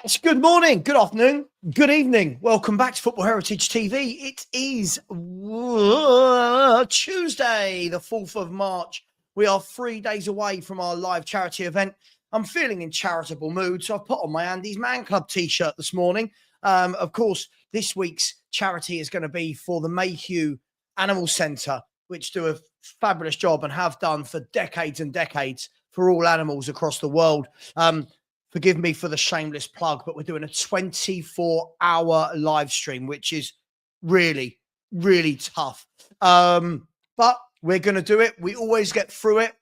Yes, good morning, good afternoon, good evening. Welcome back to Football Heritage TV. It is Tuesday, the 4th of March. We are 3 days away from our live charity event. I'm feeling in charitable mood, so I've put on my Andy's Man Club t-shirt this morning. Of course, this week's charity is going to be for the Mayhew Animal Centre, which do a fabulous job and have done for decades and decades for all animals across the world. Forgive me for the shameless plug, but we're doing a 24-hour live stream, which is really, really tough. But we're going to do it. We always get through it.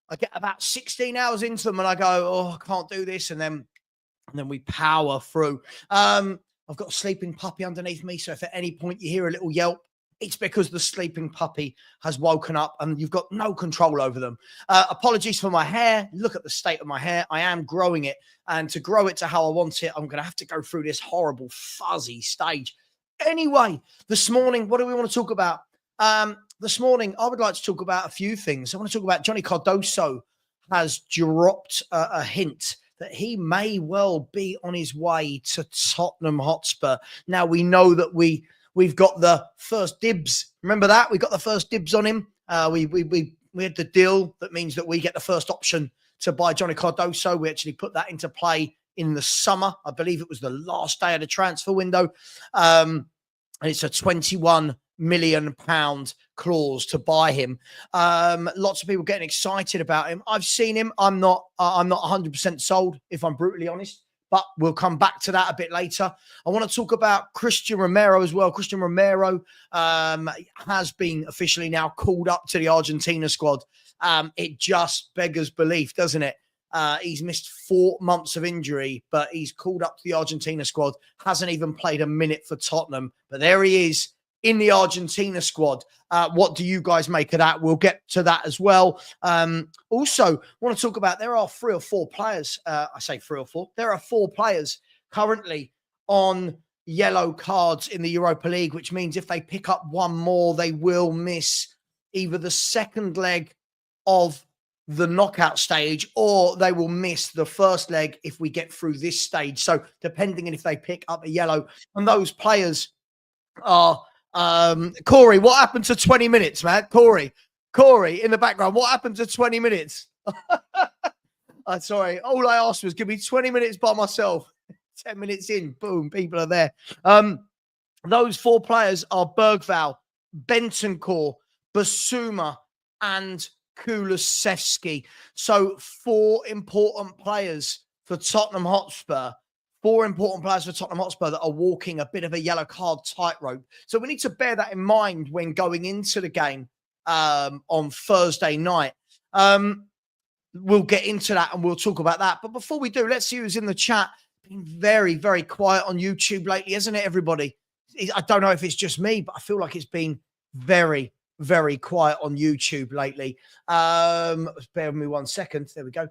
I get about 16 hours into them and I go, oh, I can't do this. And then we power through. I've got a sleeping puppy underneath me. So if at any point you hear a little yelp, it's because the sleeping puppy has woken up and you've got no control over them. Apologies for my hair. Look at the state of my hair. I am growing it. And to grow it to how I want it, I'm going to have to go through this horrible fuzzy stage. Anyway, this morning, what do we want to talk about? This morning, I would like to talk about a few things. I want to talk about Johnny Cardoso has dropped a hint that he may well be on his way to Tottenham Hotspur. Now, we know that we've got the first dibs. Remember that? We got the first dibs on him. We had the deal that means that we get the first option to buy Johnny Cardoso. We actually put that into play in the summer. I believe it was the last day of the transfer window. And it's a £21 million clause to buy him. Lots of people getting excited about him. I've seen him. I'm not 100% sold, if I'm brutally honest. But we'll come back to that a bit later. I want to talk about Christian Romero as well. Christian Romero has been officially now called up to the Argentina squad. It just beggars belief, doesn't it? He's missed 4 months of injury, but he's called up to the Argentina squad. Hasn't even played a minute for Tottenham. But there he is in the Argentina squad. What do you guys make of that? We'll get to that as well. Also, want to talk about there are 3 or 4 players. I say 3 or 4. There are 4 players currently on yellow cards in the Europa League, which means if they pick up one more, they will miss either the second leg of the knockout stage or they will miss the first leg if we get through this stage. So depending on if they pick up a yellow, and those players are Corey, what happened to 20 minutes, man? Corey in the background, what happened to 20 minutes? Sorry, all I asked was give me 20 minutes by myself. 10 minutes in, boom, people are there. Those 4 players are Bergvall, Bentancur, Basuma, and Kulusevski. So 4 important players for Tottenham Hotspur. 4 important players for Tottenham Hotspur that are walking a bit of a yellow card tightrope. So we need to bear that in mind when going into the game on Thursday night. We'll get into that and we'll talk about that. But before we do, let's see who's in the chat. Been very, very quiet on YouTube lately, isn't it, everybody? I don't know if it's just me, but I feel like it's been very, very quiet on YouTube lately. Bear with me 1 second. There we go.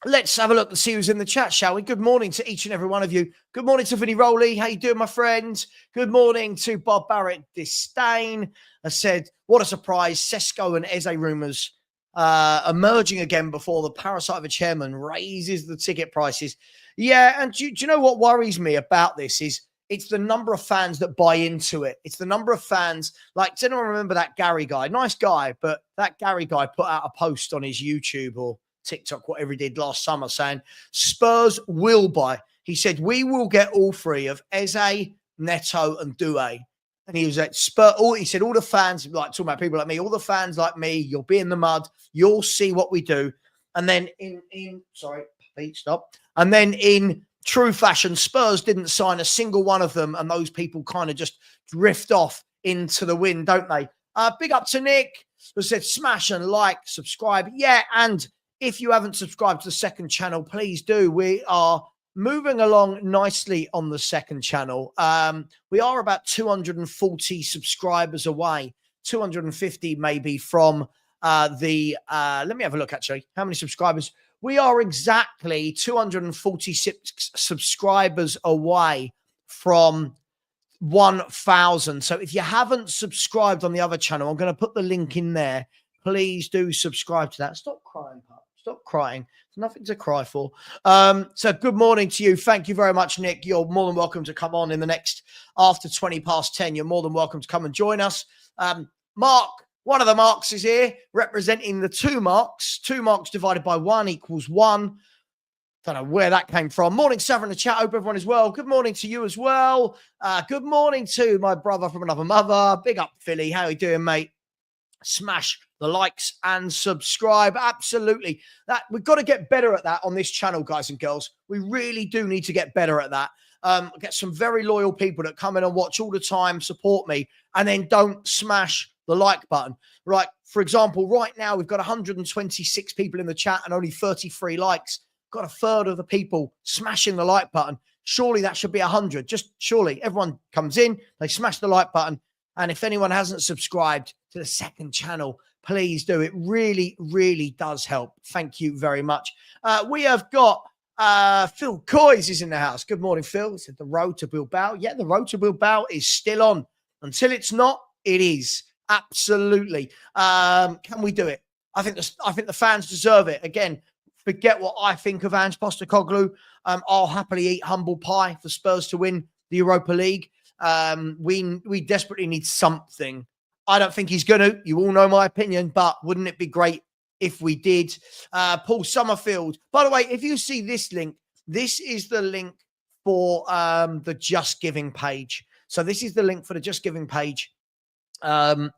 Let's have a look and see who's in the chat, shall we? Good morning to each and every one of you. Good morning to Vinny Rowley. How you doing, my friend? Good morning to Bob Barrett Disdain. I said, what a surprise. Sesko and Eze rumours emerging again before the parasite of a chairman raises the ticket prices. Yeah, and do you know what worries me about this is it's the number of fans that buy into it. It's the number of fans, like, does anyone remember that Gary guy? Nice guy, but that Gary guy put out a post on his YouTube or TikTok, whatever he did last summer, saying Spurs will buy. He said, we will get all 3 of Eze, Neto, and Doué. And he was like, he said, all the fans, like talking about people like me, all the fans like me, you'll be in the mud, you'll see what we do. And then sorry, Pete, stop. And then in true fashion, Spurs didn't sign a single one of them, and those people kind of just drift off into the wind, don't they? Big up to Nick, who said, smash and like, subscribe. Yeah, and if you haven't subscribed to the second channel, please do. We are moving along nicely on the second channel. We are about 240 subscribers away, 250 maybe from let me have a look, actually. How many subscribers? We are exactly 246 subscribers away from 1,000. So if you haven't subscribed on the other channel, I'm going to put the link in there. Please do subscribe to that. Stop crying, pup. Stop crying. There's nothing to cry for. So good morning to you. Thank you very much, Nick. You're more than welcome to come on in the next after 20 past 10. You're more than welcome to come and join us. Mark, one of the marks is here representing the 2 marks. 2 marks divided by 1 equals 1. Don't know where that came from. Morning, Savva in the chat. Hope everyone is well. Good morning to you as well. Good morning to my brother from another mother. Big up, Philly. How you doing, mate? Smash the likes and subscribe. Absolutely. That we've got to get better at that on this channel, guys and girls. We really do need to get better at that. Get some very loyal people that come in and watch all the time, support me, and then don't smash the like button. Right. For example, right now we've got 126 people in the chat and only 33 likes. Got a third of the people smashing the like button. Surely that should be 100. Just surely everyone comes in, they smash the like button. And if anyone hasn't subscribed to the second channel, please do. It really, really does help. Thank you very much. We have got Phil Coys is in the house. Good morning, Phil. He said the road to Bilbao. Yeah, the road to Bilbao is still on. Until it's not, it is. Absolutely. Can we do it? I think the fans deserve it. Again, forget what I think of Angepostecoglou. I'll happily eat humble pie for Spurs to win the Europa League. We desperately need something. I don't think he's going to. You all know my opinion, but wouldn't it be great if we did? Paul Summerfield. By the way, if you see this link, this is the link for the Just Giving page. So this is the link for the Just Giving page. Yeah,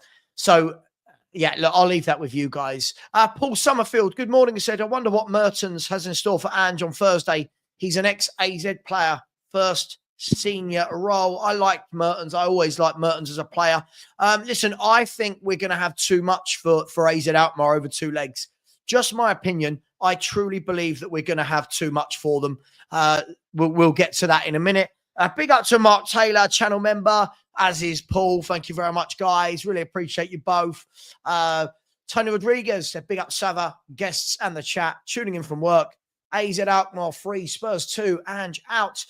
look, I'll leave that with you guys. Paul Summerfield, good morning. He said, I wonder what Mertens has in store for Ange on Thursday. He's an ex-AZ player, first senior role. I like Mertens. I always like Mertens as a player. Listen, I think we're going to have too much for AZ Alkmaar over 2 legs. Just my opinion. I truly believe that we're going to have too much for them. We'll get to that in a minute. Big up to Mark Taylor, channel member, as is Paul. Thank you very much, guys. Really appreciate you both. Tony Rodriguez said, big up Savva, guests and the chat, tuning in from work. AZ Alkmaar 3, Spurs 2, Ange out.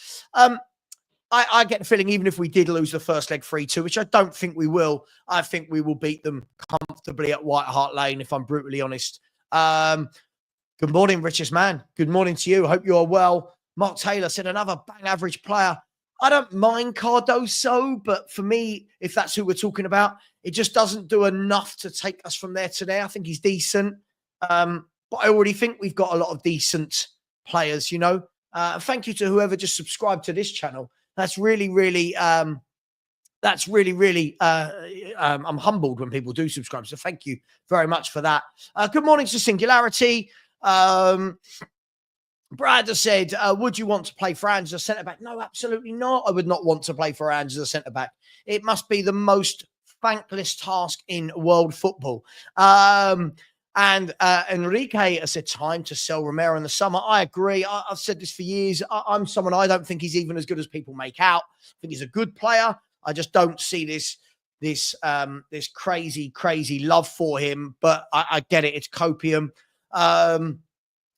I get the feeling even if we did lose the first leg 3-2, which I don't think we will, I think we will beat them comfortably at White Hart Lane, if I'm brutally honest. Good morning, richest man. Good morning to you. Hope you are well. Mark Taylor said another bang average player. I don't mind Cardoso, but for me, if that's who we're talking about, it just doesn't do enough to take us from there today. I think he's decent. But I already think we've got a lot of decent players, you know. Thank you to whoever just subscribed to this channel. That's really, really, I'm humbled when people do subscribe. So thank you very much for that. Good morning to Singularity. Brad has said, would you want to play for Ange as a centre-back? No, absolutely not. I would not want to play for Ange as a centre-back. It must be the most thankless task in world football. And Enrique has said, time to sell Romero in the summer. I agree. I've said this for years. I'm someone, I don't think he's even as good as people make out. I think he's a good player. I just don't see this crazy love for him. But I get it. It's copium.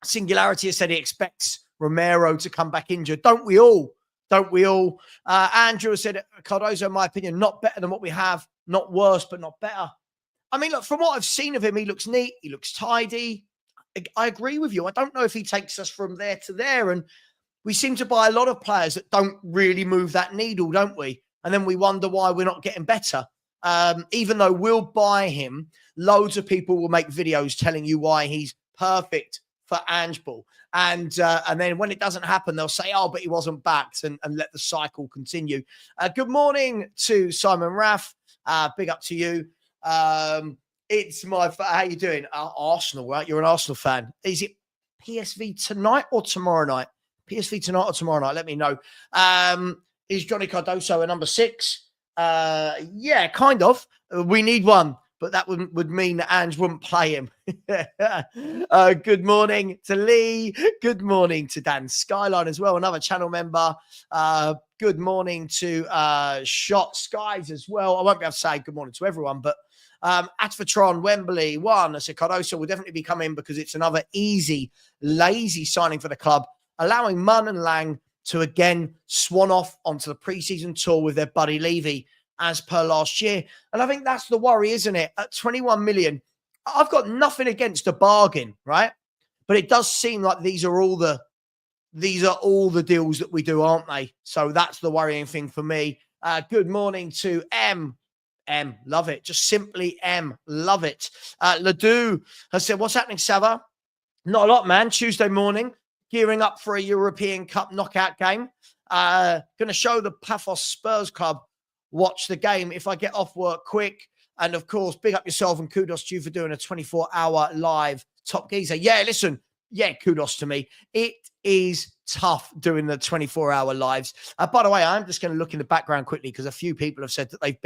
Singularity has said he expects Romero to come back injured. Don't we all? Don't we all? Andrew has said, Cardoso, in my opinion, not better than what we have. Not worse, but not better. I mean, look, from what I've seen of him, he looks neat. He looks tidy. I agree with you. I don't know if he takes us from there to there. And we seem to buy a lot of players that don't really move that needle, don't we? And then we wonder why we're not getting better. Even though we'll buy him, loads of people will make videos telling you why he's perfect for Ange Ball. And then when it doesn't happen, they'll say, oh, but he wasn't backed, and let the cycle continue. Good morning to Simon Raff. Big up to you. It's my, how you doing? Arsenal, right? You're an Arsenal fan. Is it PSV tonight or tomorrow night? PSV tonight or tomorrow night? Let me know. Is Johnny Cardoso a number 6? Yeah, kind of. We need one, but that would mean that Ange wouldn't play him. Good morning to Lee. Good morning to Dan Skyline as well, another channel member. Good morning to Shot Skies as well. I won't be able to say good morning to everyone, but Atvatron, Wembley, 1. I said Cardoso will definitely be coming because it's another easy, lazy signing for the club, allowing Munn and Lang to again swan off onto the pre-season tour with their buddy Levy as per last year. And I think that's the worry, isn't it? At 21 million, I've got nothing against a bargain, right? But it does seem like these are all the deals that we do, aren't they? So that's the worrying thing for me. Good morning to M. Love it. Just simply M. Love it. Ledoux has said, what's happening, Savva? Not a lot, man. Tuesday morning, gearing up for a European Cup knockout game. Going to show the Paphos Spurs Club. Watch the game if I get off work quick. And of course, big up yourself and kudos to you for doing a 24-hour live Top Geezer. Yeah, listen. Yeah, kudos to me. It is tough doing the 24-hour lives. By the way, I'm just going to look in the background quickly because a few people have said that they've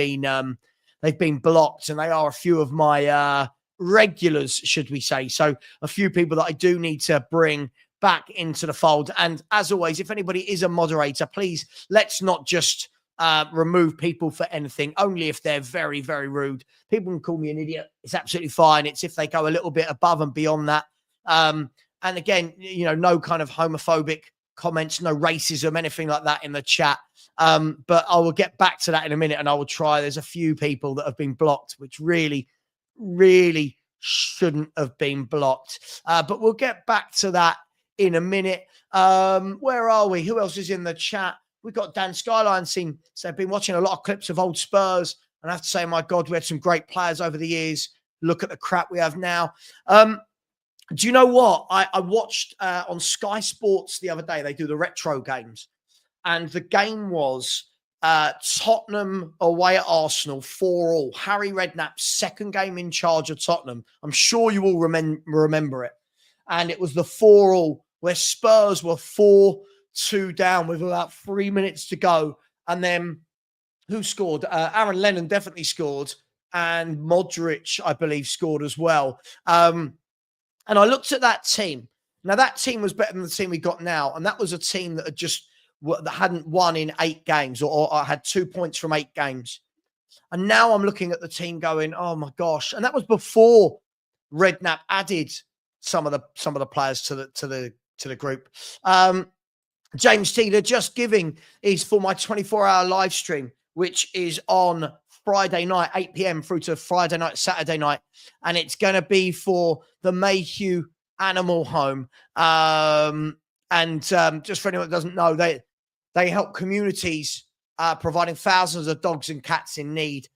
been blocked, and they are a few of my regulars, should we say. So a few people that I do need to bring back into the fold. And as always, if anybody is a moderator, please let's not just remove people for anything, only if they're very, very rude. People can call me an idiot. It's absolutely fine. It's if they go a little bit above and beyond that. And again, no kind of homophobic comments, no racism, anything like that in the chat. But I will get back to that in a minute, and I will try. There's a few people that have been blocked, which really, really shouldn't have been blocked. But we'll get back to that in a minute. Where are we? Who else is in the chat? We've got Dan Skyline seen. So I've been watching a lot of clips of old Spurs, and I have to say, my God, we had some great players over the years. Look at the crap we have now. Do you know what? I watched on Sky Sports the other day. They do the retro games. And the game was Tottenham away at Arsenal, 4-4. Harry Redknapp's second game in charge of Tottenham. I'm sure you all remember it. And it was the 4-4 where Spurs were 4-2 down with about 3 minutes to go. And then who scored? Aaron Lennon definitely scored. And Modric, I believe, scored as well. And I looked at that team. Now, that team was better than the team we got now. And that was a team that hadn't won in 8 games or had 2 points from 8 games. And now I'm looking at the team going, oh, my gosh. And that was before Redknapp added some of the players to the group. James Teeter, Just Giving is for my 24-hour live stream, which is on Friday night, 8 p.m. through to Friday night, Saturday night. And it's going to be for the Mayhew Animal Home. Just for anyone that doesn't know, they help communities providing thousands of dogs and cats in need.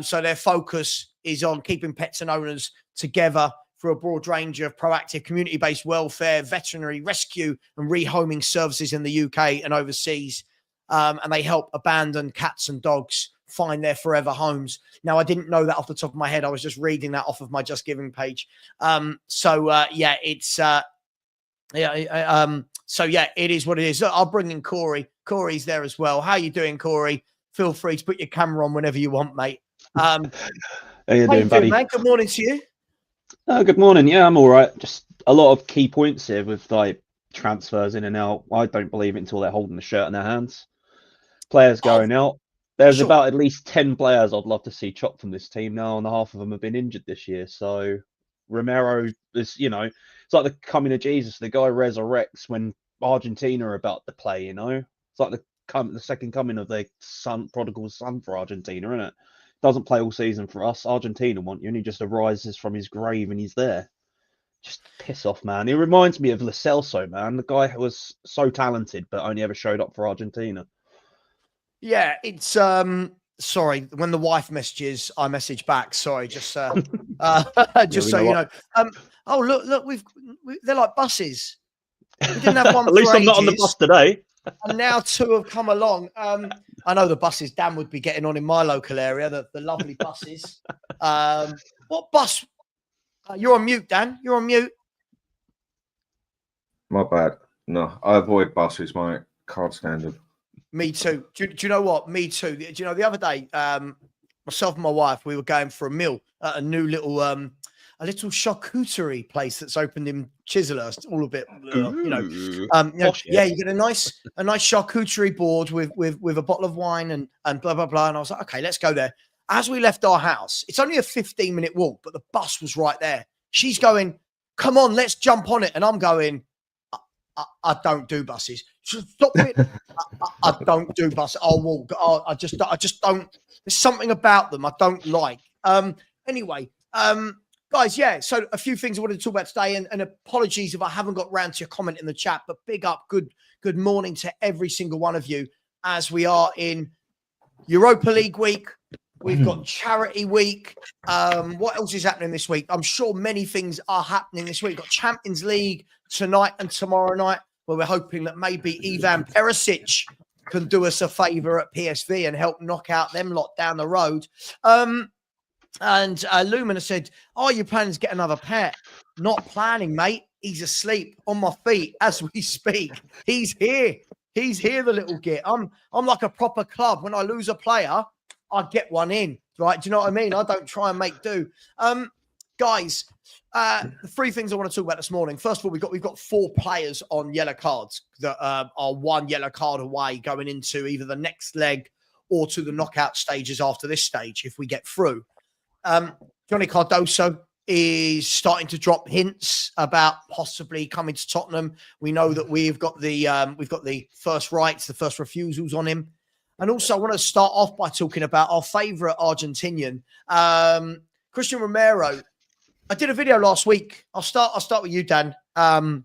So their focus is on keeping pets and owners together through a broad range of proactive community-based welfare, veterinary rescue and rehoming services in the UK and overseas. And they help abandoned cats and dogs find their forever homes. Now, I didn't know that off the top of my head. I was just reading that off of my Just Giving page. It is what it is. I'll bring in Corey. Corey's there as well. How you doing, Corey? Feel free to put your camera on whenever you want, mate. How you doing, buddy? Mate? Good morning to you. Good morning. Yeah, I'm all right. Just a lot of key points here with like transfers in and out. I don't believe it until they're holding the shirt in their hands. Players going out. There's about at least 10 players I'd love to see chopped from this team now, and half of them have been injured this year. So Romero is, it's like the coming of Jesus. The guy resurrects when Argentina are about to play, It's like the second coming of the prodigal son for Argentina, isn't it? Doesn't play all season for us. Argentina want you, and he just arises from his grave and he's there. Just piss off, man. He reminds me of Lo Celso, man. The guy who was so talented but only ever showed up for Argentina. Yeah, it's sorry, when the wife messages, I message back. Sorry, just so you know. Oh, look, they're like buses. We didn't have one. At least for I'm ages, not on the bus today. And now 2 have come along. I know the buses Dan would be getting on in my local area, the lovely buses. What bus? You're on mute, Dan. You're on mute. My bad. No, I avoid buses, mate. Can't stand them. Me too. Do you know what? Me too. Do you know the other day, myself and my wife, we were going for a meal at a new little charcuterie place that's opened in Chislehurst. All a bit, yeah. You get a nice charcuterie board with a bottle of wine and blah blah blah. And I was like, okay, let's go there. As we left our house, it's only a 15-minute walk, but the bus was right there. She's going, come on, let's jump on it. And I'm going, I don't do buses. Stop it. I don't do buses. I'll walk. I just don't. There's something about them I don't like. Anyway, Guys, yeah, so a few things I wanted to talk about today, and apologies if I haven't got round to your comment in the chat, but big up, good morning to every single one of you as we are in Europa League week. We've got charity week. What else is happening this week? I'm sure many things are happening this week. We've got Champions League tonight and tomorrow night, where we're hoping that maybe Ivan Perisic can do us a favour at PSV and help knock out them lot down the road. And Lumina said, "Are you planning to get another pet?" Not planning, mate. He's asleep on my feet as we speak. He's here. He's here, the little git. I'm like a proper club. When I lose a player, I get one in. Right? Do you know what I mean? I don't try and make do. Guys, the three things I want to talk about this morning. First of all, we've got 4 players on yellow cards that are 1 yellow card away going into either the next leg or to the knockout stages after this stage if we get through. Johnny Cardoso is starting to drop hints about possibly coming to Tottenham. We know that we've got the first rights, the first refusals on him. And also, I want to start off by talking about our favourite Argentinian, Christian Romero. I did a video last week. I'll start with you, Dan. I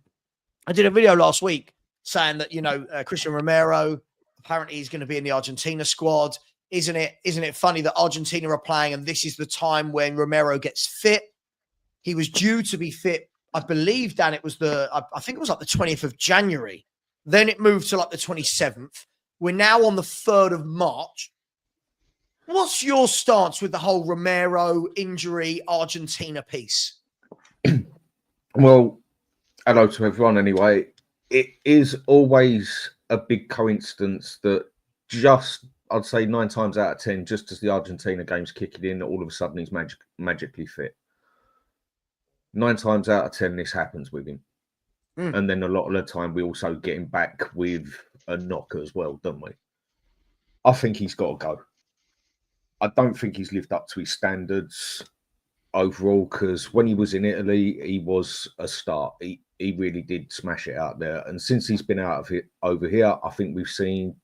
did a video last week saying that Christian Romero apparently is going to be in the Argentina squad. Isn't it funny that Argentina are playing and this is the time when Romero gets fit? He was due to be fit, I believe, Dan, it was I think it was like the 20th of January. Then it moved to like the 27th. We're now on the 3rd of March. What's your stance with the whole Romero injury Argentina piece? Well, hello to everyone anyway. It is always a big coincidence that I'd say 9 times out of 10, just as the Argentina game's kicking in, all of a sudden he's magically fit. 9 times out of 10, this happens with him. And then a lot of the time, we also get him back with a knock as well, don't we? I think he's got to go. I don't think he's lived up to his standards overall, because when he was in Italy, he was a star. He really did smash it out there. And since he's been out of it over here, I think we've seen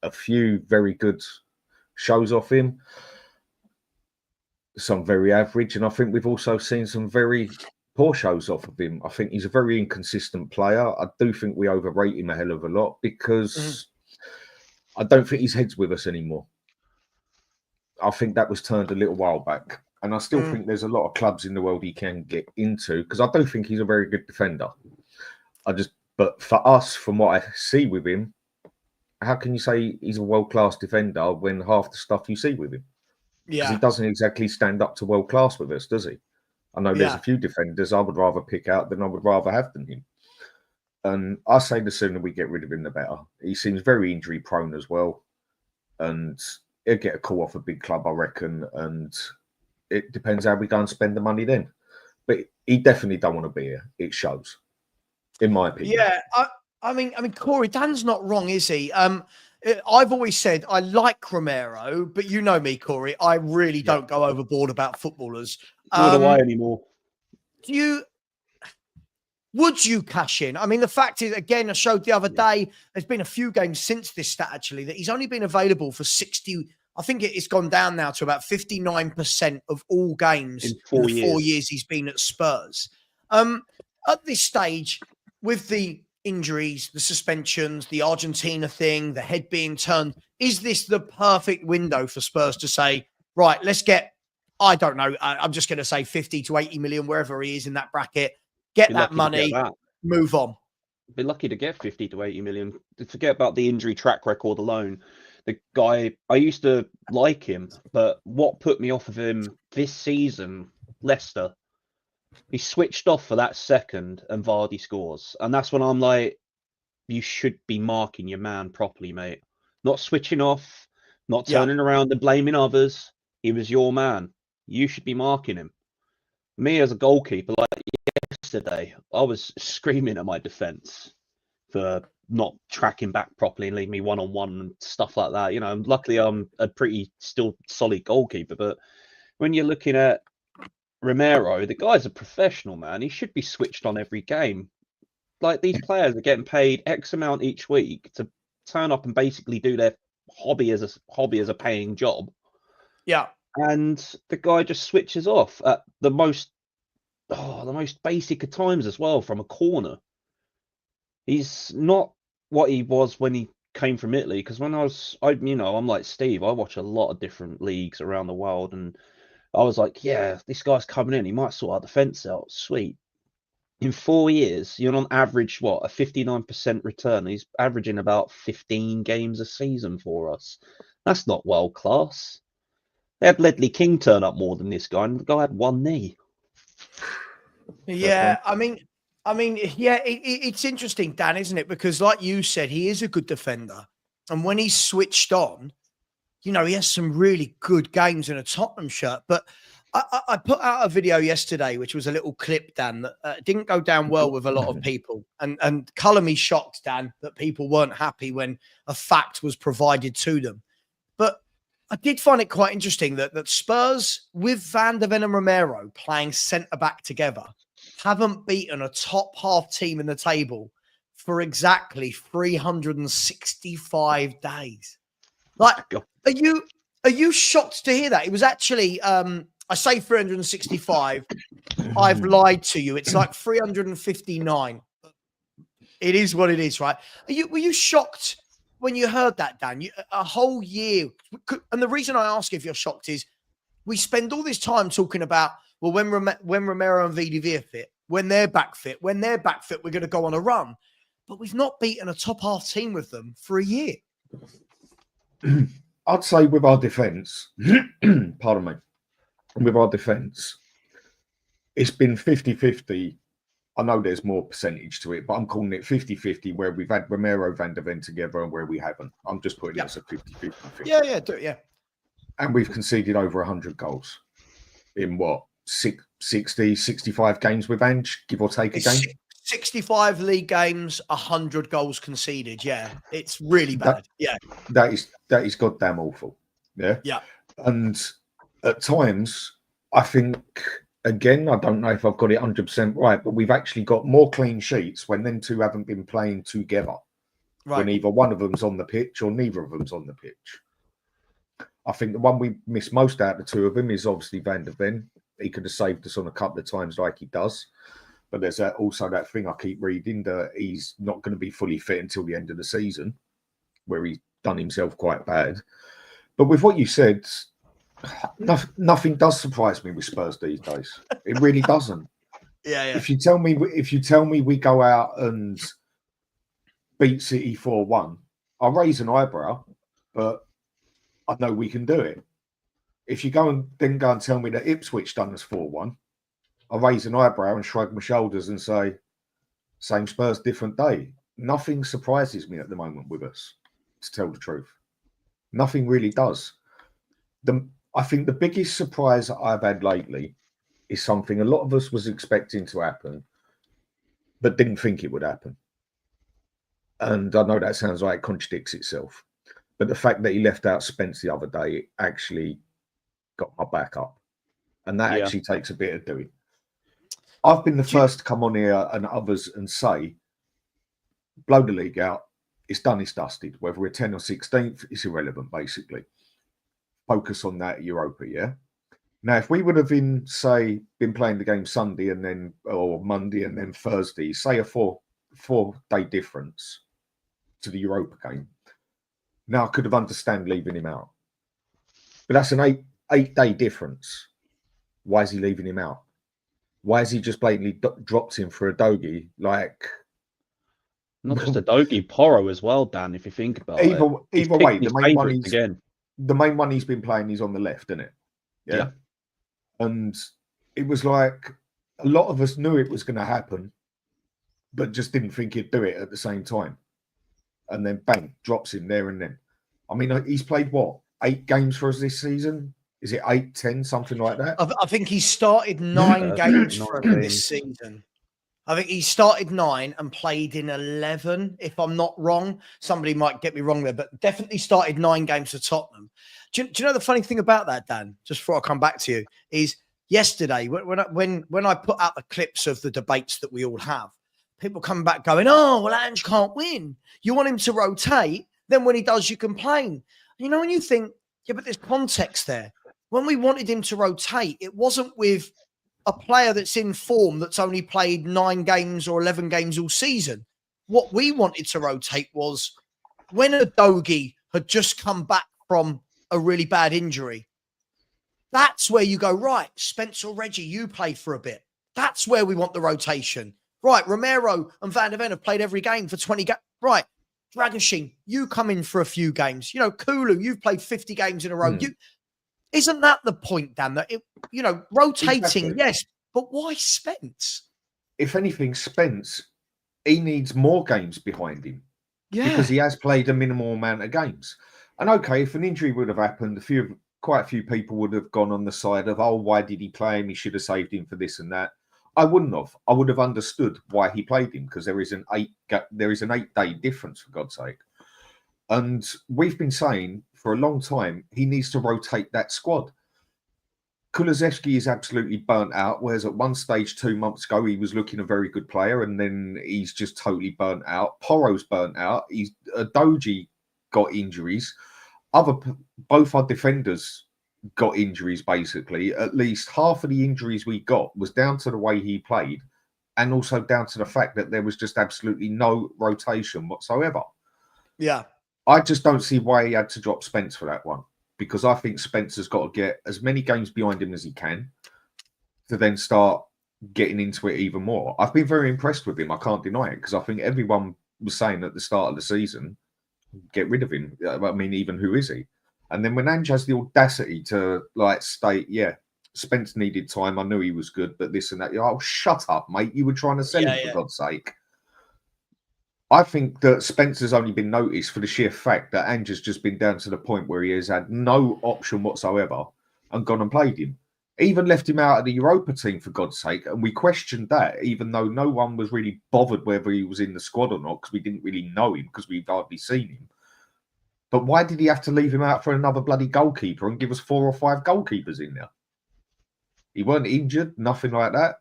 a few very good shows off him, some very average, and I think we've also seen some very poor shows off of him. I think he's a very inconsistent player. I do think we overrate him a hell of a lot because I don't think his head's with us anymore. I think that was turned a little while back, and I still think there's a lot of clubs in the world he can get into, because I do think he's a very good defender. But for us, from what I see with him, how can you say he's a world-class defender when half the stuff you see with him? Because he doesn't exactly stand up to world-class with us, does he? I know there's a few defenders I would rather pick out than I would rather have than him. And I say the sooner we get rid of him, the better. He seems very injury-prone as well. And he'll get a call off a big club, I reckon. And it depends how we go and spend the money then. But he definitely don't want to be here. It shows, in my opinion. Yeah, I mean, Corey, Dan's not wrong, is he? I've always said I like Romero, but you know me, Corey. I really don't go overboard about footballers. Nor do I anymore. Would you cash in? I mean, the fact is, again, I showed the other day, there's been a few games since this stat, actually, that he's only been available for 60. I think it's gone down now to about 59% of all games in the 4 years he's been at Spurs. At this stage, with the injuries, the suspensions, the Argentina thing, the head being turned, is this the perfect window for Spurs to say, right, let's get, I don't know, I'm just going to say 50 to 80 million, wherever he is in that bracket, get that money, move on. Be lucky to get 50 to 80 million. Forget about the injury track record alone. The guy, I used to like him, but what put me off of him this season, Leicester, he switched off for that second and Vardy scores. And that's when I'm like, you should be marking your man properly, mate. Not switching off, not turning around and blaming others. He was your man. You should be marking him. Me as a goalkeeper, like yesterday, I was screaming at my defence for not tracking back properly and leaving me one-on-one and stuff like that. You know, luckily I'm a pretty still solid goalkeeper, but when you're looking at Romero, the guy's a professional, man. He should be switched on every game. Like, these players are getting paid X amount each week to turn up and basically do their hobby as a paying job. Yeah. And the guy just switches off at the most the most basic of times as well from a corner. He's not what he was when he came from Italy. Because when I'm like Steve. I watch a lot of different leagues around the world, and I was like, yeah, this guy's coming in. He might sort our defense out. Sweet. In 4 years, you're on average, a 59% return. He's averaging about 15 games a season for us. That's not world class. They had Ledley King turn up more than this guy, and the guy had one knee. Yeah, I mean, yeah, it's interesting, Dan, isn't it? Because like you said, he is a good defender. And when he's switched on, he has some really good games in a Tottenham shirt. But I put out a video yesterday, which was a little clip, Dan, that didn't go down well with a lot of people. And colour me shocked, Dan, that people weren't happy when a fact was provided to them. But I did find it quite interesting that Spurs, with Van der Ven and Romero playing centre-back together, haven't beaten a top half team in the table for exactly 365 days. Like, are you shocked to hear that? It was actually, I say 365. I've lied to you. It's like 359. It is what it is, right? Were you shocked when you heard that, Dan? A whole year. And the reason I ask if you're shocked is we spend all this time talking about, well, when Romero and VDV are fit, when they're back fit, we're going to go on a run. But we've not beaten a top half team with them for a year. I'd say with our defence, pardon me, with our defence, it's been 50-50. I know there's more percentage to it, but I'm calling it 50-50 where we've had Romero, Van der Ven together and where we haven't. I'm just putting it as a 50-50 thing. Yeah, do it, yeah. And we've conceded over 100 goals in 60, 65 games with Ange, give or take a game? 65 league games, 100 goals conceded. Yeah, it's really bad. That is goddamn awful. Yeah. And at times, I think, again, I don't know if I've got it 100% right, but we've actually got more clean sheets when them two haven't been playing together. Right. When either one of them's on the pitch or neither of them's on the pitch. I think the one we miss most out of the two of them is obviously Van der Ven. He could have saved us on a couple of times like he does. But there's also that thing I keep reading that he's not going to be fully fit until the end of the season, where he's done himself quite bad. But with what you said, nothing does surprise me with Spurs these days. It really doesn't. Yeah. If you tell me we go out and beat City 4-1, I'll raise an eyebrow, but I know we can do it. If you go and tell me that Ipswich done us 4-1, I'll raise an eyebrow and shrug my shoulders and say, same Spurs, different day. Nothing surprises me at the moment with us, to tell the truth. Nothing really does. I think the biggest surprise that I've had lately is something a lot of us was expecting to happen, but didn't think it would happen. And I know that sounds like it contradicts itself, but the fact that he left out Spence the other day actually got my back up. And that actually takes a bit of doing. I've been the first to come on here and others and say, blow the league out. It's done, it's dusted. Whether we're 10th or 16th, it's irrelevant, basically. Focus on that Europa, yeah? Now, if we would have been playing the game Sunday or Monday and then Thursday, say a four-day difference to the Europa game, now I could have understand leaving him out. But that's an eight-day difference. Why is he leaving him out? Why has he just blatantly dropped him for a Dogie? Like, not just a Dogie, Porro as well, Dan. If you think about it, either way, the main one he's been playing is on the left, isn't it? Yeah. And it was like a lot of us knew it was going to happen, but just didn't think he'd do it at the same time. And then bang, drops him there and then. I mean, he's played 8 games for us this season? Is it 8, 10, something like that? I think he started 9 games for this season. I think he started 9 and played in 11, if I'm not wrong. Somebody might get me wrong there, but definitely started 9 games for Tottenham. Do you know the funny thing about that, Dan, just before I come back to you, is yesterday, when I put out the clips of the debates that we all have, people come back going, oh, well, Ange can't win. You want him to rotate, then when he does, you complain. You know, when you think, yeah, but there's context there. When we wanted him to rotate, it wasn't with a player that's in form that's only played 9 games or 11 games all season. What we wanted to rotate was when Udogie had just come back from a really bad injury. That's where you go, right, Spence or Reggie, you play for a bit. That's where we want the rotation. Right, Romero and Van der Ven have played every game for 20 games. Right, Dragoshin, you come in for a few games. Kulu, you've played 50 games in a row. Isn't that the point, Dan? That, rotating, Exactly. yes, but why Spence? If anything, Spence, he needs more games behind him because he has played a minimal amount of games. And okay, if an injury would have happened, quite a few people would have gone on the side of, oh, why did he play him? He should have saved him for this and that. I wouldn't have. I would have understood why he played him because there is an 8-day difference, for God's sake. And we've been saying for a long time he needs to rotate that squad. Kulusevski is absolutely burnt out, whereas at one stage 2 months ago he was looking a very good player, and then he's just totally burnt out. Porro's burnt out. Doji got injuries. Both our defenders got injuries, basically. At least half of the injuries we got was down to the way he played, and also down to the fact that there was just absolutely no rotation whatsoever. Yeah. I just don't see why he had to drop Spence for that one, because I think Spencer's got to get as many games behind him as he can to then start getting into it even more. I've been very impressed with him. I can't deny it, because I think everyone was saying at the start of the season, get rid of him. I mean, even who is he? And then when Ange has the audacity to state, yeah, Spence needed time. I knew he was good, but this and that. Oh, shut up, mate. You were trying to sell him, for God's sake. I think that Spencer's only been noticed for the sheer fact that Ange has just been down to the point where he has had no option whatsoever and gone and played him. Even left him out of the Europa team, for God's sake. And we questioned that, even though no one was really bothered whether he was in the squad or not, because we didn't really know him, because we'd hardly seen him. But why did he have to leave him out for another bloody goalkeeper and give us 4 or 5 goalkeepers in there? He weren't injured, nothing like that.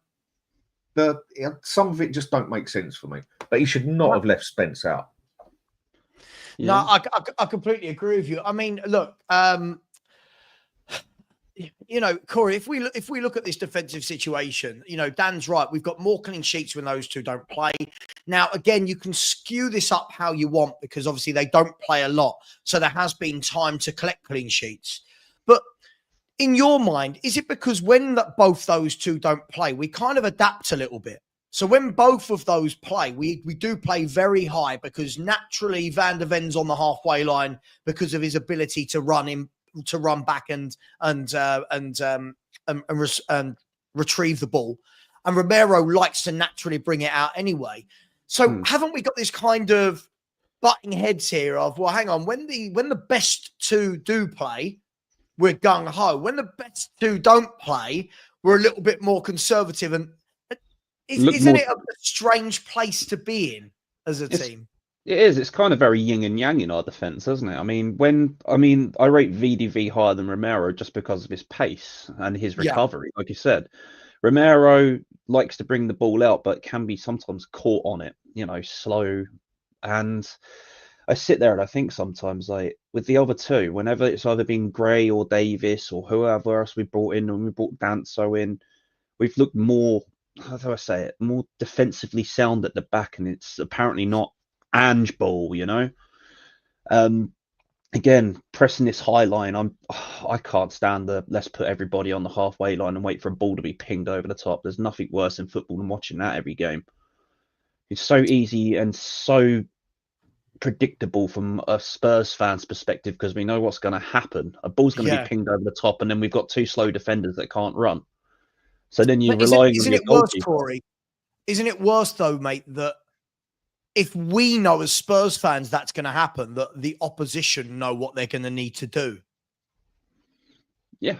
Some of it just don't make sense for me. But he should not have left Spence out. No, I completely agree with you. I mean, look, Corey, if we look at this defensive situation, Dan's right. We've got more clean sheets when those two don't play. Now, again, you can skew this up how you want, because obviously they don't play a lot. So there has been time to collect clean sheets. But in your mind, is it because when both those two don't play, we kind of adapt a little bit? So when both of those play, we do play very high, because naturally Van der Ven's on the halfway line because of his ability to run back and retrieve the ball, and Romero likes to naturally bring it out anyway. So haven't we got this kind of butting heads here of, well, hang on, when the best two do play, we're gung ho. When the best two don't play, we're a little bit more conservative. And isn't it a strange place to be in as a team? It is. It's kind of very yin and yang in our defense, isn't it? I mean, I rate VDV higher than Romero just because of his pace and his recovery. Like you said, Romero likes to bring the ball out, but can be sometimes caught on it, slow. And I sit there and I think sometimes, like with the other two, whenever it's either been Gray or Davis or whoever else we brought in, and we brought Danso in, we've looked more, how do I say it, more defensively sound at the back, and it's apparently not Ange ball, Again, pressing this high line, I can't stand let's put everybody on the halfway line and wait for a ball to be pinged over the top. There's nothing worse in football than watching that every game. It's so easy and so predictable from a Spurs fan's perspective, because we know what's going to happen. A ball's going to be pinged over the top, and then we've got 2 slow defenders that can't run. So then you're relying on your goalkeeper. Worse, Corey? Isn't it worse though, mate, that if we know as Spurs fans that's going to happen, that the opposition know what they're going to need to do? Yeah.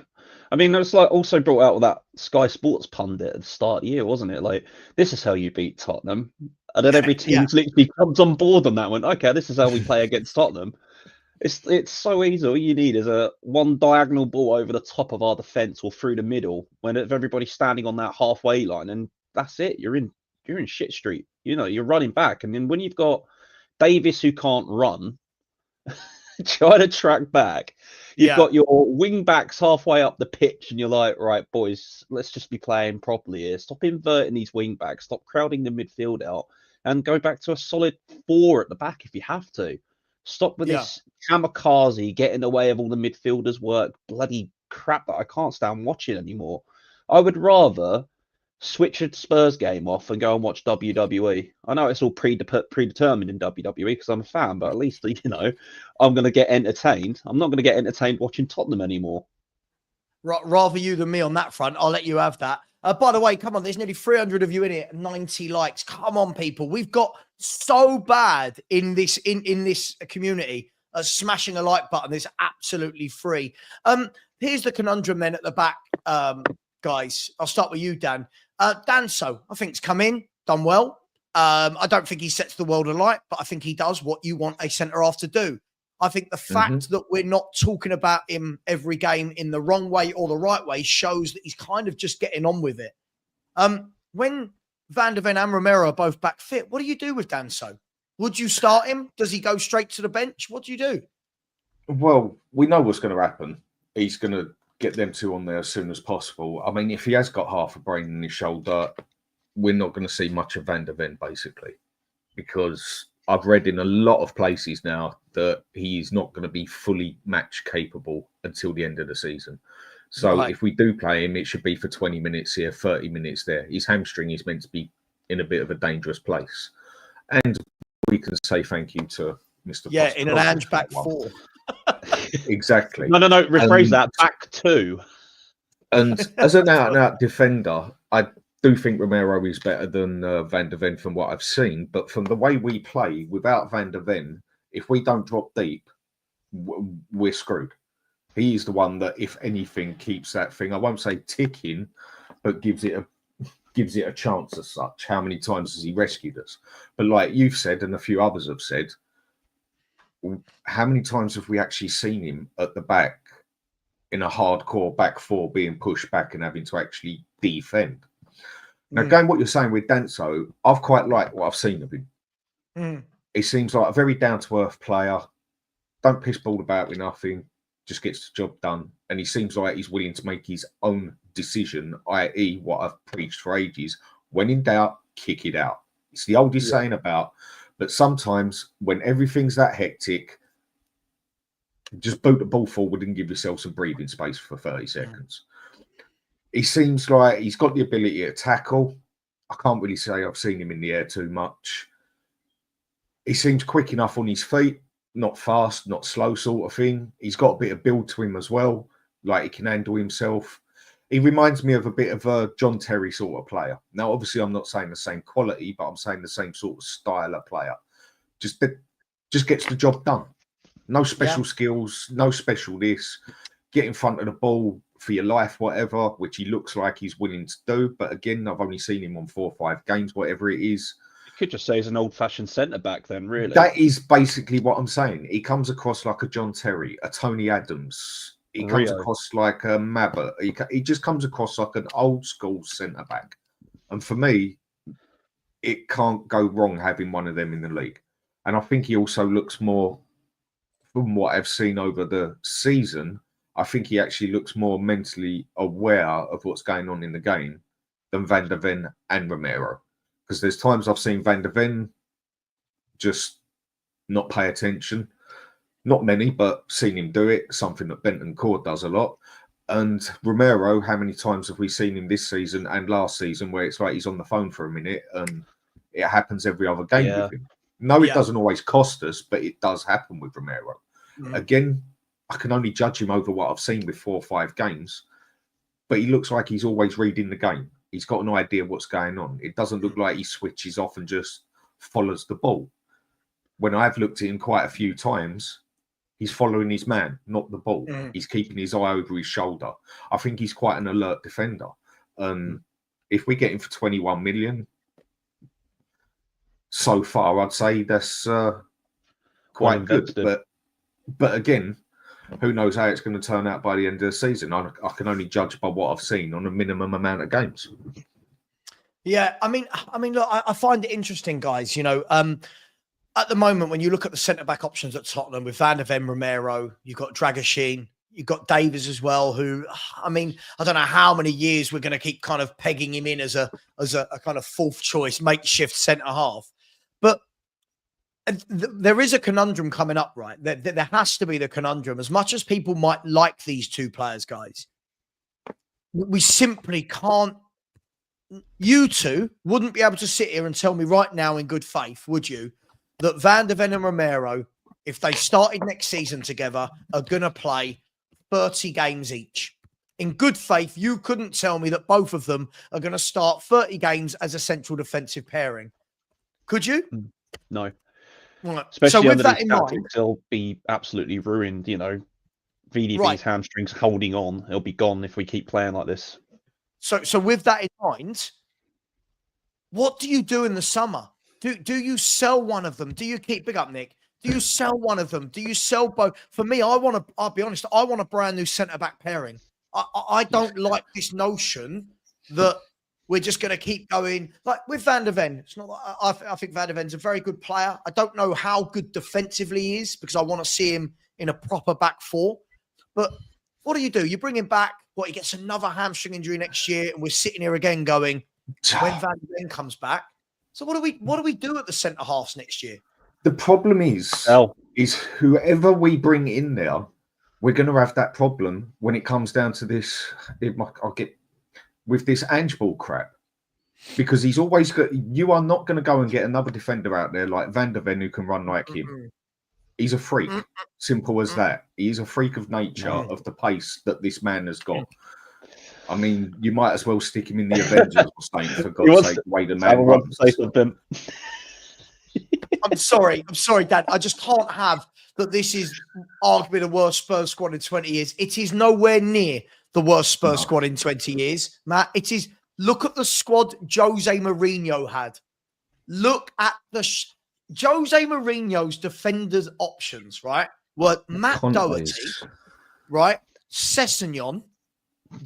I mean, it's like also brought out with that Sky Sports pundit at the start of the year, wasn't it? Like, this is how you beat Tottenham. And then every team literally comes on board on that one. Okay, this is how we play against Tottenham. It's so easy. All you need is one diagonal ball over the top of our defence or through the middle, when everybody's standing on that halfway line, and that's it. You're in shit street. You're running back. And then when you've got Davis who can't run, trying to track back. You've Yeah. got your wing backs halfway up the pitch, and you're like, right, boys, let's just be playing properly here. Stop inverting these wing backs. Stop crowding the midfield out, and go back to a solid 4 at the back if you have to. Stop with this kamikaze, get in the way of all the midfielders' work. Bloody crap that I can't stand watching anymore. I would rather switch a Spurs game off and go and watch WWE. I know it's all predetermined in WWE because I'm a fan, but at least, I'm going to get entertained. I'm not going to get entertained watching Tottenham anymore. Rather you than me on that front. I'll let you have that. By the way, come on, there's nearly 300 of you in it, 90 likes. Come on, people. We've got so bad in this community. Smashing a like button is absolutely free. Here's the conundrum then at the back, guys. I'll start with you, Dan. Danso, I think, has come in, done well. I don't think he sets the world alight, but I think he does what you want a centre-half to do. I think the fact that we're not talking about him every game in the wrong way or the right way shows that he's kind of just getting on with it. When Van der Ven and Romero are both back fit, what do you do with Danso? Would you start him? Does he go straight to the bench? What do you do? Well, we know what's going to happen. He's going to get them two on there as soon as possible. I mean, if he has got half a brain in his shoulder, we're not going to see much of Van der Ven, basically, because I've read in a lot of places now that he's not going to be fully match capable until the end of the season. So if we do play him, it should be for 20 minutes here, 30 minutes there. His hamstring is meant to be in a bit of a dangerous place. And we can say thank you to Mr. Yeah, in an Ange back 4. Exactly. No. Rephrase that. Back 2. And as an out-and-out defender, I do think Romero is better than Van der Ven from what I've seen. But from the way we play, without Van der Ven, if we don't drop deep, we're screwed. He's the one that, if anything, keeps that thing, I won't say ticking, but gives it a chance as such. How many times has he rescued us? But like you've said, and a few others have said, how many times have we actually seen him at the back in a hardcore back 4 being pushed back and having to actually defend? Now, going what you're saying with Danso, I've quite liked what I've seen of him. He seems like a very down-to-earth player. Don't piss ball about with nothing. Just gets the job done. And he seems like he's willing to make his own decision, i.e. what I've preached for ages. When in doubt, kick it out. It's the oldest saying about, but sometimes when everything's that hectic, just boot the ball forward and give yourself some breathing space for 30 seconds. He seems like he's got the ability to tackle. I can't really say I've seen him in the air too much. He seems quick enough on his feet, not fast, not slow sort of thing. He's got a bit of build to him as well, like he can handle himself. He reminds me of a bit of a John Terry sort of player. Now, obviously, I'm not saying the same quality, but I'm saying the same sort of style of player. Just gets the job done. No special skills, no special this. Get in front of the ball for your life, whatever, which he looks like he's willing to do. But again, I've only seen him on 4 or 5 games, whatever it is. You could just say he's an old-fashioned centre-back then, really. That is basically what I'm saying. He comes across like a John Terry, a Tony Adams. He comes across like a Mabba. He just comes across like an old-school centre-back. And for me, it can't go wrong having one of them in the league. And I think he also looks more, from what I've seen over the season, I think he actually looks more mentally aware of what's going on in the game than Van der Ven and Romero. Because there's times I've seen Van der Ven just not pay attention. Not many, but seen him do it, something that Benton Cord does a lot. And Romero, how many times have we seen him this season and last season where it's like he's on the phone for a minute and it happens every other game with him? No, it doesn't always cost us, but it does happen with Romero. Again, I can only judge him over what I've seen with 4 or 5 games, but he looks like he's always reading the game. He's got an idea what's going on. It doesn't look like he switches off and just follows the ball. When I've looked at him quite a few times, he's following his man, not the ball. He's keeping his eye over his shoulder. I think he's quite an alert defender. If we get him for 21 million, so far, I'd say that's quite good. But again, who knows how it's going to turn out by the end of the season? I can only judge by what I've seen on a minimum amount of games. Yeah, I mean, look, I find it interesting, guys. at the moment, when you look at the centre-back options at Tottenham with Van der Ven, Romero, you've got Dragoshin, you've got Davies as well, who, I mean, I don't know how many years we're going to keep kind of pegging him in as a kind of fourth choice makeshift centre-half. But there is a conundrum coming up, right? There has to be the conundrum. As much as people might like these two players, guys, we simply can't. You two wouldn't be able to sit here and tell me right now in good faith, would you, that Van der Ven and Romero, if they started next season together, are going to play 30 games each? In good faith, you couldn't tell me that both of them are going to start 30 games as a central defensive pairing. Could you? No. Right. Especially so with under that these in mind, tactics, they'll be absolutely ruined. You know, VDV's Right. hamstrings holding on. He'll be gone if we keep playing like this. So with that in mind, what do you do in the summer? Do you sell one of them? Do you keep big up, Nick? Do you sell one of them? Do you sell both? For me, I'll be honest, I want a brand new centre-back pairing. I don't like this notion that we're just going to keep going. Like with Van der Ven, it's not. I think Van der Ven's a very good player. I don't know how good defensively he is because I want to see him in a proper back four. But what do? You bring him back. What, he gets another hamstring injury next year, and we're sitting here again going, when Van der Ven comes back. So what do we do at the centre halves next year? The problem is whoever we bring in there, we're going to have that problem when it comes down to this. I'll get with this Angeball crap, because he's always got. You are not going to go and get another defender out there like Van der Ven who can run like him. He's a freak. Simple as that. He's a freak of nature of the pace that this man has got. I mean, you might as well stick him in the Avengers or something, for God's sake, the way the man runs. I'm sorry, Dad. I just can't have that this is arguably the worst Spurs squad in 20 years. It is nowhere near the worst Spurs squad in 20 years, Matt. It is. Look at the squad Jose Mourinho had. Look at the Jose Mourinho's defenders options, right? Were Matt Doherty, right? Sessegnon,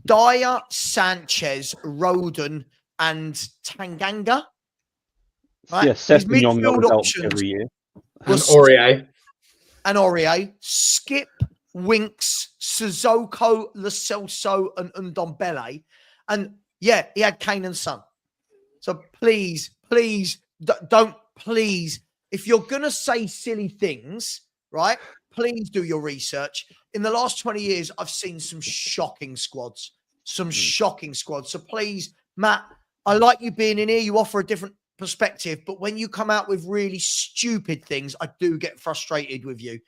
Dyer, Sanchez, Rodon, and Tanganga. Right? Yeah, Sessegnon got results every year. And Aurier. And Aurier. Skip, Winks, Sissoko, Lo Celso, and Ndombele. And yeah, he had Kane and Son. So please, don't, if you're going to say silly things, right, please do your research. In the last 20 years, I've seen some shocking squads. So please, Matt, I like you being in here. You offer a different perspective, but when you come out with really stupid things, I do get frustrated with you.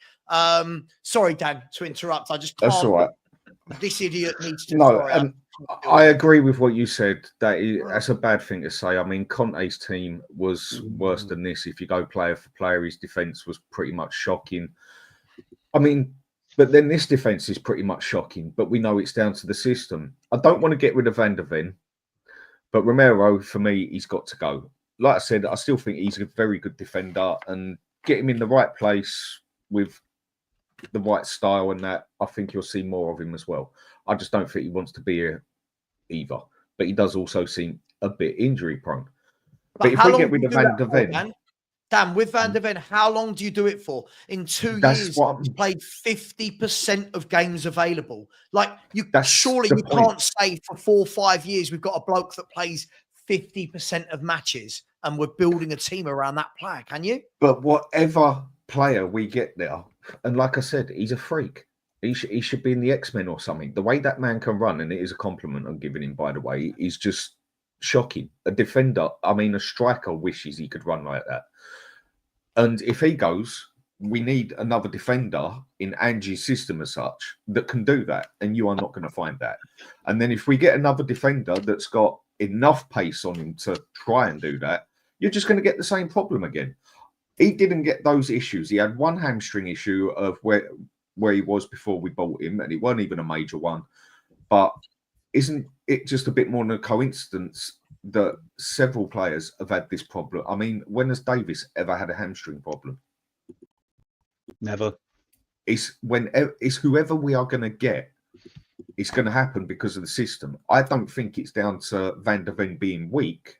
Sorry, Dan, to interrupt. I just can't. That's all right. This idiot needs to. No, I agree with what you said. That's a bad thing to say. I mean, Conte's team was worse than this. If you go player for player, his defense was pretty much shocking. I mean, but then this defense is pretty much shocking. But we know it's down to the system. I don't want to get rid of Van der Ven, but Romero, for me, he's got to go. Like I said, I still think he's a very good defender, and get him in the right place with the right style and that, I think you'll see more of him as well. I just don't think he wants to be here either, but he does also seem a bit injury prone. But if we get rid of Van der Ven, Dan, with Van der Ven, how long do you do it for? In 2 years, he's played 50% of games available. Like, surely you can't say for 4 or 5 years we've got a bloke that plays 50% of matches and we're building a team around that player, can you? But whatever player we get there, and like I said, he's a freak. He should be in the X-Men or something. The way that man can run, and it is a compliment I'm giving him, by the way, is just shocking. A defender, I mean, a striker wishes he could run like that. And if he goes, we need another defender in Angie's system as such that can do that. And you are not going to find that. And then if we get another defender that's got enough pace on him to try and do that, you're just going to get the same problem again. He didn't get those issues. He had one hamstring issue of where he was before we bought him, and it wasn't even a major one. But isn't it just a bit more than a coincidence that several players have had this problem? I mean, when has Davies ever had a hamstring problem? Never. It's whoever we are going to get, it's going to happen because of the system. I don't think it's down to Van der Ven being weak,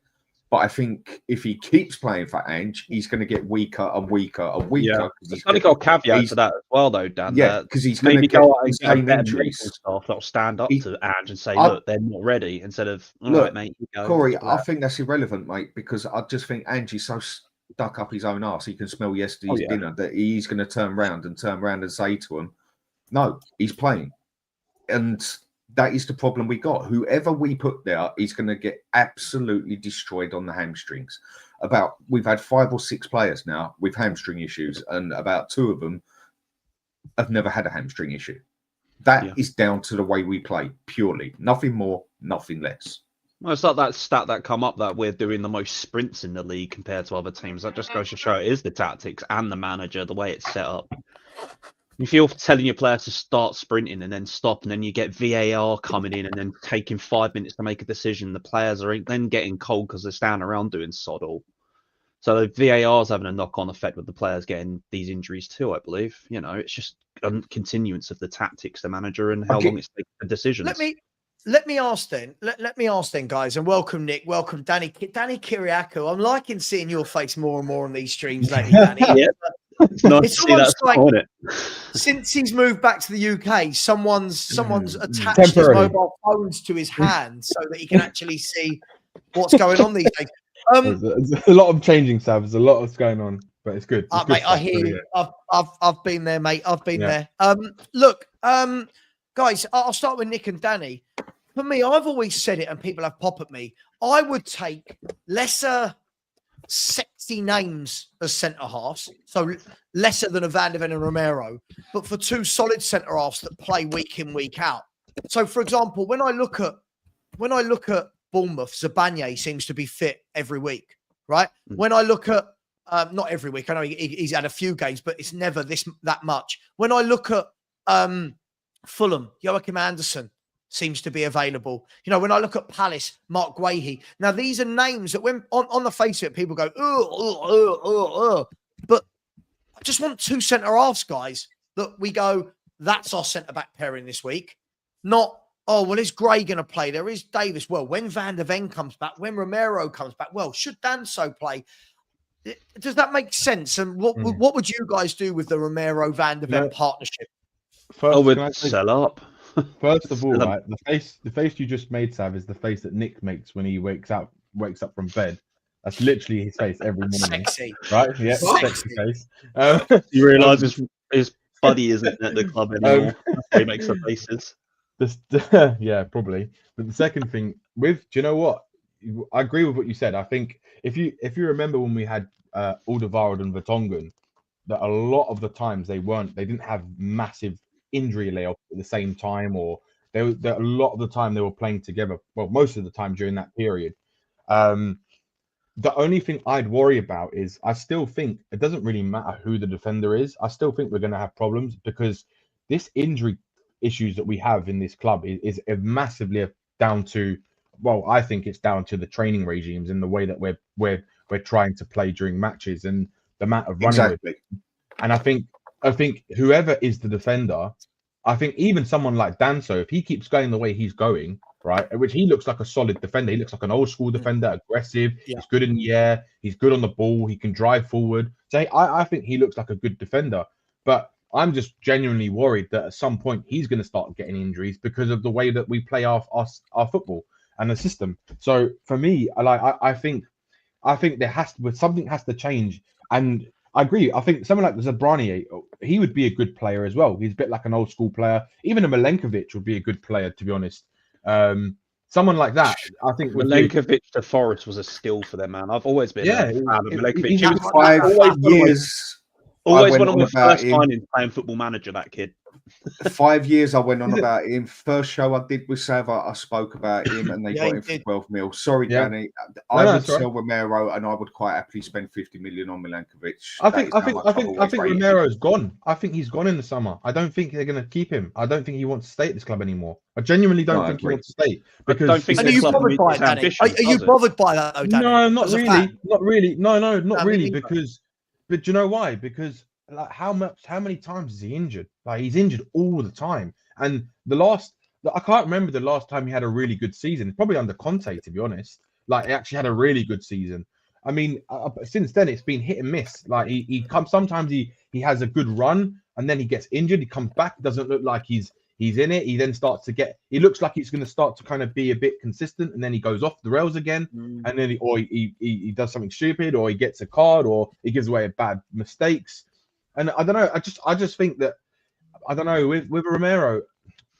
but But I think if he keeps playing for Ange, he's going to get weaker and weaker and weaker. I've only got a caveat to that as well, though, Dan. Yeah, because he's going to maybe get go out and insane get injuries. medical staff that'll stand up to Ange and say, "Look, they're not ready." Instead of, "All right, mate, you go." Corey, I think that's irrelevant, mate, because I just think Ange's so stuck up his own arse. He can smell yesterday's dinner that he's going to turn round and say to him, "No, he's playing," and that is the problem we got. Whoever we put there is going to get absolutely destroyed on the hamstrings. We've had 5 or 6 players now with hamstring issues, and about 2 of them have never had a hamstring issue. That is down to the way we play, purely. Nothing more, nothing less. Well, it's like that stat that come up that we're doing the most sprints in the league compared to other teams. That just goes to show it is the tactics and the manager, the way it's set up. If you're telling your players to start sprinting and then stop, and then you get VAR coming in and then taking 5 minutes to make a decision, the players are then getting cold because they're standing around doing sod all. So the VAR is having a knock-on effect with the players getting these injuries too, I believe. It's just a continuance of the tactics, the manager, and how long it's taking the decisions. Let me ask then, guys, and welcome Nick, welcome Danny Kiriakou. I'm liking seeing your face more and more on these streams lately, Danny. It's nice to see that, like, since he's moved back to the UK, someone's attached his mobile phones to his hand so that he can actually see what's going on these days. There's a lot of changing, Sav. There's a lot that's going on, but it's good. It's good mate, stuff. I hear you. I've been there, mate. I've been there. Look, guys, I'll start with Nick and Danny. For me, I've always said it, and people have pop at me. I would take lesser sexy names as centre halves, so lesser than a Van de Ven and Romero, but for 2 solid centre halves that play week in, week out. So, for example, when I look at Bournemouth, Zabanye seems to be fit every week, right? When I look at not every week, I know he's had a few games, but it's never that much. When I look at Fulham, Joachim Anderson seems to be available. When I look at Palace, Mark Guehi. Now, these are names that when on the face of it, people go, but I just want 2 centre-halves, guys, that we go, that's our centre-back pairing this week. Not, oh, well, is Gray going to play? There is Davis. Well, when Van de Ven comes back, when Romero comes back, well, should Danso play? Does that make sense? And what would you guys do with the Romero-Van de Ven partnership? First, I would sell up. First of all, right, the face you just made, Sav, is the face that Nick makes when he wakes up from bed. That's literally his face every morning. Sexy. Right? Yeah, sexy face. You realise his buddy isn't at the club anymore. That's why he makes the faces. Yeah, probably. But the second thing, do you know what? I agree with what you said. I think if you remember when we had Alderweireld and Vertonghen, that a lot of the times they didn't have massive injury layoff at the same time, or a lot of the time they were playing together. Well, most of the time during that period. The only thing I'd worry about is I still think it doesn't really matter who the defender is. I still think we're going to have problems because this injury issues that we have in this club is massively down to, well, I think it's down to the training regimes and the way that we're trying to play during matches and the amount of running. Exactly. And I think whoever is the defender, I think even someone like Danso, if he keeps going the way he's going, right, which he looks like a solid defender. He looks like an old school defender, aggressive. Yeah. He's good in the air. He's good on the ball. He can drive forward. So I think he looks like a good defender. But I'm just genuinely worried that at some point he's going to start getting injuries because of the way that we play our football and the system. So for me, I think something has to change. And I agree. I think someone like Zabrani, he would be a good player as well. He's a bit like an old school player. Even a Milenkovic would be a good player, to be honest. Someone like that, I think. Milenkovic to Forest was a steal for them, man. I've always been a fan of Milenkovic. He was 5 years. Always one of my first signings playing Football Manager, that kid. 5 years I went on about him. First show I did with Savva, I spoke about him and they got him for 12 mil. Sorry, Danny. I would sell Romero and I would quite happily spend 50 million on Milenkovic. I think Romero's gone. I think he's gone in the summer. I don't think they're going to keep him. I don't think he wants to stay at this club anymore. I genuinely don't think he wants to stay. Because are you bothered by it, Danny? Are you bothered by that, though, Danny? No, not really. Not really. Because, but do you know why? Because like how many times is he injured? Like he's injured all the time. And I can't remember the last time he had a really good season. It's probably under Conte, to be honest. Like, he actually had a really good season. I mean, since then it's been hit and miss. Like, he comes sometimes he has a good run and then he gets injured. He comes back. It doesn't look like he's in it. He then starts to get. He looks like he's going to start to kind of be a bit consistent, and then he goes off the rails again. And then he does something stupid, or he gets a card, or he gives away bad mistakes. And I don't know. I just think that I don't know with Romero.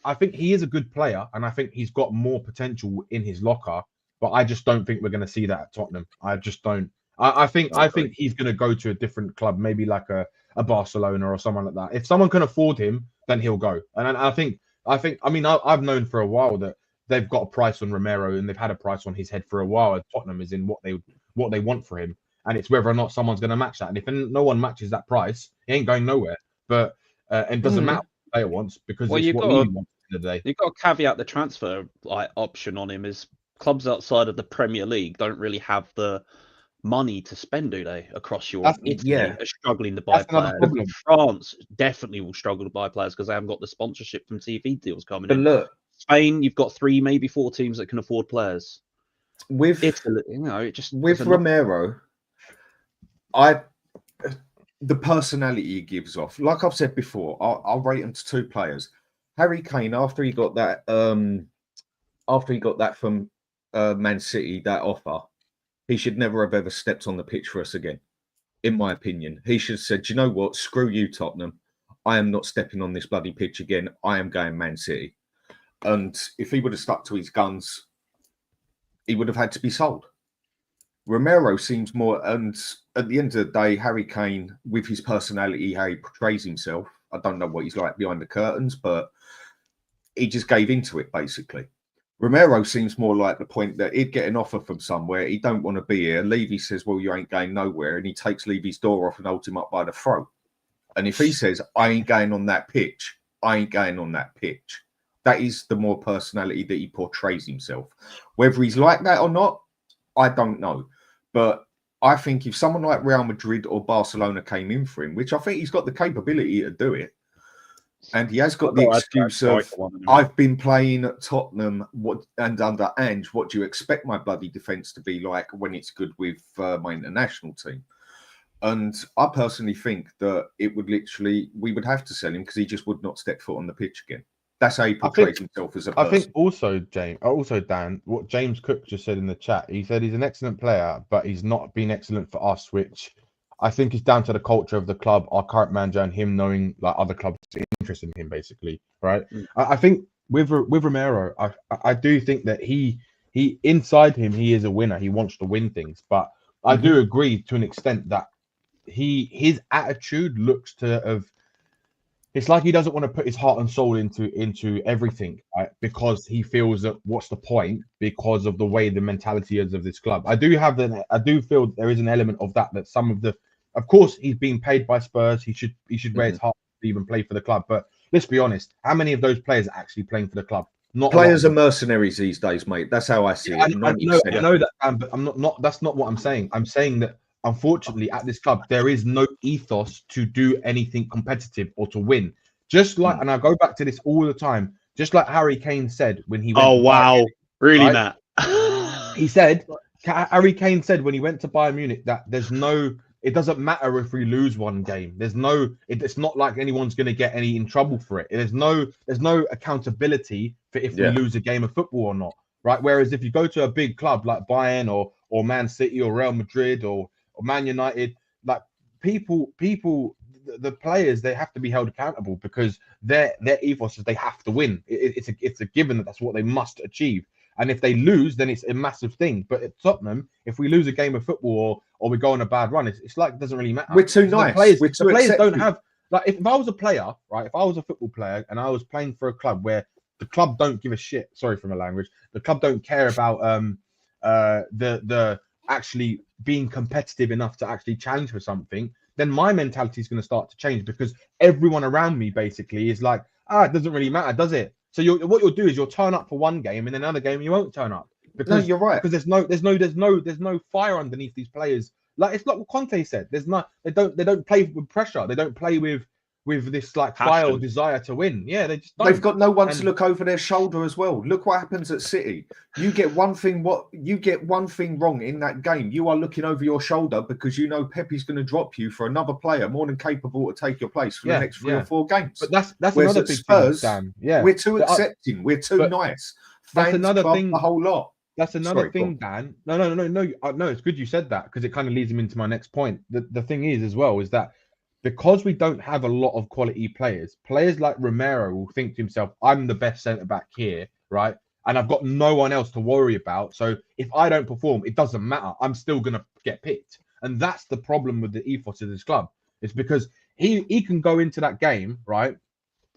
I think he is a good player, and I think he's got more potential in his locker. But I just don't think we're going to see that at Tottenham. I just don't. I think he's going to go to a different club, maybe like a Barcelona or someone like that. If someone can afford him, then he'll go. And I mean, I've known for a while that they've got a price on Romero and they've had a price on his head for a while. And Tottenham is in what they want for him, and it's whether or not someone's going to match that. And if no one matches that price, he ain't going nowhere. But it doesn't matter what the player wants, because it's what he wants at the end of the day. You've got to caveat the transfer option on him is clubs outside of the Premier League don't really have the money to spend, do they? Across Europe, Italy are struggling to buy players. France definitely will struggle to buy players because they haven't got the sponsorship from TV deals coming in. Look, Spain, you've got 3, maybe 4 teams that can afford players. With Italy, it just with Romero, the personality he gives off, like I've said before, I'll rate him to 2 players. Harry Kane, after he got that from Man City, that offer, he should never have ever stepped on the pitch for us again. In my opinion, he should have said, "Do you know what? Screw you, Tottenham. I am not stepping on this bloody pitch again. I am going Man City." And if he would have stuck to his guns, he would have had to be sold. Romero seems more, and at the end of the day, Harry Kane, with his personality, how he portrays himself, I don't know what he's like behind the curtains, but he just gave into it, basically. Romero seems more like the point that he'd get an offer from somewhere, he don't want to be here. Levy says, "Well, you ain't going nowhere," and he takes Levy's door off and holds him up by the throat. And if he says, "I ain't going on that pitch," I ain't going on that pitch. That is the more personality that he portrays himself. Whether he's like that or not, I don't know. But I think if someone like Real Madrid or Barcelona came in for him, which I think he's got the capability to do it, and he has got the excuse of, "I've been playing at Tottenham and under Ange, what do you expect my bloody defence to be like when it's good with my international team?" And I personally think that we would have to sell him because he just would not step foot on the pitch again. That's how he portrays himself as a person. I think also, Dan, what James Cook just said in the chat, he said he's an excellent player, but he's not been excellent for us, which I think is down to the culture of the club, our current manager, and him knowing like other clubs interested in him, basically, right? I think with Romero, I do think that he inside him, he is a winner. He wants to win things, but I do agree to an extent that his attitude looks to have. It's like he doesn't want to put his heart and soul into everything, right? Because he feels that what's the point? Because of the way the mentality is of this club. I do feel there is an element of that some of the, of course, he's being paid by Spurs. He should wear his heart to even play for the club. But let's be honest, how many of those players are actually playing for the club? Not players are mercenaries these days, mate. That's how I see it. I know that, but I'm not. That's not what I'm saying. I'm saying that, unfortunately, at this club, there is no ethos to do anything competitive or to win. Just like, and I go back to this all the time, just like Harry Kane said when he went to Bayern Munich, really, right? Matt? He said, Harry Kane said when he went to Bayern Munich that it doesn't matter if we lose one game. It's not like anyone's going to get in trouble for it. There's no accountability for if we lose a game of football or not, right? Whereas if you go to a big club like Bayern or Man City or Real Madrid or Man United, like people, the players, they have to be held accountable because their ethos is they have to win. It's a given that's what they must achieve. And if they lose, then it's a massive thing. But at Tottenham, if we lose a game of football or we go on a bad run, it's like it doesn't really matter. We're too nice. The players don't have, like, if I was a player, right? If I was a football player and I was playing for a club where the club don't give a shit, sorry for my language, the club don't care about the actually being competitive enough to actually challenge for something, then my mentality is going to start to change because everyone around me basically is like, it doesn't really matter, does it? So what you'll do is you'll turn up for one game and then another game you won't turn up. Because, no, you're right. Because there's no fire underneath these players. Like, it's like what Conte said. They don't play with pressure. They don't play with with this like Passion. fire or desire to win. Yeah, they just don't. They've got no one And- to look over their shoulder as well. Look what happens at City. You get one thing wrong in that game. You are looking over your shoulder because you know Pepe's going to drop you for another player more than capable to take your place for the next 3 or 4 games. But that's Whereas another at big Spurs, thing, Dan. Yeah, we're too But accepting. We're too but nice. that's Fans, another club, thing. the whole lot. That's another Sorry, thing, Dan. No. It's good you said that because it kind of leads him into my next point. The thing is, as well, is that because we don't have a lot of quality players like Romero will think to himself, I'm the best centre back here, right? And I've got no one else to worry about. So if I don't perform, it doesn't matter. I'm still going to get picked. And that's the problem with the ethos of this club. It's because he can go into that game, right?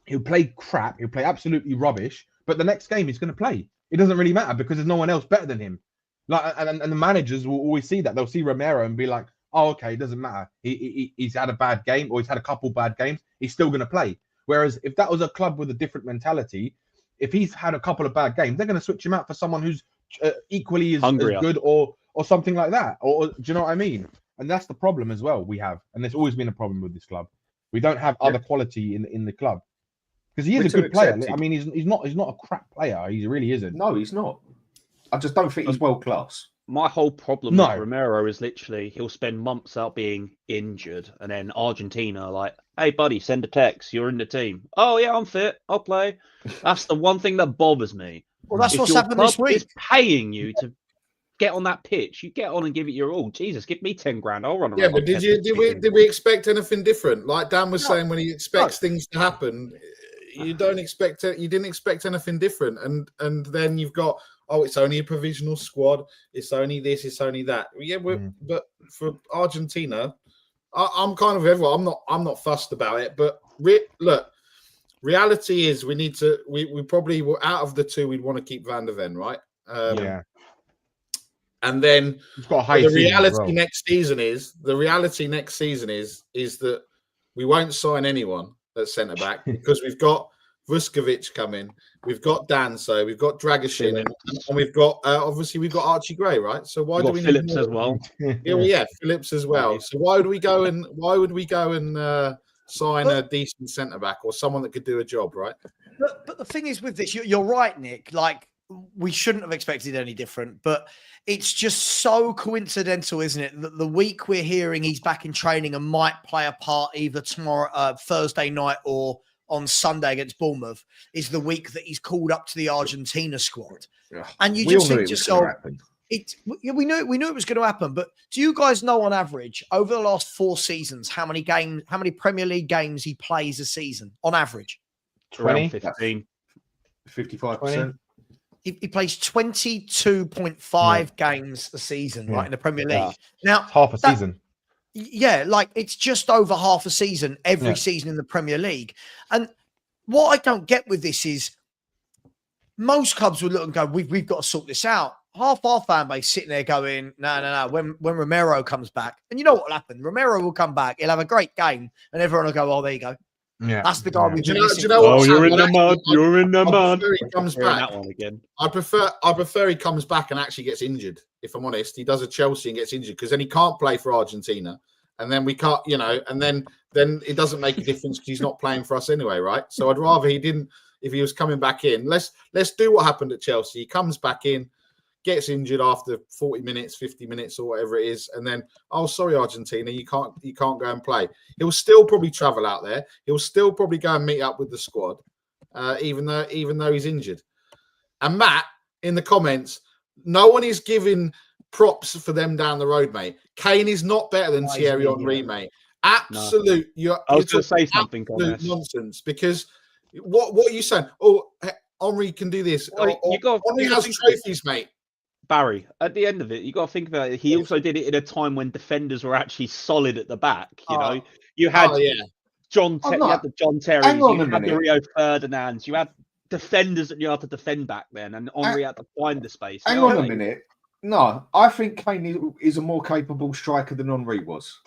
He'll play crap. He'll play absolutely rubbish. But the next game he's going to play. It doesn't really matter because there's no one else better than him. Like, and the managers will always see that. They'll see Romero and be like, oh, okay, it doesn't matter. He's had a bad game or he's had a couple bad games. He's still going to play. Whereas if that was a club with a different mentality, if he's had a couple of bad games, they're going to switch him out for someone who's equally as good or something like that. Or do you know what I mean? And that's the problem as well we have. And there's always been a problem with this club. We don't have other quality in the club. Because he is a good player. I mean, he's not a crap player. He really isn't. No, he's not. I just don't think he's world class. My whole problem with Romero is literally he'll spend months out being injured, and then Argentina like, hey buddy, send a text, you're in the team. Oh yeah, I'm fit, I'll play. That's the one thing that bothers me. Well, that's what's happened this week. Is paying you to get on that pitch. You get on and give it your all. Jesus, give me 10 grand. I'll run around. Yeah, but did we expect anything different? Like Dan was saying, when he expects things to happen, you didn't expect anything different, and then you've got, oh, it's only a provisional squad. It's only this. It's only that. Yeah, but for Argentina, I'm kind of everyone. I'm not fussed about it. But look, reality is we probably were out of the two. We'd want to keep Van der Ven, right? Yeah. And then got a high the reality next season is that we won't sign anyone at centre back because we've got Vuskovic coming, we've got Danso, we've got Dragashin, and we've got obviously we've got Archie Gray, right? So why do we Phillips need as well? Yeah, Phillips as well. So why would we go and sign a decent centre back or someone that could do a job, right? But the thing is with this, you're right, Nick. Like, we shouldn't have expected any different, but it's just so coincidental, isn't it? That the week we're hearing he's back in training and might play a part either tomorrow, Thursday night, or on Sunday against Bournemouth is the week that he's called up to the Argentina squad. Yeah. And you just think to yourself, we knew it was going to happen. But do you guys know on average over the last 4 seasons how many Premier League games he plays a season on average? 20, 15, 55%. He plays 22.5 games a season, right, in the Premier League. Yeah. Now, half a season. Yeah, like it's just over half a season every season in the Premier League. And what I don't get with this is most clubs would look and go, we've got to sort this out. Half our fan base sitting there going, no. When Romero comes back, and you know what will happen? Romero will come back. He'll have a great game, and everyone will go, oh, there you go. Yeah, that's the guy we've been missing. Do you know what? You're in the mud. You're in the mud. He comes back. That one again. I prefer he comes back and actually gets injured. If I'm honest, he does a Chelsea and gets injured because then he can't play for Argentina, and then we can't, and then it doesn't make a difference because he's not playing for us anyway, right? So I'd rather he didn't. If he was coming back in, let's do what happened at Chelsea. He comes back in, gets injured after 40 minutes, 50 minutes, or whatever it is, and then, oh, sorry, Argentina, you can't go and play. He'll still probably travel out there. He'll still probably go and meet up with the squad, even though he's injured. And Matt, in the comments, no one is giving props for them down the road, mate. Kane is not better than Thierry Henry, mate. Absolute. No. I was going to say something. Absolute nonsense. Because what are you saying? Oh, Henry can do this. Well, Henry has trophies, mate. Barry, at the end of it, you got to think about it. He also did it in a time when defenders were actually solid at the back. You know, you had John Terry, you had the John Terrys, you had the Rio Ferdinands, you had defenders that you had to defend back then, and Henry had to find the space. Hang on a minute. No, I think Kane is a more capable striker than Henry was.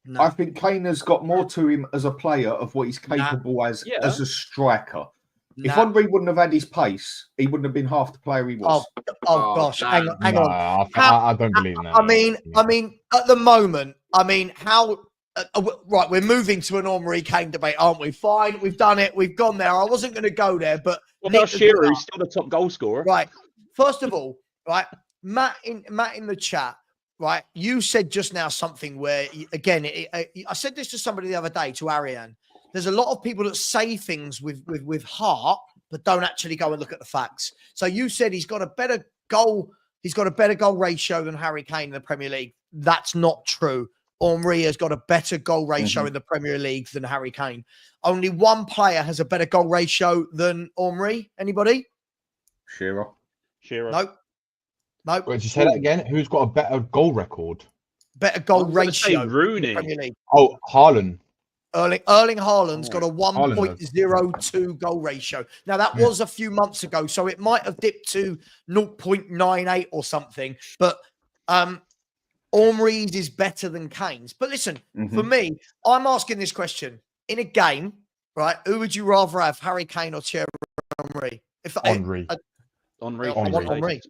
No. I think Kane has got more to him as a player of what he's capable as a striker. If Henry wouldn't have had his pace, he wouldn't have been half the player he was. Oh gosh, hang on. I don't believe in that. I mean, at the moment, how Right, we're moving to an Henry Kane debate, aren't we? Fine, we've done it. We've gone there. I wasn't going to go there, but What about Shearer, who's still the top goal scorer? Right. First of all, right, Matt in the chat, right, you said just now something where, again, I said this to somebody the other day, to Ariane. There's a lot of people that say things with heart, but don't actually go and look at the facts. So you said he's got a better goal ratio than Harry Kane in the Premier League. That's not true. Henry has got a better goal ratio in the Premier League than Harry Kane. Only one player has a better goal ratio than Henry. Anybody? Shearer. Nope. Wait, did you say that again? Who's got a better goal record? Better goal I'm gonna ratio. say Rooney. In the Premier League. Oh, Haaland. Erling Haaland's got a 1.02 goal ratio. Now, that was a few months ago, so it might have dipped to 0.98 or something. But Henry's is better than Kane's. But listen, for me, I'm asking this question. In a game, right, who would you rather have, Harry Kane or Thierry Henry? Henry. I want Henry.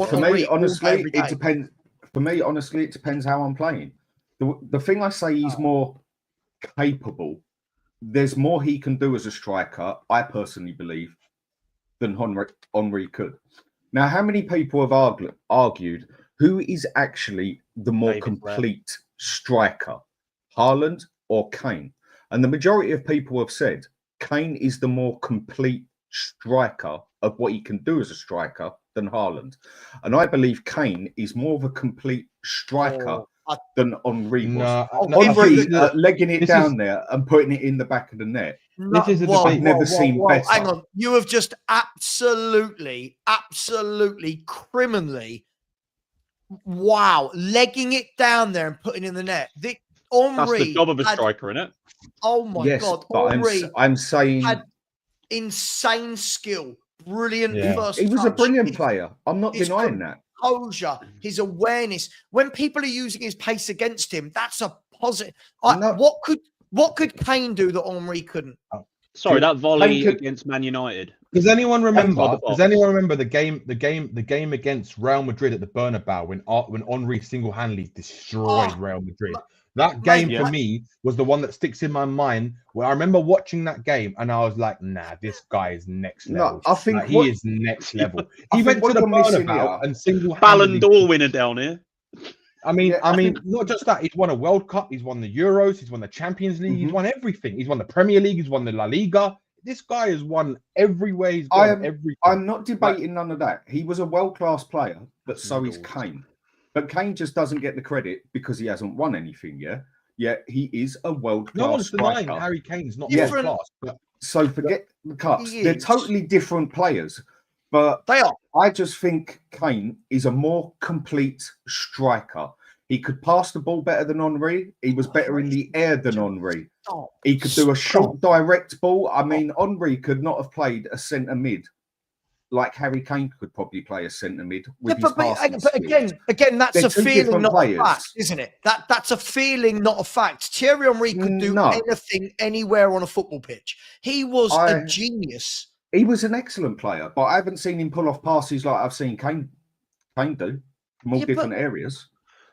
For me, honestly, it depends. For me, honestly, it depends how I'm playing. The thing I say he's more capable. There's more he can do as a striker, I personally believe, than Henry could. Now, how many people have argued who is actually the more complete striker, Haaland or Kane? And the majority of people have said Kane is the more complete striker of what he can do as a striker than Haaland. And I believe Kane is more of a complete striker than Henry was. Henry legging it down there and putting it in the back of the net. This is a debate. I've never seen better. Hang on. You have just absolutely, criminally, legging it down there and putting it in the net. That's the job of a striker, isn't it? Oh my God. But I'm saying had insane skill. Brilliant first he was a touch. brilliant player. I'm not denying that. Composure, his awareness. When people are using his pace against him, that's a positive. What could Kane do that Henry couldn't? Sorry, that volley against Man United. Does anyone remember? The game against Real Madrid at the Bernabeu when Henry single-handedly destroyed Real Madrid? That game for me was the one that sticks in my mind. Where I remember watching that game and I was like, "Nah, this guy is next level. No, I think he is next level." He went to the Bernabeu and Ballon single-handedly d'Or winner down here. I mean, not just that. He's won a World Cup. He's won the Euros. He's won the Champions League. He's won everything. He's won the Premier League. He's won the La Liga. This guy has won everywhere he's gone. Everything. I'm not debating none of that. He was a world-class player, but so is Kane. But Kane just doesn't get the credit because he hasn't won anything yet. Yet he is a world-class No one's striker. denying Harry Kane's not world-class. So forget the cups. They're totally different players. But they are. I just think Kane is a more complete striker. He could pass the ball better than Henry. He was better in the air than Henry. He could do a short, direct ball. I mean, Henry could not have played a centre mid like Harry Kane could probably play a centre mid with his passing but again, that's a feeling, not a fact, isn't it? That's a feeling, not a fact. Thierry Henry could do anything, anywhere on a football pitch. He was a genius. He was an excellent player, but I haven't seen him pull off passes like I've seen Kane do from all different areas.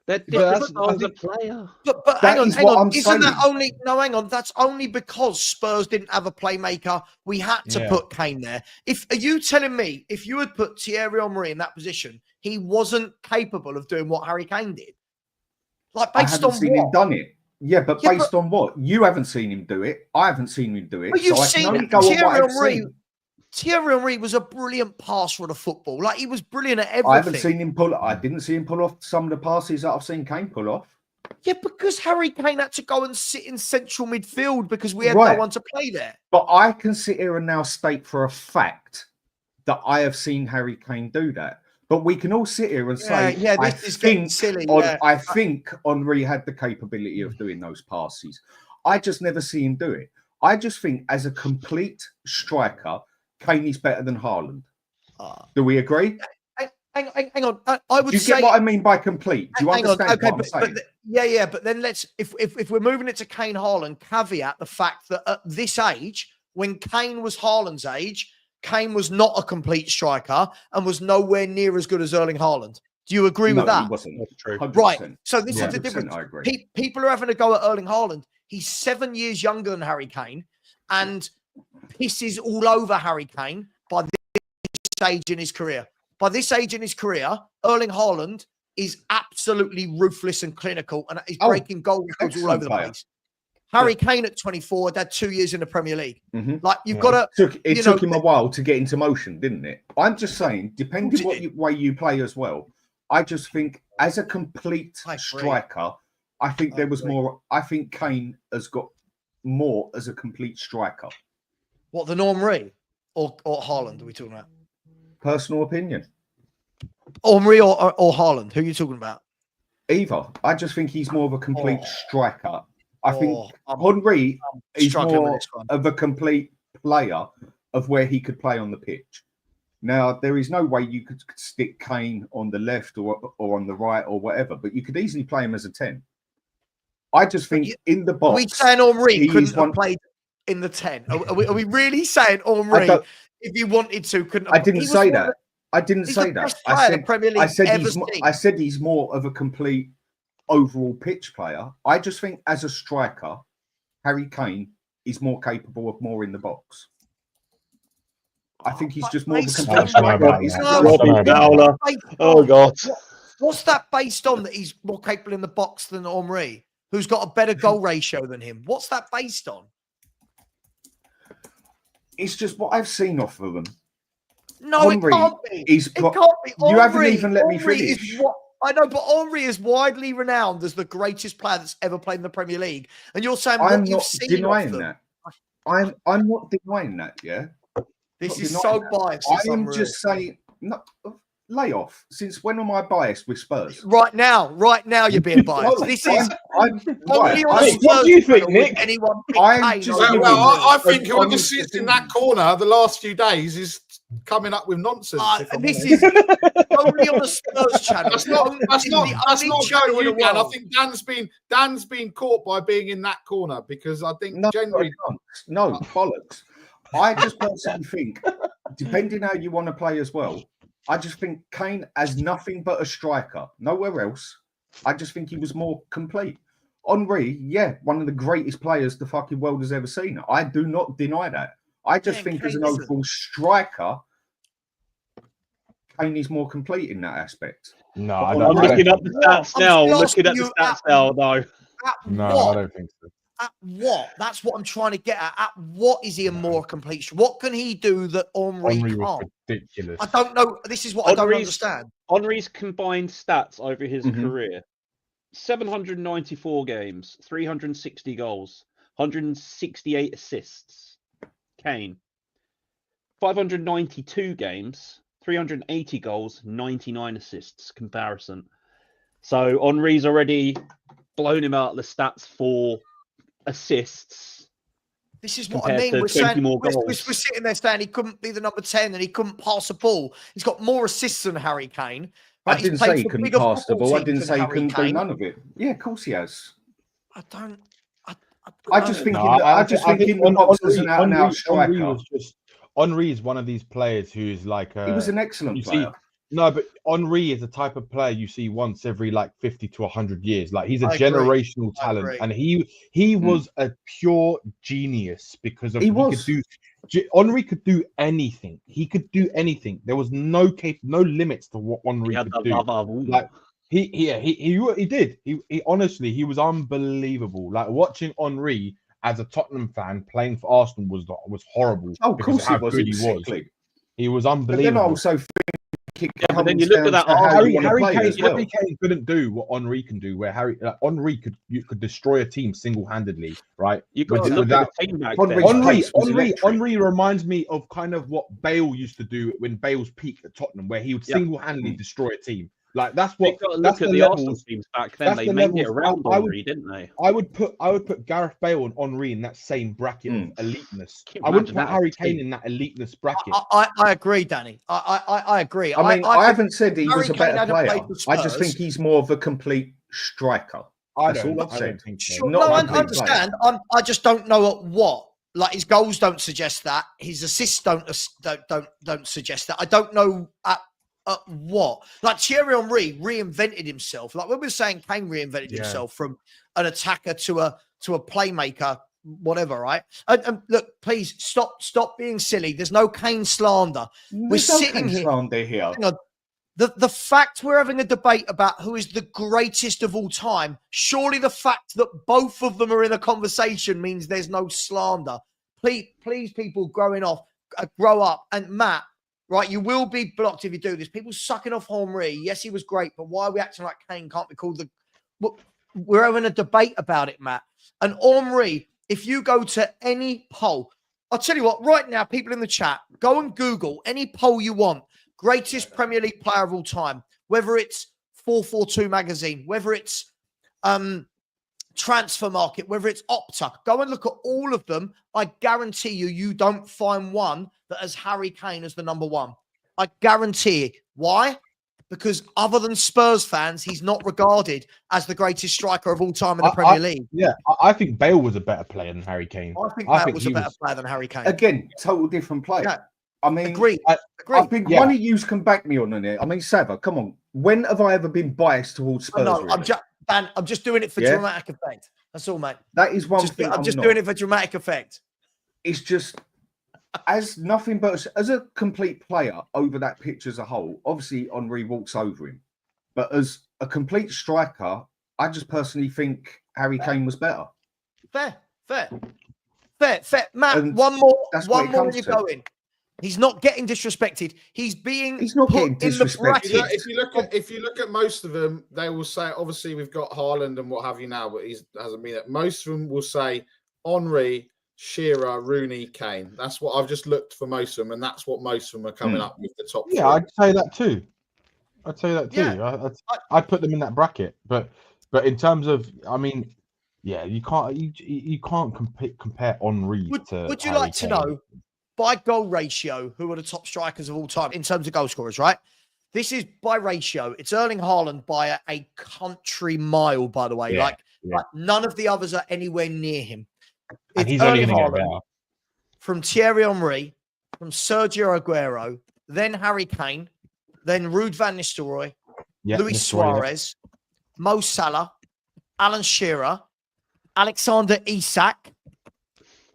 They're different styles of player. But hang on. Isn't that only... No, hang on. That's only because Spurs didn't have a playmaker. We had to put Kane there. Are you telling me if you had put Thierry Henry in that position, he wasn't capable of doing what Harry Kane did? Like, based on what? I haven't seen him done it. Yeah, but based on what? You haven't seen him do it. I haven't seen him do it. But you've seen Thierry Henry was a brilliant passer of the football. Like, he was brilliant at everything. I didn't see him pull off some of the passes that I've seen Kane pull off. Yeah, because Harry Kane had to go and sit in central midfield because we had no one to play there. But I can sit here and now state for a fact that I have seen Harry Kane do that. But we can all sit here and say, this is getting silly. I think Henry had the capability of doing those passes. I just never see him do it. I just think as a complete striker, Kane is better than Haaland. Do we agree? Hang on. I would say. Do you get what I mean by complete? Do you understand what I'm saying? But then if we're moving it to Kane Haaland, caveat the fact that at this age, when Kane was Haaland's age, Kane was not a complete striker and was nowhere near as good as Erling Haaland. Do you agree with No, that? he wasn't. That's true. 100%. Right. So this is the 100%, difference. I agree. People are having a go at Erling Haaland. He's 7 years younger than Harry Kane and pisses all over Harry Kane by this age in his career. By this age in his career, Erling Haaland is absolutely ruthless and clinical and is breaking goal records all over the place. Harry Kane at 24 had 2 years in the Premier League. Like you've got to. It took him a while to get into motion, didn't it? I'm just saying, depending what way you play as well, I just think as a complete striker, I think there was more. I think Kane has got more as a complete striker. What, than Henry or Haaland are we talking about? Personal opinion. Henry or Haaland? Who are you talking about? Either. I just think he's more of a complete striker. I think Henry is more of a complete player of where he could play on the pitch. Now, there is no way you could stick Kane on the left or on the right or whatever, but you could easily play him as a 10. I just think in the box... Are we saying Henry couldn't have played in the 10? Are we really saying Henry, if he wanted to, couldn't have... I didn't say that. I didn't say that. I said he's more of a complete overall pitch player. I just think as a striker, Harry Kane is more capable of more in the box. I think he's just more of a complete striker. Oh, God. What's that based on, that he's more capable in the box than Henry, who's got a better goal ratio than him? What's that based on? It's just what I've seen off of them. No, Henry, it can't be. It can't be. You haven't even let me finish. I know, but Henry is widely renowned as the greatest player that's ever played in the Premier League. And you're saying I'm not denying that. I'm not denying that, yeah? This is so biased. I'm just saying, no, lay off. Since when am I biased with Spurs? Right now you're being biased. This is what do you think, Nick? Anyone I think whoever sits in that corner the last few days is coming up with nonsense. This is only on the Spurs channel. That's not going you, Dan. I think Dan's been caught by being in that corner because I think generally no bollocks. I just personally think, depending how you want to play as well, I just think Kane as nothing but a striker, nowhere else. I just think he was more complete. Henry, one of the greatest players the fucking world has ever seen. I do not deny that. I just think as an overall striker, Kane is more complete in that aspect. No, I'm looking up the stats now. No, I don't think so. At what? That's what I'm trying to get at. At what is he a more complete? What can he do that Henry can't? Ridiculous. I don't know. This is what I don't understand. Henry's combined stats over his career: 794 games, 360 goals, 168 assists. Kane, 592 games, 380 goals, 99 assists. Comparison. So Henry's already blown him out of the stats for assists. This is what I mean. We're sitting there saying he couldn't be the number 10 and he couldn't pass a ball. He's got more assists than Harry Kane. Right? I didn't say he couldn't pass the ball. I didn't say he couldn't do none of it. Yeah, of course he has. I just think in the box as an out-and-out striker. Henry is one of these players who's like he was an excellent player. No, but Henry is the type of player you see once every 50 to 100 years. Like he's a generational talent, and he was a pure genius because of Henry could do anything. He could do anything. There was no limits to what Henry could do. Like he did. He honestly, he was unbelievable. Like watching Henry as a Tottenham fan playing for Arsenal was horrible. Oh, of course he was. He was unbelievable. But then I also but then you look at that. Harry Kane couldn't do what Henry can do. Where Henry could destroy a team single-handedly, right? You got to look at the team back then. Henry reminds me of kind of what Bale used to do when Bale's peak at Tottenham, where he would single-handedly destroy a team. Like that's what. You've got to look at the Arsenal teams back then. They made it around Henry, didn't they? I would put Gareth Bale and Henry in that same bracket of eliteness. I wouldn't put Harry Kane in that eliteness bracket. I agree, Danny. I agree. I mean, I haven't said he was a better player. I just think he's more of a complete striker. That's all I've said. No, I understand. I just don't know at what. Like his goals don't suggest that. His assists don't suggest that. I don't know at what? Like Thierry Henry reinvented himself. Like when we were saying Kane reinvented himself from an attacker to a playmaker, whatever, right? And look, please stop being silly. There's no Kane slander. We're sitting here. Slander here. Hang on. The fact we're having a debate about who is the greatest of all time, surely the fact that both of them are in a conversation means there's no slander. Please, people grow up. And Matt, right, you will be blocked if you do this. People sucking off Henry. Yes, he was great, but why are we acting like Kane can't be called we're having a debate about it, Matt. And Henry, if you go to any poll, I'll tell you what, right now, people in the chat, go and Google any poll you want. Greatest Premier League player of all time, whether it's 442 magazine, whether it's Transfer Market, whether it's Opta. Go and look at all of them. I guarantee you don't find one that has Harry Kane as the number one. I guarantee it. Why? Because other than Spurs fans, he's not regarded as the greatest striker of all time in the Premier League. I think Bale was a better player than Harry Kane. I think Bale was a better player than Harry Kane. Again, total different player. Yeah. I mean, Agreed. I think one of you can back me on it. I mean, Savva, come on. When have I ever been biased towards Spurs? No, really? I'm just doing it for dramatic effect. That's all, mate. That is one thing. I'm just doing it for dramatic effect. It's just as nothing but as a complete player over that pitch as a whole. Obviously, Henry walks over him, but as a complete striker, I just personally think Harry Kane was better. Fair. Matt, and one more. When you go in. He's not getting disrespected. He's not getting disrespected. If you look at most of them, they will say, obviously we've got Haaland and what have you now, but he hasn't been it. Most of them will say Henry, Shearer, Rooney, Kane. That's what I've just looked for most of them, and that's what most of them are coming up with the top. Yeah, three. I'd say that too. Yeah. I'd put them in that bracket. But in terms of, I mean, yeah, you can't compare Henry to. Would you Harry like to know? By goal ratio, who are the top strikers of all time in terms of goal scorers, right? This is by ratio. It's Erling Haaland by a country mile, by the way. Like none of the others are anywhere near him. And he's only going to get better. From Thierry Henry, from Sergio Aguero, then Harry Kane, then Ruud van Nistelrooy, Luis Suarez, Mo Salah, Alan Shearer, Alexander Isak,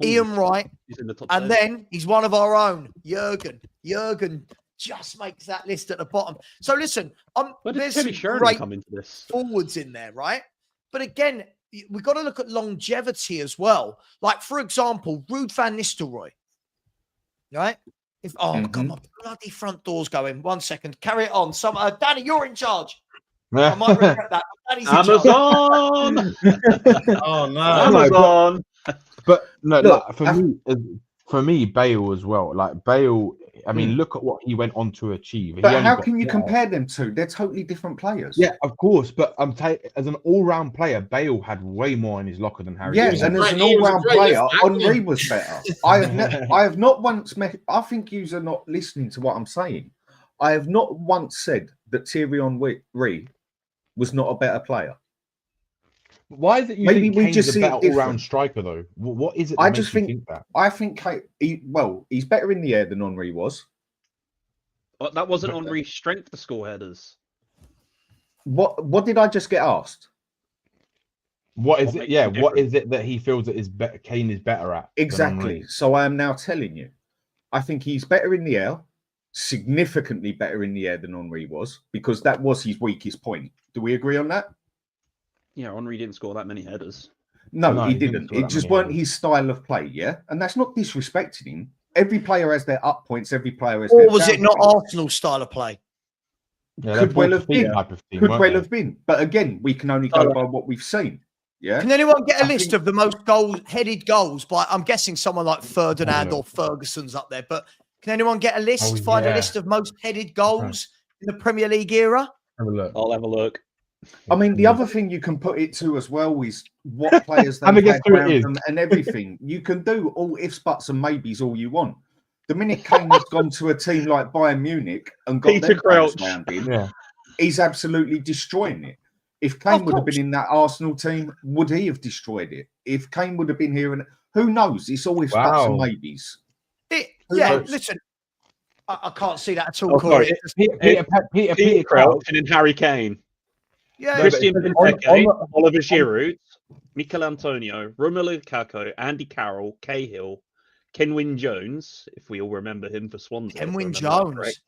Ian Wright, and then he's one of our own, Jurgen. Jurgen just makes that list at the bottom. So listen, there's some great come into this? forwards in there, right? But again, we've got to look at longevity as well. Like, for example, Ruud van Nistelrooy, right? Come on, bloody front door's going. 1 second, carry it on. Danny, you're in charge. I might regret that. Danny's Amazon! Oh, no. Amazon! But no, look, for me, Bale as well. Like Bale, I mean, look at what he went on to achieve. But how can you compare them two? They're totally different players. Yeah, of course. But as an all-round player, Bale had way more in his locker than Harry. Yes, and as an all-round player, Henry was better. I have not once met. I think you are not listening to what I'm saying. I have not once said that Thierry Henry was not a better player. Why is it you think Kane's a better all-round striker, though? What is it that makes you think that? I think he's better in the air than Henry was. But that wasn't Henry's strength to score headers. What did I just get asked? What is it? Yeah, what is it that he feels that Kane is better at? Exactly. So I am now telling you. I think he's better in the air, significantly better in the air than Henry was, because that was his weakest point. Do we agree on that? Yeah, Henry didn't score that many headers. No, he didn't. It just weren't his style of play, yeah? And that's not disrespecting him. Every player has their up points, every player has their down points. Or was it not Arsenal's style of play? Yeah, could well have been. Could well have been. But again, we can only go by what we've seen. Yeah. Can anyone get a list of the most headed goals by, I'm guessing someone like Ferdinand or Ferguson's up there, but can anyone get a list, find a list of most headed goals in the Premier League era? Have a look. I'll have a look. I mean, the other thing you can put it to as well is what players they've had around them and everything. You can do all ifs, buts, and maybes all you want. The minute Kane has gone to a team like Bayern Munich and got their players around him, he's absolutely destroying it. If Kane would have been in that Arsenal team, would he have destroyed it? If Kane would have been here, and who knows? It's all ifs, buts, and maybes. Listen, I can't see that at all, Oh, sorry. Corey. Peter Crouch and then Harry Kane. Yeah, No, Christian but Benteke, on- Oliver Giroud, Mikel Antonio, Romelu Lukaku, Andy Carroll, Cahill, Kenwyn Jones, if we all remember him for Swansea. if I Kenwyn remember that Jones, correct.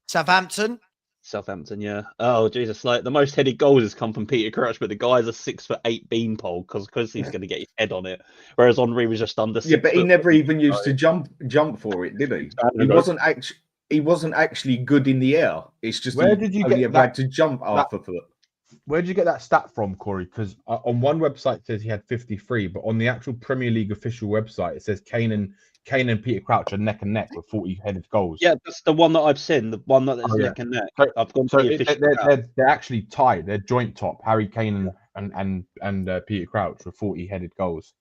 Southampton. Southampton, yeah. Oh, Jesus. Like, the most headed goals has come from Peter Crouch, but the guy's a 6'8" beanpole because he's going to get his head on it. Whereas Henri was just under 6 Yeah, but he foot. never even used to jump for it, did he? He wasn't actually good in the air. It's just Where did you only get ever that- had to jump half a foot. Where did you get that stat from, Corey? Because on one website it says he had 53, but on the actual Premier League official website it says Kane and Peter Crouch are neck and neck with 40-headed goals. Yeah, that's the one that I've seen. The one that is neck and neck. I've gone to the official. They're actually tied. They're joint top. Harry Kane and Peter Crouch with 40-headed goals.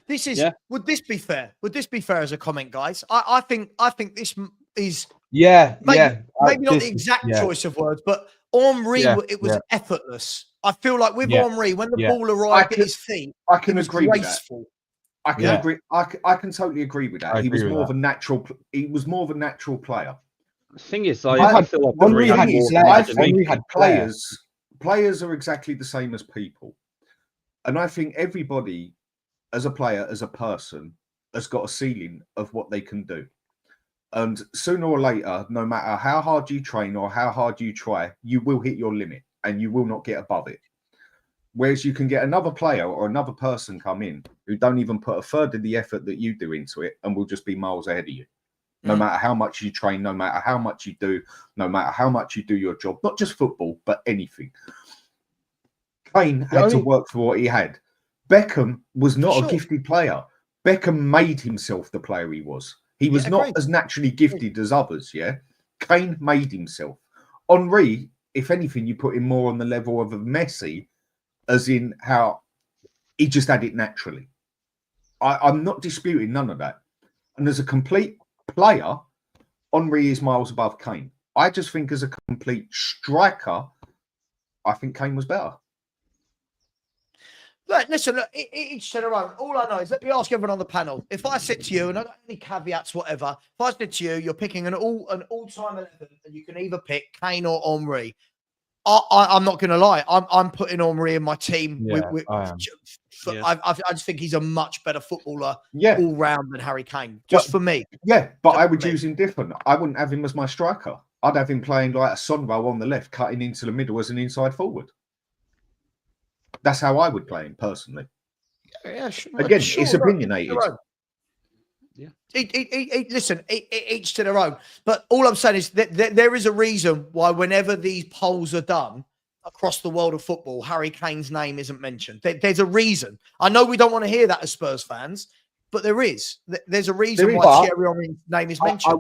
This is. Would this be fair? Would this be fair as a comment, guys? I think this is. Maybe not the exact choice of words, but Henri, it was effortless. I feel like with Henri, when the ball arrived at his feet, I can agree graceful. with that. I can agree. I can totally agree with that. He was more of a natural. He was more of a natural player. The thing is, I feel like I think players are exactly the same as people, and I think everybody, as a player, as a person, has got a ceiling of what they can do. And sooner or later, no matter how hard you train or how hard you try, you will hit your limit and you will not get above it. Whereas you can get another player or another person come in who don't even put a third of the effort that you do into it and will just be miles ahead of you. No matter how much you train, no matter how much you do, no matter how much you do your job, not just football, but anything. Kane had to work for what he had. Beckham was not a gifted player. Beckham made himself the player he was. He was not as naturally gifted as others, Kane made himself. Henri, if anything, you put him more on the level of a Messi, as in how he just had it naturally. I'm not disputing none of that. And as a complete player, Henri is miles above Kane. I just think as a complete striker, I think Kane was better. Look, listen, each to their own. All I know is, let me ask everyone on the panel. If I said to you, and I don't have any caveats, whatever, if I said to you, you're picking an all-time 11, and you can either pick Kane or Henri, I'm not going to lie. I'm putting Henri in my team. I just think he's a much better footballer all round than Harry Kane, for me. Yeah, but I would use him different. I wouldn't have him as my striker. I'd have him playing like a Sonro on the left, cutting into the middle as an inside forward. That's how I would play him personally. Yeah, sure. Again, it's opinionated. Listen, each to their own. But all I'm saying is that there is a reason why whenever these polls are done across the world of football, Harry Kane's name isn't mentioned. There's a reason. I know we don't want to hear that as Spurs fans, but there is. There's a reason why Thierry Henry's name is mentioned.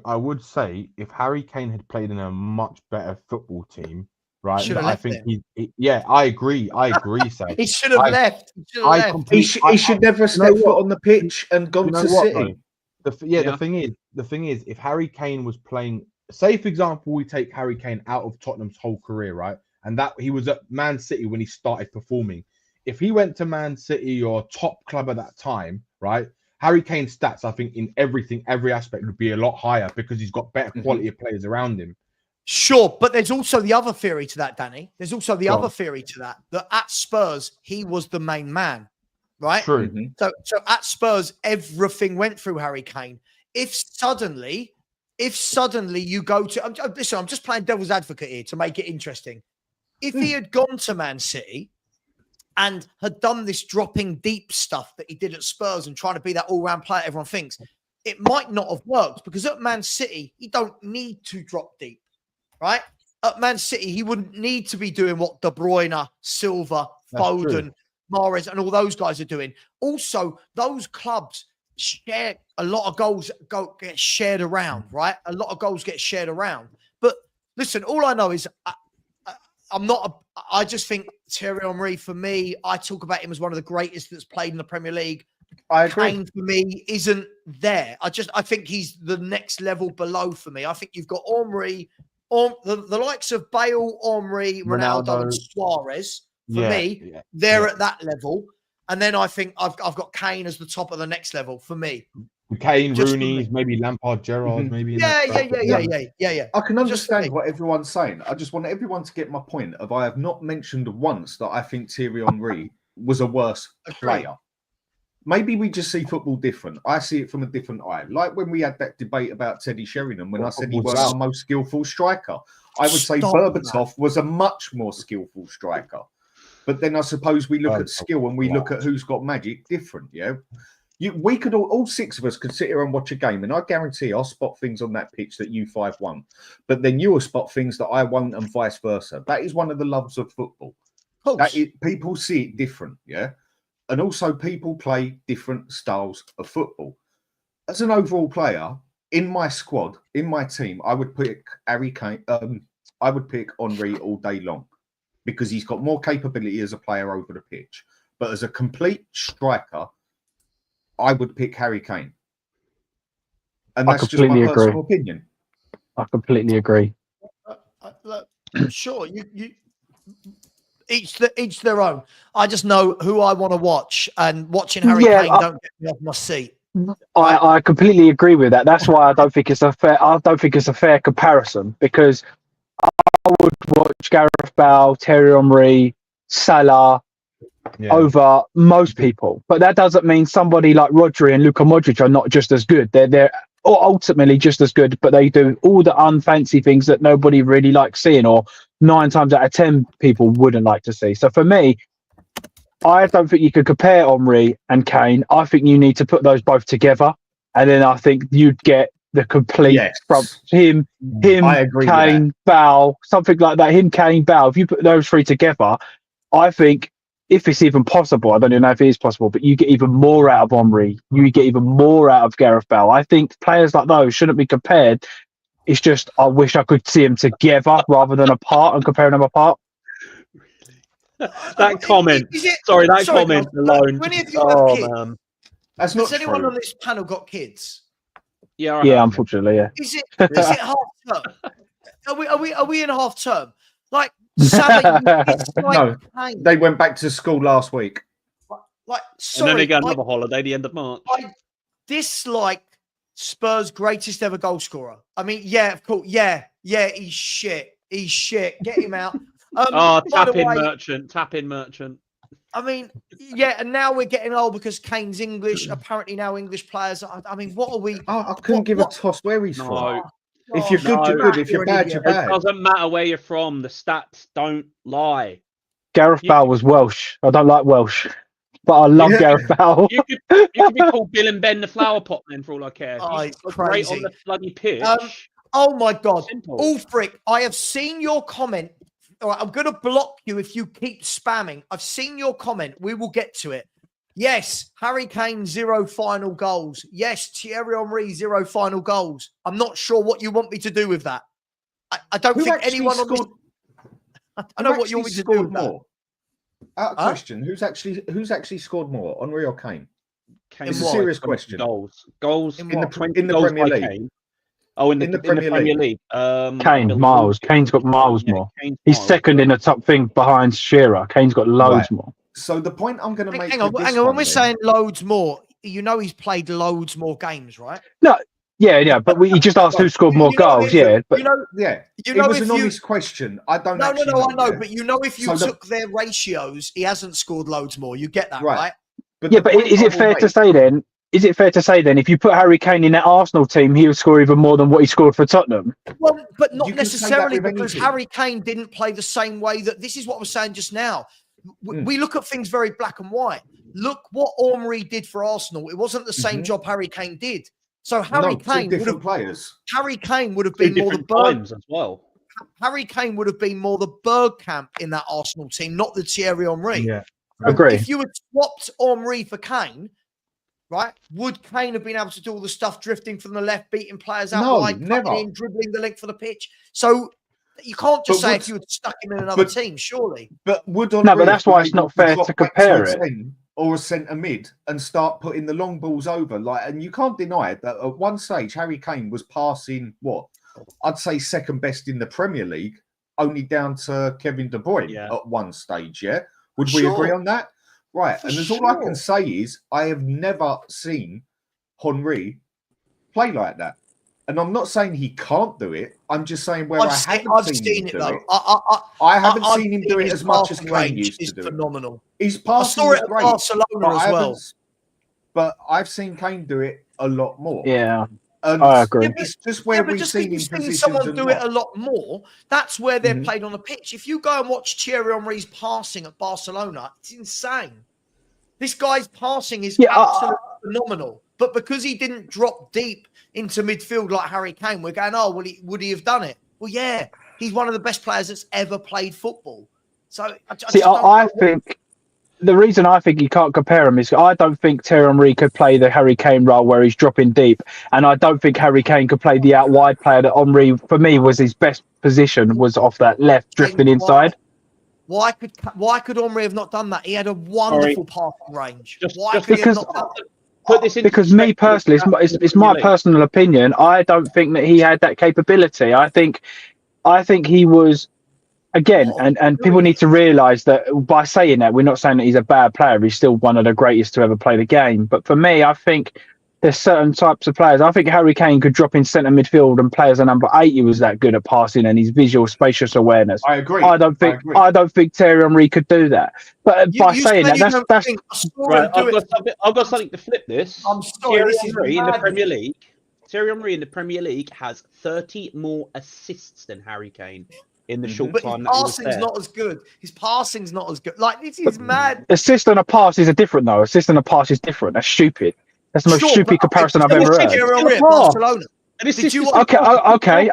I would say if Harry Kane had played in a much better football team, right? I think I agree, Sam. He should have left. He should never have stepped foot on the pitch and gone to City. The thing is, if Harry Kane was playing, say for example, we take Harry Kane out of Tottenham's whole career, right? And that he was at Man City when he started performing. If he went to Man City or top club at that time, right? Harry Kane's stats, I think, in every aspect would be a lot higher because he's got better quality of players around him. Sure, but there's also the other theory to that, Danny. There's also the other theory to that at Spurs, he was the main man, right? True. So at Spurs, everything went through Harry Kane. If suddenly you go to... Listen, I'm just playing devil's advocate here to make it interesting. If he had gone to Man City and had done this dropping deep stuff that he did at Spurs and trying to be that all-round player everyone thinks, it might not have worked because at Man City, he don't need to drop deep. Right? At Man City, he wouldn't need to be doing what De Bruyne, Silva, Foden, Mahrez, and all those guys are doing. Also, those clubs share a lot of goals get shared around, right? A lot of goals get shared around. But listen, all I know is I just think Thierry Henry, for me, I talk about him as one of the greatest that's played in the Premier League. I agree. Kane, for me, isn't there. I think he's the next level below for me. I think you've got Henry, the likes of Bale, Henry, Ronaldo and Suarez, for me, they're at that level. And then I think I've got Kane as the top of the next level for me. Kane, Just for Rooney's, me. maybe Lampard, Gerrard, maybe. Yeah. I can Just for me. understand what everyone's saying. I just want everyone to get my point of I have not mentioned once that I think Thierry Henry was a worse player. Maybe we just see football different. I see it from a different eye. Like when we had that debate about Teddy Sheringham, when I said he wasn't our most skillful striker. I would say Berbatov was a much more skillful striker. But then I suppose we look at skill and we look at who's got magic different, yeah? We could all six of us could sit here and watch a game, and I guarantee I'll spot things on that pitch that you five won't. But then you will spot things that I won't, and vice versa. That is one of the loves of football. People see it different, yeah? And also people play different styles of football. As an overall player, in my squad, in my team, I would pick Harry Kane. I would pick Henry all day long because he's got more capability as a player over the pitch. But as a complete striker, I would pick Harry Kane. And that's just my personal opinion. I completely agree. Sure, you each their own. I just know who I want to watch, and watching Harry Kane don't get me off my seat. I completely agree with that. That's why I don't think it's a fair comparison, because I would watch Gareth Bale, Thierry Henry, Salah over most people. But that doesn't mean somebody like Rodri and Luka Modric are not just as good. They're ultimately just as good, but they do all the unfancy things that nobody really likes seeing, or 9 times out of 10 people wouldn't like to see. So for me, I don't think you could compare Henry and Kane. I think you need to put those both together, and then I think you'd get the complete from him, Kane, Bale, something like that. Him, Kane, Bale. If you put those three together, I think, if it's even possible, I don't even know if it is possible, but you get even more out of Henry. You get even more out of Gareth Bale. I think players like those shouldn't be compared. It's just, I wish I could see them together rather than apart and comparing them apart. That comment. Comment alone. When have you have kids? Man. That's not Has anyone on this panel got kids? Yeah, unfortunately, yeah. Is it half term? Are we in half term? Like, Sally, it's like no, they went back to school last week. And then they got another holiday the end of March. I dislike Spurs' greatest ever goal scorer. I mean, yeah, of course, yeah, he's shit. Get him out. Tap in Merchant. I mean, yeah, and now we're getting old because Kane's English. Apparently now English players. I mean, what are we? I couldn't give a toss where he's from. If you're good, you're good. If you're bad, you're bad. It doesn't matter where you're from. The stats don't lie. Gareth Bale was Welsh. I don't like Welsh, but I love Gareth Bale. You could be called Bill and Ben the Flower Pot then, for all I care. It's crazy. Great on the bloody pitch. Oh my God. Simple. Ulfric, I have seen your comment. All right, I'm going to block you if you keep spamming. I've seen your comment. We will get to it. Yes, Harry Kane, 0 final goals. Yes, Thierry Henry, 0 final goals. I'm not sure what you want me to do with that. I don't think anyone on this... I know what you want me to do with that. Out of question, who's actually scored more, Henry or Kane? It's a serious question. Goals in the Premier League. Kane. Oh, in the Premier League. Kane, miles. Kane's got miles more. He's second in the top thing behind Shearer. Kane's got loads more. So the point I'm going to make... Hang on. When we're saying loads more, you know he's played loads more games, right? No, yeah. But he just asked who scored more goals. It was an honest question. I don't know. No, I know. But you know, if you took their ratios, he hasn't scored loads more. You get that, right? But is it fair to say then? Is it fair to say then, if you put Harry Kane in that Arsenal team, he would score even more than what he scored for Tottenham? Well, but not necessarily, because Harry Kane didn't play the same way that... This is what I was saying just now. We look at things very black and white. Look what Henry did for Arsenal. It wasn't the same job Harry Kane did. So Harry Kane would have been more the Berg as well. Harry Kane would have been more the Bergkamp in that Arsenal team, not the Thierry Henry. Yeah, agree. If you had swapped Henry for Kane, right, would Kane have been able to do all the stuff drifting from the left, beating players out wide, cutting in, dribbling the length of the pitch? So you can't just say if you had stuck him in another team, surely. But would but that's why it's not fair to compare it. Or a centre mid and start putting the long balls over, and you can't deny that at one stage Harry Kane was passing I'd say second best in the Premier League, only down to Kevin De Bruyne at one stage. Yeah, would we agree on that? Right, and all I can say is I have never seen Henry play like that. And I'm not saying he can't do it. I'm just saying where I haven't seen him do it. I haven't seen him do it as much as Kane used to do it. Phenomenal. His passing I saw it is at great, Barcelona as well. But I've seen Kane do it a lot more. Yeah, and I agree. It's just where we've seen him someone do it a lot more. That's where they're played on the pitch. If you go and watch Thierry Henry's passing at Barcelona, it's insane. This guy's passing is absolutely phenomenal. But because he didn't drop deep into midfield like Harry Kane, we're going, oh, well, would he have done it? Well, yeah, he's one of the best players that's ever played football. So I think the reason I think you can't compare him is I don't think Thierry Henry could play the Harry Kane role where he's dropping deep, and I don't think Harry Kane could play the out wide player that Henry, for me, was his best position, was off that left drifting inside. Why could Henry have not done that? He had a wonderful passing range. Because me personally, it's my personal opinion. I don't think that he had that capability. I think he was, again, and people need to realise that by saying that, we're not saying that he's a bad player. He's still one of the greatest to ever play the game. But for me, I think there's certain types of players. I think Harry Kane could drop in centre midfield and play as a number 8. He was that good at passing and his visual, spacious awareness. I agree. I don't think Thierry Henry could do that. But by saying that, that's right. I've got something to flip this. I'm sorry. Thierry Henry in the Premier League. Thierry Henry in the Premier League has 30 more assists than Harry Kane in the short time. His passing's not as good. His passing's not as good. Like, this is mad. Assist and a pass is different, though. Assist and a pass is different. That's stupid. That's the most stupid comparison I've ever heard. Barcelona. Okay.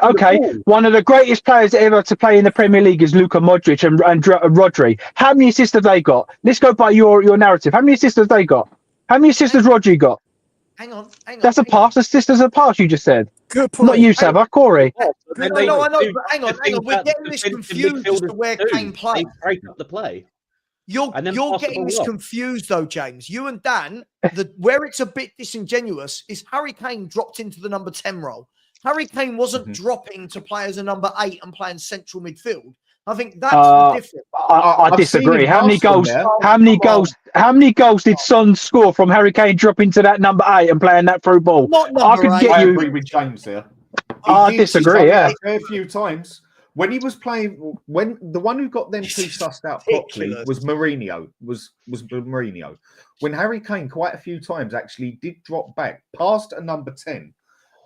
One of the greatest players ever to play in the Premier League is Luka Modric and Rodri. How many assists have they got? Let's go by your narrative. How many assists have they got? How many assists has Rodri got? Hang on. That's a pass. Assist is a pass, you just said. Good point. Not you, Savva, Corey. I know. Hang on. We're getting this confused as to where Kane plays. They break up the play. You're getting this confused, though, James. You and Dan, where it's a bit disingenuous is Harry Kane dropped into the number 10 role. Harry Kane wasn't dropping to play as a number 8 and playing central midfield. I think that's the difference. I disagree. How many goals did Son score from Harry Kane dropping to that number 8 and playing that through ball? I agree with James there. I disagree. Yeah, a few times. When he was playing, when the one who got them two sussed out properly was Mourinho. Was Mourinho. When Harry Kane quite a few times actually did drop back past a number 10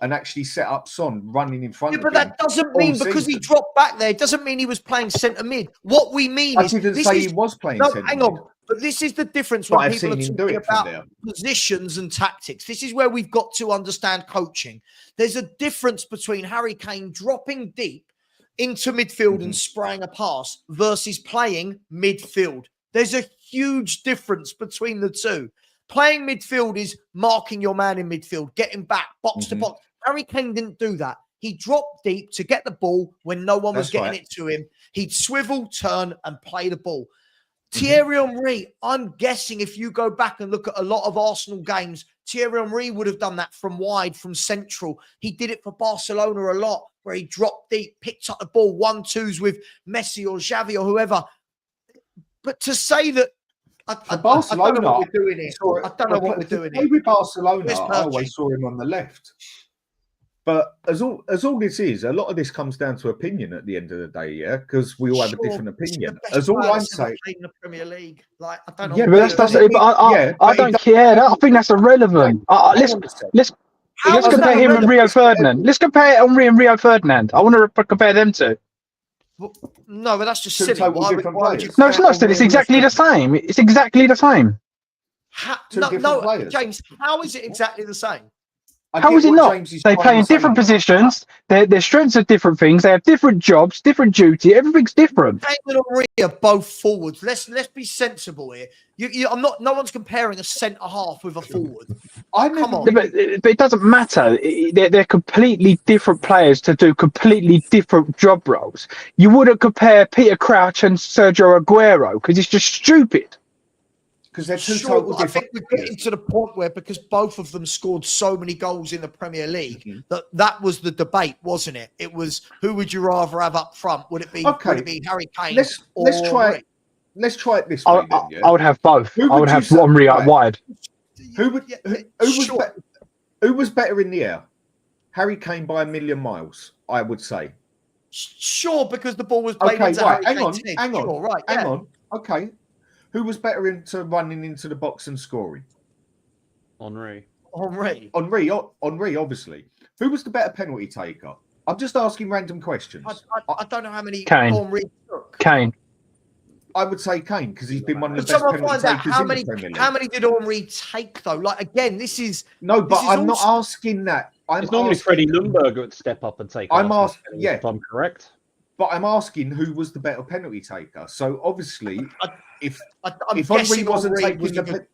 and actually set up Son running in front of him. But that doesn't mean because he dropped back there, it doesn't mean he was playing centre mid. What we mean is... I didn't say he was playing centre mid. Hang on. But this is the difference when people are talking about positions and tactics. This is where we've got to understand coaching. There's a difference between Harry Kane dropping deep into midfield and spraying a pass versus playing midfield. There's a huge difference between the two. Playing midfield is marking your man in midfield, getting back, box to box. Harry Kane didn't do that. He dropped deep to get the ball when no one was getting it to him. He'd swivel, turn, and play the ball. Thierry Henry, I'm guessing if you go back and look at a lot of Arsenal games, Thierry Henry would have done that from wide, from central. He did it for Barcelona a lot, where he dropped deep, picked up the ball, 1-2s with Messi or Xavi or whoever. But to say that Barcelona, I don't know what we're doing here. I don't know what we're doing here. With Barcelona, I always saw him on the left. But as all this is, a lot of this comes down to opinion at the end of the day, yeah, because we all have a different opinion. As all I'm saying, in the Premier League, like I don't know. Yeah, but I don't care. I think that's irrelevant. Let's compare him and Rio Ferdinand. Let's compare Henry and Rio Ferdinand. I want to compare them two. Well, no, but that's just silly. No, it's not silly. It's exactly the same. It's exactly the same. No, James, how is it exactly the same? How is it not? They play in different positions. Their strengths are different things. They have different jobs, different duty. Everything's different. Kane and Henry are both forwards. Let's be sensible here. No one's comparing a centre half with a forward. Come on. But it doesn't matter. They're completely different players to do completely different job roles. You wouldn't compare Peter Crouch and Sergio Aguero because it's just stupid. Because they're two total different. I think we're getting to the point where, because both of them scored so many goals in the Premier League, that was the debate, wasn't it? It was, who would you rather have up front? Would it be Harry Kane? Let's try it this way. I would have both. I would have Henry out wide. Who Who was better in the air? Harry Kane by a million miles, I would say. Sure, because the ball was played Okay, into right. Harry Hang on. Kane's head. Hang on. Sure, right. Hang Yeah. on. Okay. Who was better into running into the box and scoring? Henry. Henry. Henry, obviously. Who was the better penalty taker? I'm just asking random questions. I don't know how many Kane. Henry took. Kane. I would say Kane because he's been one of the But best someone penalty finds out takers how in many. the Premier League. How many did Henry take though? Like again, this is No, but this is I'm not also- asking that. I'm It's normally asking, Freddie Ljungberg would step up and take. I'm Arsenal's ask- penalties, yeah. if I'm correct. but I'm asking who was the better penalty taker. So obviously, if I'm Henry guessing wasn't Henry taking was the a good.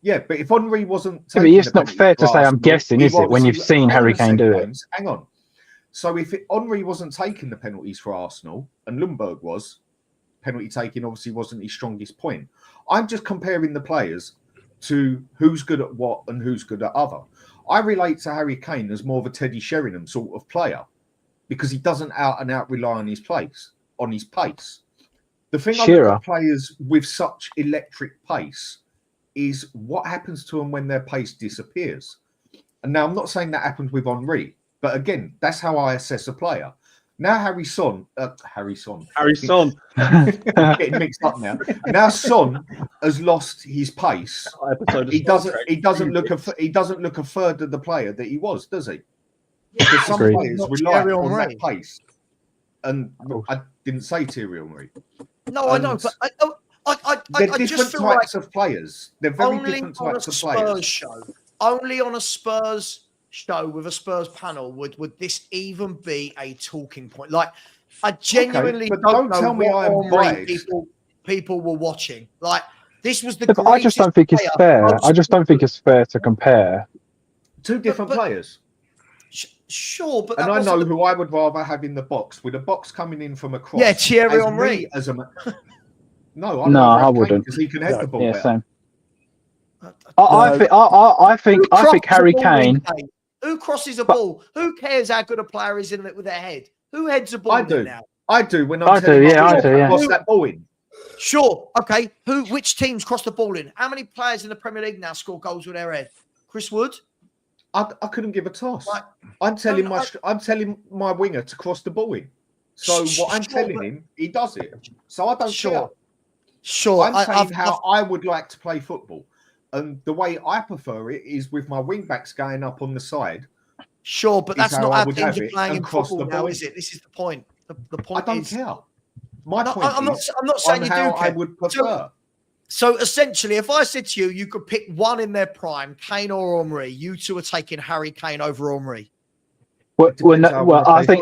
yeah, but if Henry wasn't Yeah, taking but it's the not penalty fair for to say I'm Arsenal, guessing, he is it, when you've obviously- seen hang Harry on a Kane sec, do it? James, hang on. So if Henry wasn't taking the penalties for Arsenal and Ljungberg was, penalty taking obviously wasn't his strongest point. I'm just comparing the players to who's good at what and who's good at other. I relate to Harry Kane as more of a Teddy Sheringham sort of player because he doesn't out and out rely on his pace. The thing I look Shearer. at players with such electric pace is what happens to them when their pace disappears. And now I'm not saying that happened with Henry, but again, that's how I assess a player. Now Harry Son, getting mixed up now. Now Son has lost his pace. He doesn't look a third of the player that he was, does he? Because some Agreed. players Not rely Thierry on Henry. that pace. And I didn't say Thierry Henry. No, I know, And but They're I just different feel like types of players. They're very only different on a types of Spurs players. show, only on a Spurs show with a Spurs panel would this even be a talking point? Like, I genuinely but don't don't know tell me what I'm Henry biased. people were watching. Like, this was the Yeah, but I just don't think it's greatest fair. player I just don't think it's fair to compare. Two different but- players. Sure, but And that I know wasn't who I would rather have in the box with a box coming in from across. Yeah, Thierry as Henry. me as a no, No, I wouldn't. because he can head the ball Yeah, better. same. the- I think Who crosses Harry a ball in, Kane. Who crosses a But- ball? Who cares how good a player is in it with their head? Who heads a ball I in do. now? I do when I I'm do, telling my yeah, I winger do, to yeah. cross that ball in. Sure. Okay. Which teams cross the ball in? How many players in the Premier League now score goals with their head? Chris Wood? I couldn't give a toss. Like, I'm telling no, I'm telling my winger to cross the ball in. So what I'm Sure, telling but- him, he does it. So I don't Sure. care. Sure. I'm saying I've- how I would like to play football. And the way I prefer it is with my wing backs going up on the side. Sure, but is that's how not I how would teams have are it playing and in cross football the now, ball is in. it? This is the point. The I point don't is, care. My No, point I'm not is saying on you do how I care. would prefer. So essentially, if I said to you, you could pick one in their prime, Kane or Henry, you two are taking Harry Kane over Henry. Well, depends how I wanna I play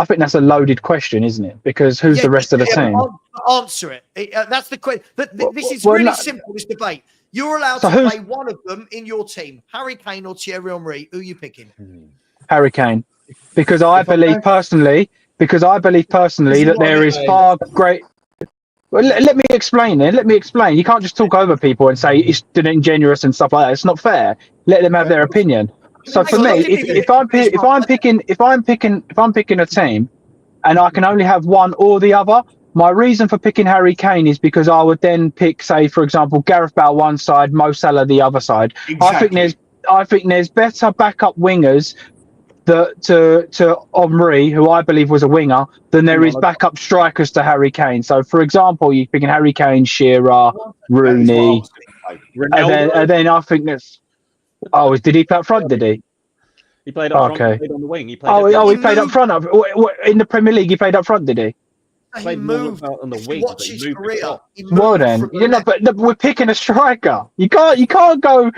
think that's a loaded question, isn't it? Because who's Yeah, the rest of the yeah, team? but Answer it. That's the question. This is Well, really no- simple, this debate. You're allowed So to who's- play one of them in your team. Harry Kane or Thierry Henry. Who are you picking? Harry Kane, because I If I believe can- personally that there is far great. Well, let me explain then. Let me explain. You can't just talk over people and say it's disingenuous and stuff like that. It's not fair. Let them have their opinion. So for Hang on, me, let me- if I'm picking a team, and I can only have one or the other, my reason for picking Harry Kane is because I would then pick, say, for example, Gareth Bale one side, Mo Salah the other side. Exactly. I think there's better backup wingers to Henry, who I believe was a winger, than there is backup strikers to Harry Kane. So, for example, you're picking Harry Kane, Shearer, Rooney, and then I think that's. Oh, did he play up front? Did he? He played up front. Okay. He played on the wing. He played. He played up front. In the Premier League, he played up front, did he? He played more moved on the if you wing, watch but he his moved career. across. He moved Well then, from the left. but we're picking a striker. You can't go.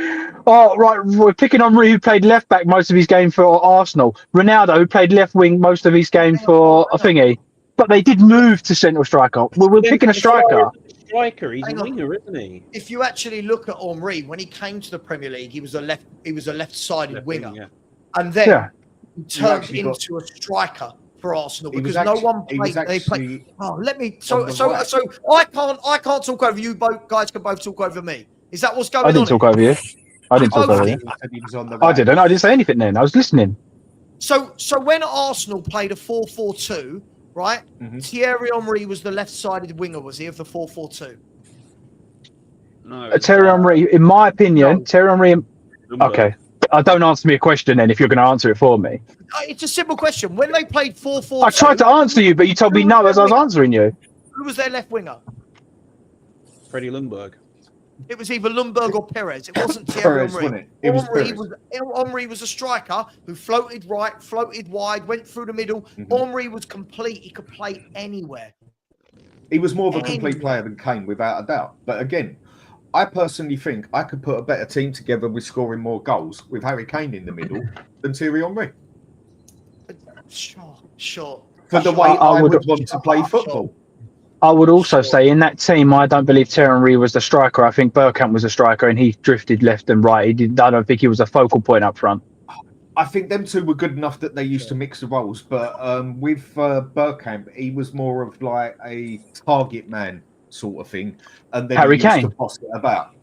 Oh right, we're picking Henry, who played left back most of his game for Arsenal. Ronaldo, who played left wing most of his game for a thingy. But they did move to central striker. We're picking a striker. Striker. He's Hang a on. winger, isn't he? If you actually look at Henry, when he came to the Premier League, he was a left-sided Left winger, wing, yeah. and then Yeah. he turned actually got- into a striker for Arsenal He was because no actu- one he was played. They played. actually Oh, let me. on the right. I can't talk over you. Both guys can both talk over me. Is that what's going I on? didn't talk over you. I didn't talk over you. He was on the I right. didn't. I didn't say anything then. I was listening. So when Arsenal played a 4-4-2, right? Mhm. Thierry Henry was the left-sided winger, was he, of the 4-4-2? No. Thierry Henry, in my opinion, No. Thierry Henry. Okay. Don't answer me a question then if you're going to answer it for me. It's a simple question. When they played 4-4-2, I tried to answer you, but you told me no as I was answering you. who was their left winger? Freddie Lundberg. It was either Lundberg or Perez. It wasn't Thierry Perez, Henry. wasn't it? It was Perez. Henry was a striker who floated right, floated wide, went through the middle. Henry was complete. He could play anywhere. He was more of a complete player than Kane, without a doubt. But again, I personally think I could put a better team together with scoring more goals with Harry Kane in the middle than Thierry Henry. Sure. For the way I would want to play football. I would also say in that team, I don't believe Thierry Henry was the striker. I think Bergkamp was a striker, and he drifted left and right. I don't think he was a focal point up front. I think them two were good enough that they used to mix the roles, but with Bergkamp, he was more of like a target man sort of thing, and then Harry he used Kane. to boss it about.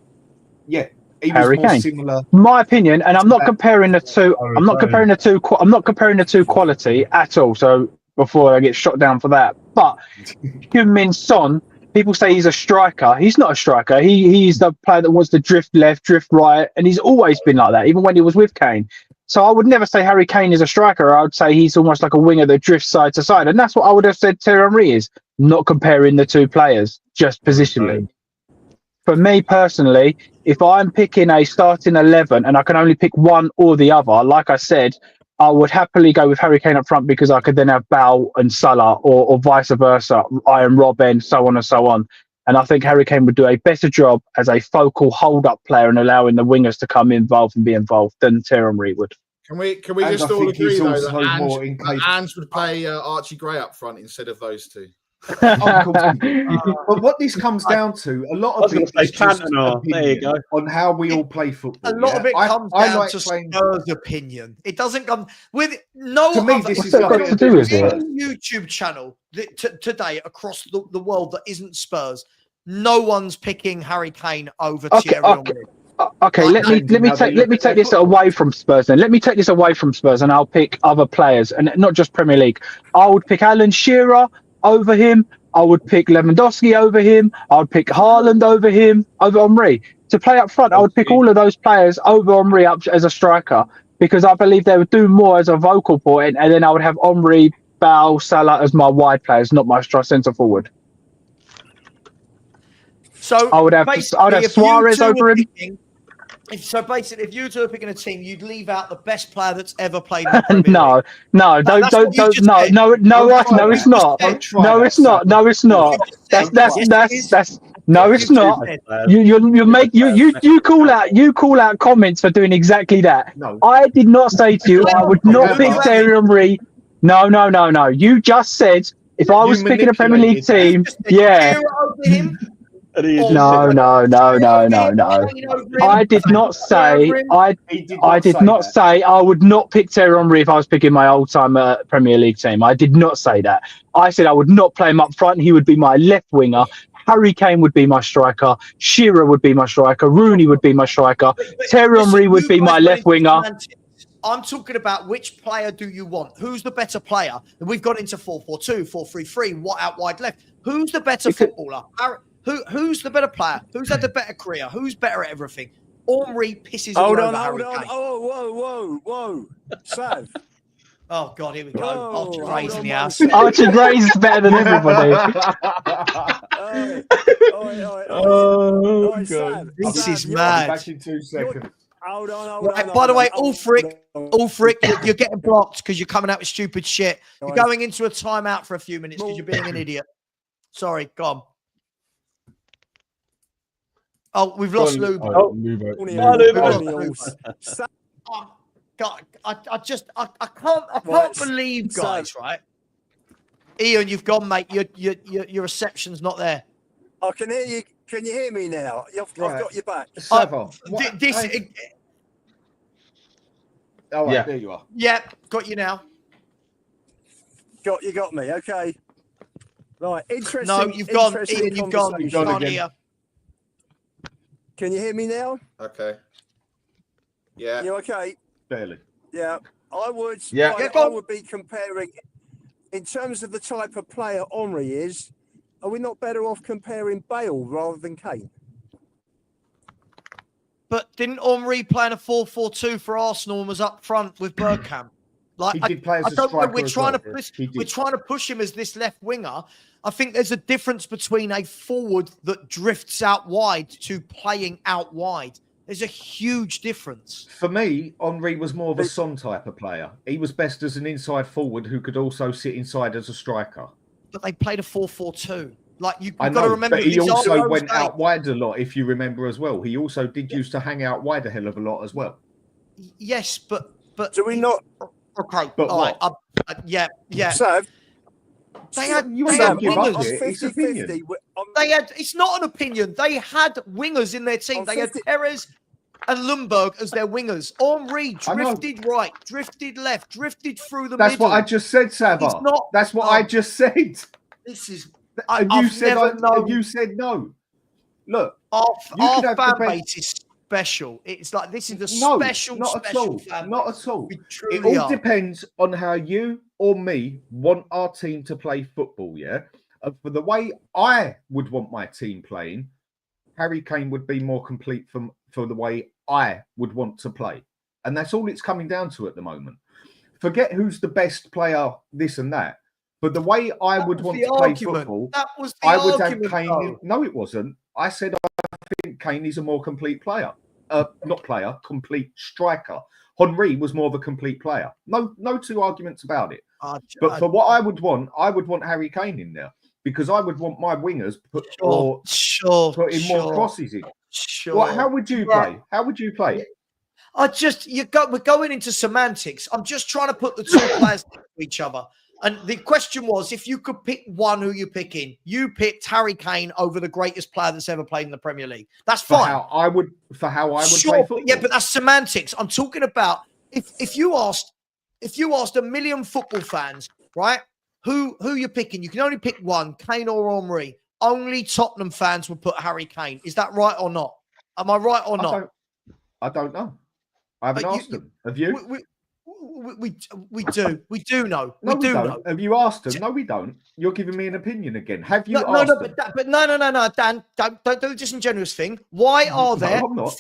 Yeah, he Harry was more Kane. similar. My opinion, and I'm not comparing the two. I'm not comparing the two. I'm not comparing the two quality at all. So before I get shot down for that, but Heung-min Son, people say he's a striker. He's not a striker. He's the player that wants to drift left, drift right, and he's always been like that, even when he was with Kane. So I would never say Harry Kane is a striker. I would say he's almost like a winger that drifts side to side, and that's what I would have said Thierry Henry is. Not comparing the two players, just positionally. For me personally, if I'm picking a starting 11 and I can only pick one or the other, like I said, I would happily go with Harry Kane up front because I could then have Bale and Salah or vice versa, Iron Robben, so on and so on. And I think Harry Kane would do a better job as a focal hold-up player and allowing the wingers to come involved and be involved than Thierry Henry would. Can we just all agree though that Ange would play Archie Gray up front instead of those two? But what this comes down to, a lot of it is just on how we all play football. A lot of it comes down to Spurs' opinion. It doesn't come with no to me, other this is got to do with it. YouTube channel today across the world that isn't Spurs. No one's picking Harry Kane over Thierry Henry. Okay, let me take this away from Spurs then. Let me take this away from Spurs and I'll pick other players and not just Premier League. I would pick Alan Shearer over him. I would pick Lewandowski over him. I would pick Haaland over him, over Henry. To play up front, I would pick all of those players over Henry up as a striker because I believe they would do more as a vocal point, and then I would have Henry, Bale, Salah as my wide players, not my centre forward. So I would have Suarez over him. So basically, if you two are picking a team, you'd leave out the best player that's ever played in the Premier League. No, it's not. No, it's not. No, it's not. You call out comments for doing exactly that. No. I did not say to you I would not pick Thierry Henry. No. You just said if I was picking a Premier League team, yeah. No. I did not say I would not pick Thierry Henry if I was picking my old-time Premier League team. I did not say that. I said I would not play him up front. He would be my left winger. Harry Kane would be my striker. Shearer would be my striker. Rooney would be my striker. Thierry Henry would be my left winger. I'm talking about which player do you want? Who's the better player? We've got into 4-4-2, 4-3-3, out wide left. Who's the better footballer? Who's the better player? Who's had the better career? Who's better at everything? Henry pisses all over Harry Kane. Whoa. Sav. Oh, God, here we go. Archie Gray's in the house. Archie Gray's is better than everybody. God. This is mad. Back in 2 seconds. Hold on. By the way, Ulfric, you're getting blocked because you're coming out with stupid shit. You're going into a timeout for a few minutes because you're being an idiot. Sorry, go on. Oh, we've lost Lubo. God, I can't believe, guys, right? Ian, you've gone, mate. Your reception's not there. I can hear you. Can you hear me now? I've got you back. Savva, there you are. Yeah, got you now. Got me. Okay. Right. Interesting. No, you've gone. Ian, you've gone. You can't hear. Can you hear me now? Okay. Yeah. You okay? Barely. Yeah. I would. Yeah. I would be comparing, in terms of the type of player Henry is. Are we not better off comparing Bale rather than Kane? But didn't Henry play in a 4-4-2 for Arsenal and was up front with Bergkamp? Like, He did play as I a don't know. striker We're as trying well. to push. He did. We're trying to push him as this left winger. I think there's a difference between a forward that drifts out wide to playing out wide. There's a huge difference. For me, Henry was more of a Son type of player. He was best as an inside forward who could also sit inside as a striker. But they played a 4-4-2. Like, you've I got know, to remember, but he also went days. out wide a lot, if you remember as well. He also did used to hang out wide a hell of a lot as well. Yes, but Do we not? okay. But all what? right. Yeah. So They had You they ain't had gonna give up wingers. here. It's opinion. 50-50. They had. It's not an opinion. They had wingers in their team. On They had 50 Perez and Lundberg as their wingers. Henry I know. drifted right, drifted left, drifted through the That's middle. what I just said, Savva. It's not- That's what I just said. This is. And you I've said never known. you said no. Look, Our you could have the fan best- base is special. It's like this is a no, special, not at special all. fan Not base. at all. We It truly all are. depends on how you or me want our team to play football, yeah? For the way I would want my team playing, Harry Kane would be more complete for the way I would want to play. And that's all it's coming down to at the moment. Forget who's the best player, this and that. But the way I would want to play football, That was the I would have argument. Kane. though. No, it wasn't. I said I think Kane is a more complete player. Not player, complete striker. Henry was more of a complete player. No two arguments about it. But for what I would want Harry Kane in there because I would want my wingers putting more crosses in. Sure. Well, how would you play? How would you play? We're going into semantics. I'm just trying to put the two players to each other. And the question was, if you could pick one, who you picking? You picked Harry Kane over the greatest player that's ever played in the Premier League. That's fine. For how I would sure, play football. Yeah, but that's semantics. I'm talking about if you asked a million football fans, right, who you're picking, you can only pick one, Kane or Henry. Only Tottenham fans would put Harry Kane. Is that right or not? Am I right or not? I don't know. I haven't asked them. Have you? We do know. No, we do don't. know. Have you asked them? No, we don't. You're giving me an opinion again. Have you No, asked them? but no, Dan, don't do the disingenuous thing. Why are there? I'm not.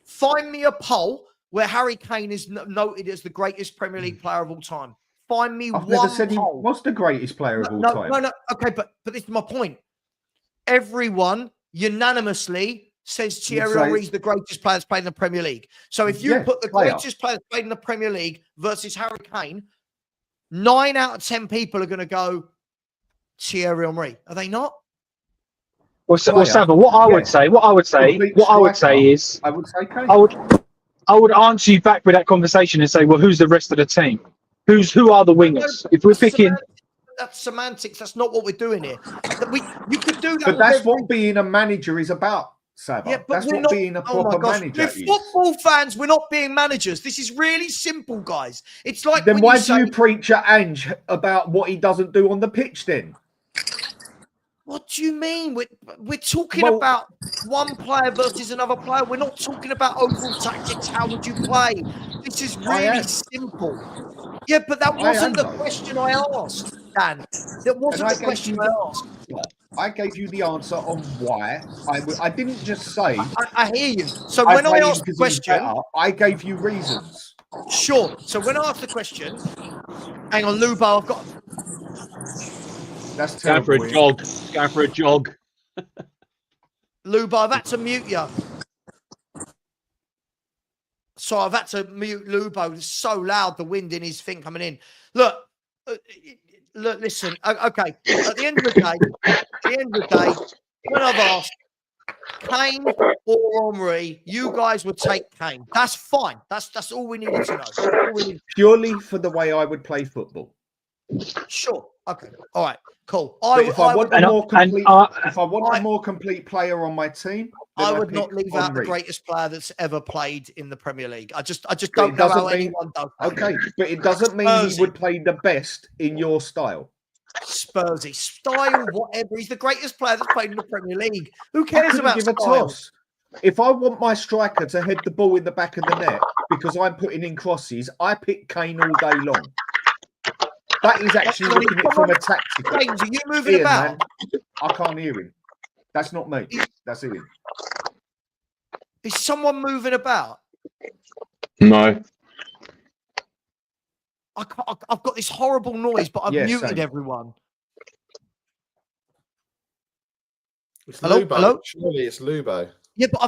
Find me a poll where Harry Kane is noted as the greatest Premier League player of all time. Find me I've one never said he poll. was the greatest player of all time. No. Okay, but this is my point. Everyone unanimously says Thierry Henry is the greatest player that's played in the Premier League. So if you put the greatest player that's played in the Premier League versus Harry Kane, 9 out of 10 people are going to go Thierry Henry. Are they not? Well, Savva, what I would say is, I would say Kane. I would answer you back with that conversation and say, well, who's the rest of the team? Who are the wingers? If we're picking. That's semantics. That's not what we're doing here. You could do that. But that's what being a manager is about, Savva. Yeah, but that's what being a proper manager we're is. football fans. We're not being managers. This is really simple, guys. It's like then why do you preach at Ange about what he doesn't do on the pitch then? What do you mean? We're talking about one player versus another player. We're not talking about overall tactics. How would you play? This is really simple. Yeah, but that wasn't the question I asked, Dan. That wasn't the question I asked. I gave you the answer on why. I didn't just say. I hear you. So when I asked the question, I gave you reasons. Sure. So when I asked the question, hang on, Lubo, I've got. That's terrible. Go for a jog. Lubo, I've had to mute you. So I've had to mute Lubo. It's so loud, the wind in his thing coming in. Look, listen. Okay. At the end of the day, when I've asked Kane or Henry, you guys would take Kane. That's fine. That's all we needed to know. Purely for the way I would play football. Sure. Okay. All right. Cool. If I want a more complete player on my team, I would not leave out the greatest player that's ever played in the Premier League. I just don't know how anyone does that. Okay, but it doesn't mean he would play the best in your style. Spursy style, whatever. He's the greatest player that's played in the Premier League. Who cares about give a toss? If I want my striker to head the ball in the back of the net because I'm putting in crosses, I pick Kane all day long. That is actually looking at it from a tactical. James, are you moving about? Man, I can't hear him. That's not me. That's Ian. Is someone moving about? No. I've got this horrible noise, but I've muted same. everyone. It's Hello? Lubo. Hello? Surely it's Lubo. Yeah, but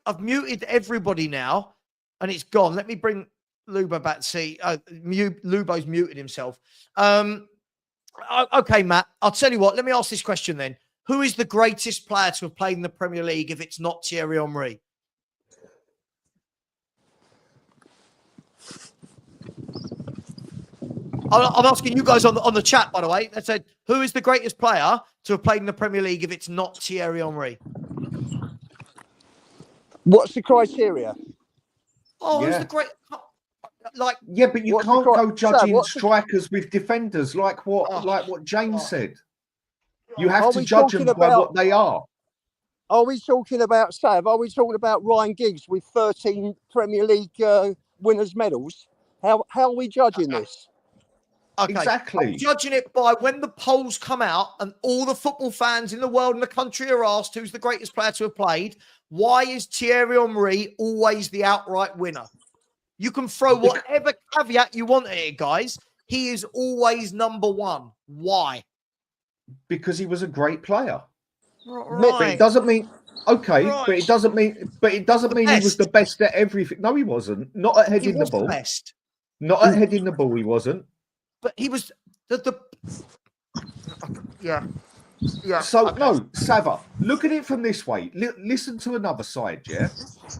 I've muted everybody now, and it's gone. Let me bring Lubo back to see. Lubo's muted himself. Okay, Matt. I'll tell you what. Let me ask this question then. Who is the greatest player to have played in the Premier League if it's not Thierry Henry? I'm asking you guys on the chat, by the way. They said, who is the greatest player to have played in the Premier League if it's not Thierry Henry? What's the criteria? Oh, who's Yeah. the great? Like, Yeah, but you What's the can't cri- go judging what's the- strikers with defenders like what James said. You have Are to we judge them talking by about- what they are. Are we talking about Sav? Are we talking about Ryan Giggs with 13 Premier League winners' medals? How are we judging this? okay, Exactly. I'm judging it by when the polls come out and all the football fans in the world and the country are asked who's the greatest player to have played. Why is Thierry Henry always the outright winner? You can throw whatever caveat you want at it, guys. He is always number one. Why? Because he was a great player. Right. But it doesn't mean okay, Right. but it doesn't mean he was best. the best at everything. No, he wasn't. Not at He heading the was the ball. best, Not at heading the ball, he wasn't. but he was the yeah. So okay. no, Savva, look at it from this way. Listen to another side, yeah.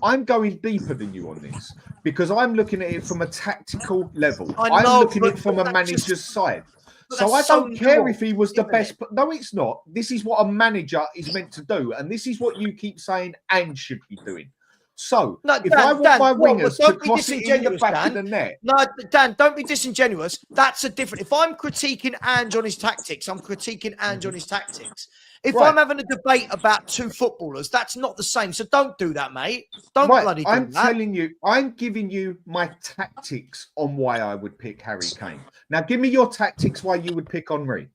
I'm going deeper than you on this because I'm looking at it from a tactical level. I know, I'm looking at but it from a that's manager's just- side. but So I that's so don't care nuanced, if he was the isn't best. it? No, it's not. This is what a manager is meant to do, and this is what you keep saying and should be doing. So No, if Dan, I want Dan, my well, wingers don't to be cross it in the disingenuous, back Dan. of the net, No, Dan, don't be disingenuous. That's a different. If I'm critiquing Ange on his tactics, I'm critiquing Ange on his tactics. If Right. I'm having a debate about two footballers, that's not the same. So don't do that, mate. Don't bloody do I'm that. telling you, I'm giving you my tactics on why I would pick Harry Kane. Now, give me your tactics why you would pick Henry.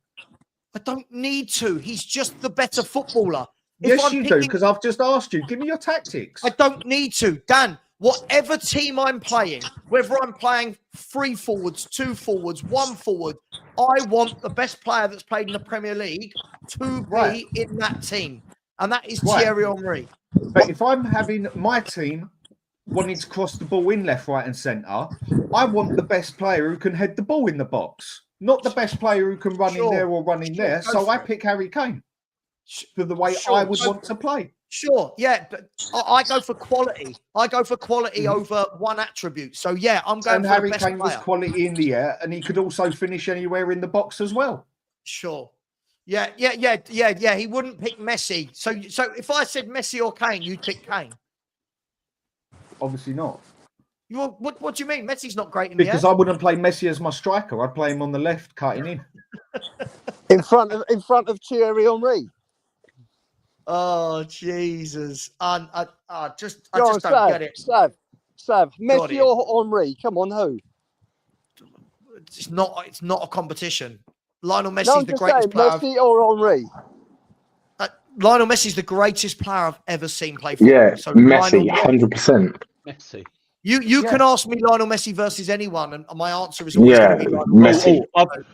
I don't need to. He's just the better footballer. If Yes, I'm you do, picking- because I've just asked you. Give me your tactics. I don't need to. Dan, whatever team I'm playing, whether I'm playing 3 forwards, 2 forwards, 1 forward, I want the best player that's played in the Premier League to be in that team. And that is Thierry Henry. But if I'm having my team wanting to cross the ball in left, right, and centre, I want the best player who can head the ball in the box, not the best player who can run in there or run in there. So I pick Harry Kane for the way I would want to play. Sure, yeah, but I go for quality. I go for quality over one attrip. So yeah, I'm going And for Harry the best Kane was player. quality in the air, and he could also finish anywhere in the box as well. Sure. Yeah. He wouldn't pick Messi. So if I said Messi or Kane, you'd pick Kane. Obviously not. What do you mean? Messi's not great in the Because air. I wouldn't play Messi as my striker. I'd play him on the left, cutting in. In front of Thierry Henry. Oh Jesus! I just Go on, don't get it. Sav, Got Messi it. or Henry? Come on, who? It's not a competition. Lionel Messi's No, I'm the just greatest saying, player. Messi or Henry? Lionel Messi's the greatest player I've ever seen play football. Yeah, So Messi, Lionel, 100%. Messi. you can ask me Lionel Messi versus anyone, and my answer is always Yeah, going to be Lionel Messi.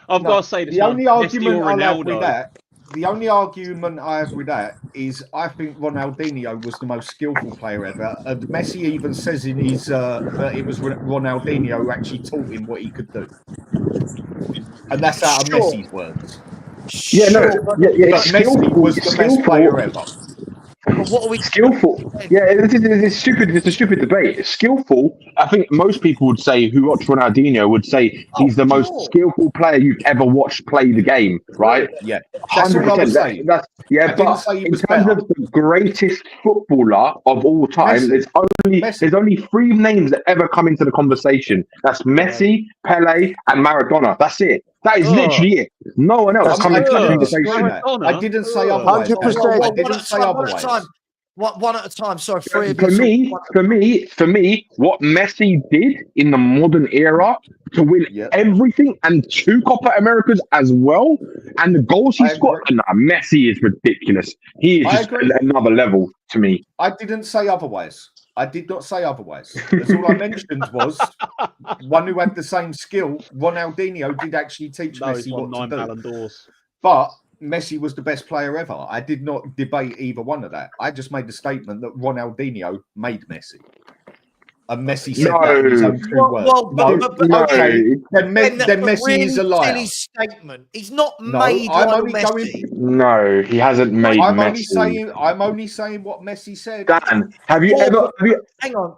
I've got to say this. The only Messi argument or I'll have with Ronaldo. that, the only argument I have with that is I think Ronaldinho was the most skillful player ever. And Messi even says in his that it was Ronaldinho who actually taught him what he could do. And that's out of Sure. Messi's words. Yeah, no, yeah, But Messi was the best player ever. But what are we Skillful. Yeah, it's stupid. It's a stupid debate. Skillful. I think most people would say who watch Ronaldinho would say he's the most skillful player you've ever watched play the game, right? Yeah, that's all I was saying. That's, yeah, I didn't but say he in was terms better. of the greatest footballer of all time, Messi. there's only 3 names that ever come into the conversation. That's Messi, Pele, and Maradona. That's it. That is literally it. No one else come into the conversation. I didn't say otherwise. 100%. I didn't say otherwise. One at a time. Sorry, 3 of For you. me, what Messi did in the modern era to win everything and 2 Copa Americas as well, and the goals he scored. Nah, Messi is ridiculous. He is just another level to me. I didn't say otherwise. I did not say otherwise. That's all I mentioned was one who had the same skill. Ronaldinho did actually teach Messi what to do. Ballon d'Ors. But Messi was the best player ever. I did not debate either one of that. I just made the statement that Ronaldinho made Messi. And Messi said that in his own two words. Okay, then Messi really is a liar. Silly statement. He's not made I'm Lionel only Messi. No, he hasn't made Messi. I'm only saying what Messi said. Dan, have you ever? Hang on.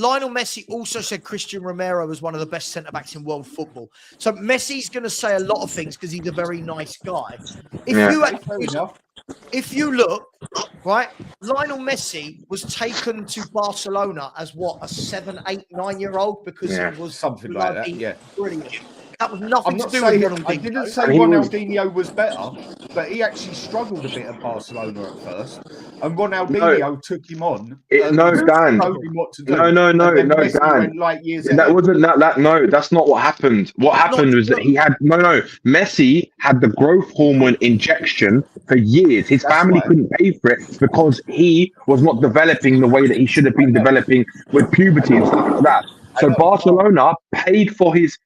Lionel Messi also said Christian Romero was one of the best centre backs in world football. So Messi's going to say a lot of things because he's a very nice guy. If you look, right, Lionel Messi was taken to Barcelona as what, a 7, 8, 9-year-old because he was something like that. Yeah, brilliant. That was nothing to do with Ronaldinho. I didn't say Ronaldinho was better, but he actually struggled a bit at Barcelona at first, and Ronaldinho took him on. Dan. Showed him what to do. No, Dan. That wasn't that. No, that's not what happened. What happened was that he had Messi had the growth hormone injection for years. His family couldn't pay for it because he was not developing the way that he should have been developing with puberty and stuff like that. So Barcelona paid for his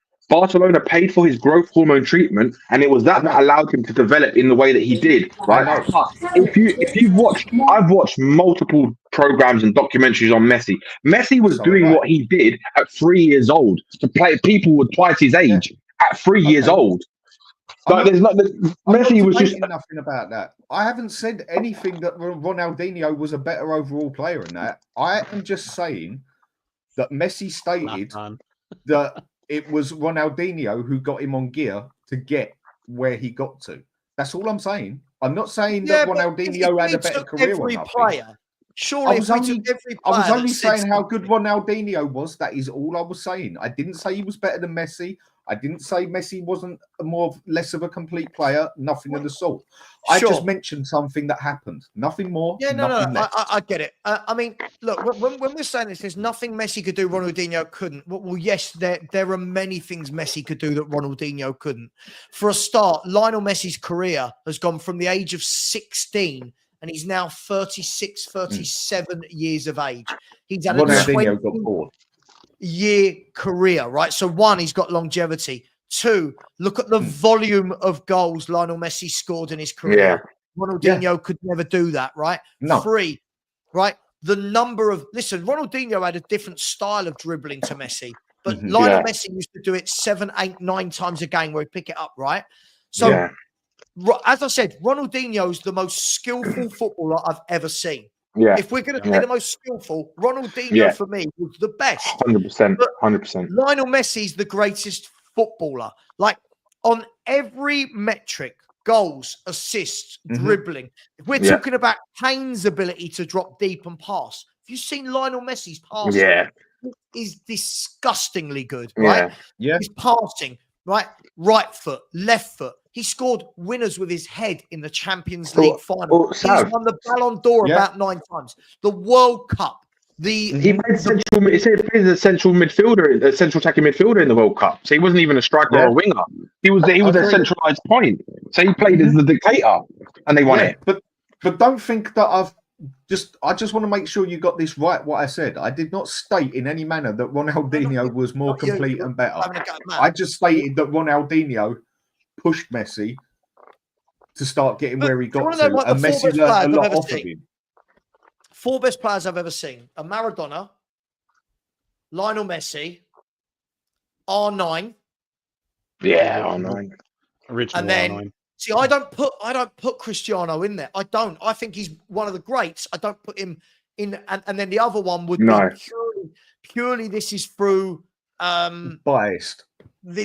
growth hormone treatment, and it was that allowed him to develop in the way that he did. Right? But if you've watched, I've watched multiple programs and documentaries on Messi. Messi was doing what he did at 3 years old to play people with twice his age at 3 years old. But Messi was just nothing about that. I haven't said anything that Ronaldinho was a better overall player than that. I am just saying that Messi stated that it was Ronaldinho who got him on gear to get where he got to. That's all I'm saying. I'm not saying that Ronaldinho had a better career on that player. Surely, I was only saying how good Ronaldinho was. That is all I was saying. I didn't say he was better than Messi. I didn't say Messi wasn't less of a complete player. Nothing of the sort. I just mentioned something that happened. Nothing more. Yeah, nothing less. I get it. I mean, look, when we're saying this, there's nothing Messi could do Ronaldinho couldn't. Well, yes, there are many things Messi could do that Ronaldinho couldn't. For a start, Lionel Messi's career has gone from the age of 16 and he's now 36, 37 years of age. He's had a 20-year career, right? So one, he's got longevity. Two, look at the volume of goals Lionel Messi scored in his career. Yeah. Ronaldinho could never do that, right? No. Three, right? The number of Ronaldinho had a different style of dribbling to Messi, but Lionel Messi used to do it 7, 8, 9 times a game where he'd pick it up, right? So as I said, Ronaldinho's the most skillful footballer I've ever seen. Yeah. If we're going to say the most skillful, Ronaldinho for me was the best. 100%. 100%. Lionel Messi's the greatest footballer. Like on every metric, goals, assists, dribbling. If we're talking about Kane's ability to drop deep and pass, have you seen Lionel Messi's passing? Yeah. It is disgustingly good, right? Yeah. He's passing, right? Right foot, left foot. He scored winners with his head in the Champions League final. He's won the Ballon d'Or about 9 times. The World Cup. He played central midfielder, a central attacking midfielder in the World Cup. So he wasn't even a striker or a winger. He was a centralised point. So he played as the dictator, and they won it. But don't think that I just want to make sure you got this right. What I said, I did not state in any manner that Ronaldinho was more complete and better. I just stated that Ronaldinho pushed Messi to start getting where he got to, and Messi learned a lot off of him. 4 best players I've ever seen are Maradona, Lionel Messi, R9. Yeah, R9. Original and then R9. See, I don't put Cristiano in there. I don't. I think he's one of the greats. I don't put him in. And then the other one would be purely this is through biased. No.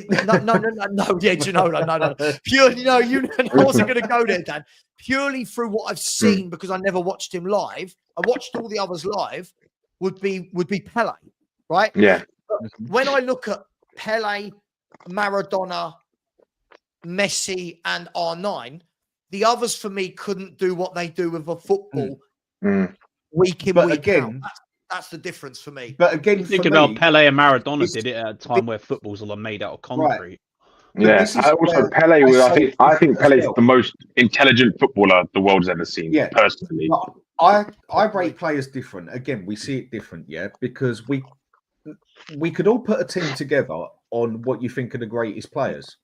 Yeah, no. Purely, no. I wasn't going to go there, Dan. Purely through what I've seen because I never watched him live. I watched all the others live. Would be Pele, right? Yeah. But when I look at Pele, Maradona, Messi, and R9, the others for me couldn't do what they do with a football week in, week out. That's the difference for me. But again, think about Pele and Maradona did it at a time where footballs are made out of concrete. Right. Yeah, I think Pele's the most intelligent footballer the world has ever seen. Yeah, personally. I rate players different. Again, we see it different, yeah, because we could all put a team together on what you think are the greatest players.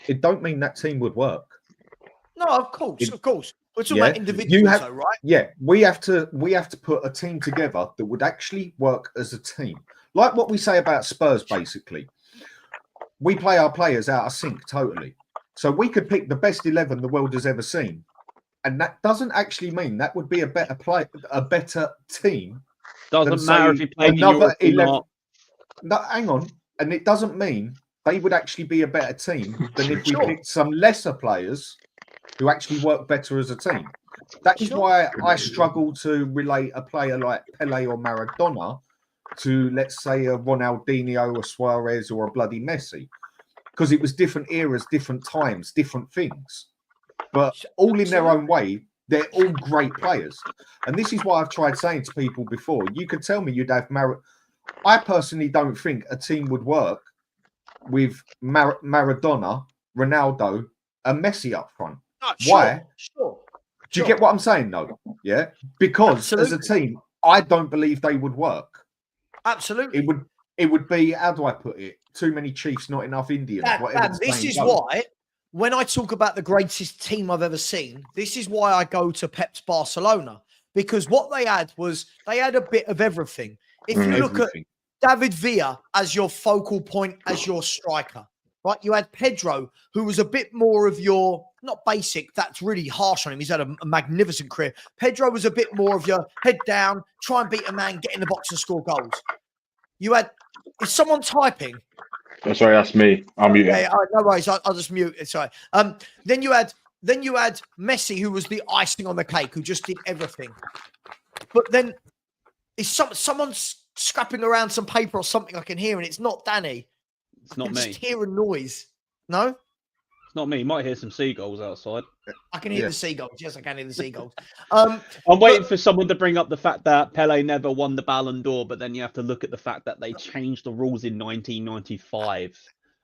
It don't mean that team would work. No, of course. We're talking Yeah, about individuals, though, right? Yeah, we have to put a team together that would actually work as a team. Like what we say about Spurs, basically. We play our players out of sync totally. So we could pick the best 11 the world has ever seen. And that doesn't actually mean that would be a better team. Doesn't matter if you play another 11. No, hang on. And it doesn't mean they would actually be a better team than if we picked some lesser players who actually work better as a team. That is why I struggle to relate a player like Pele or Maradona to, let's say, a Ronaldinho or Suarez or a bloody Messi, because it was different eras, different times, different things. But all in their own way, they're all great players. And this is why I've tried saying to people before, you could tell me you'd have I personally don't think a team would work with Maradona, Ronaldo, and Messi up front. Why? Sure. Do you get what I'm saying, though? Yeah? Because as a team, I don't believe they would work. Absolutely. It would be, how do I put it? Too many Chiefs, not enough Indians. This is why, when I talk about the greatest team I've ever seen, this is why I go to Pep's Barcelona. Because what they had was, they had a bit of everything. If you look at David Villa as your focal point, as your striker, right? You had Pedro, who was a bit more of your, not basic, that's really harsh on him. He's had a magnificent career. Pedro was a bit more of your head down, try and beat a man, get in the box and score goals. You had, is someone typing? Oh, sorry, that's me. I'm muted. Yeah, no worries. I'll just mute it. Sorry. Then you had Messi, who was the icing on the cake, who just did everything. But then is someone's scrapping around some paper or something I can hear, and it's not Danny. It's not me. Just hear a noise. No? It's not me. You might hear some seagulls outside. I can hear the seagulls. Yes, I can hear the seagulls. I'm waiting for someone to bring up the fact that Pele never won the Ballon d'Or, but then you have to look at the fact that they changed the rules in 1995.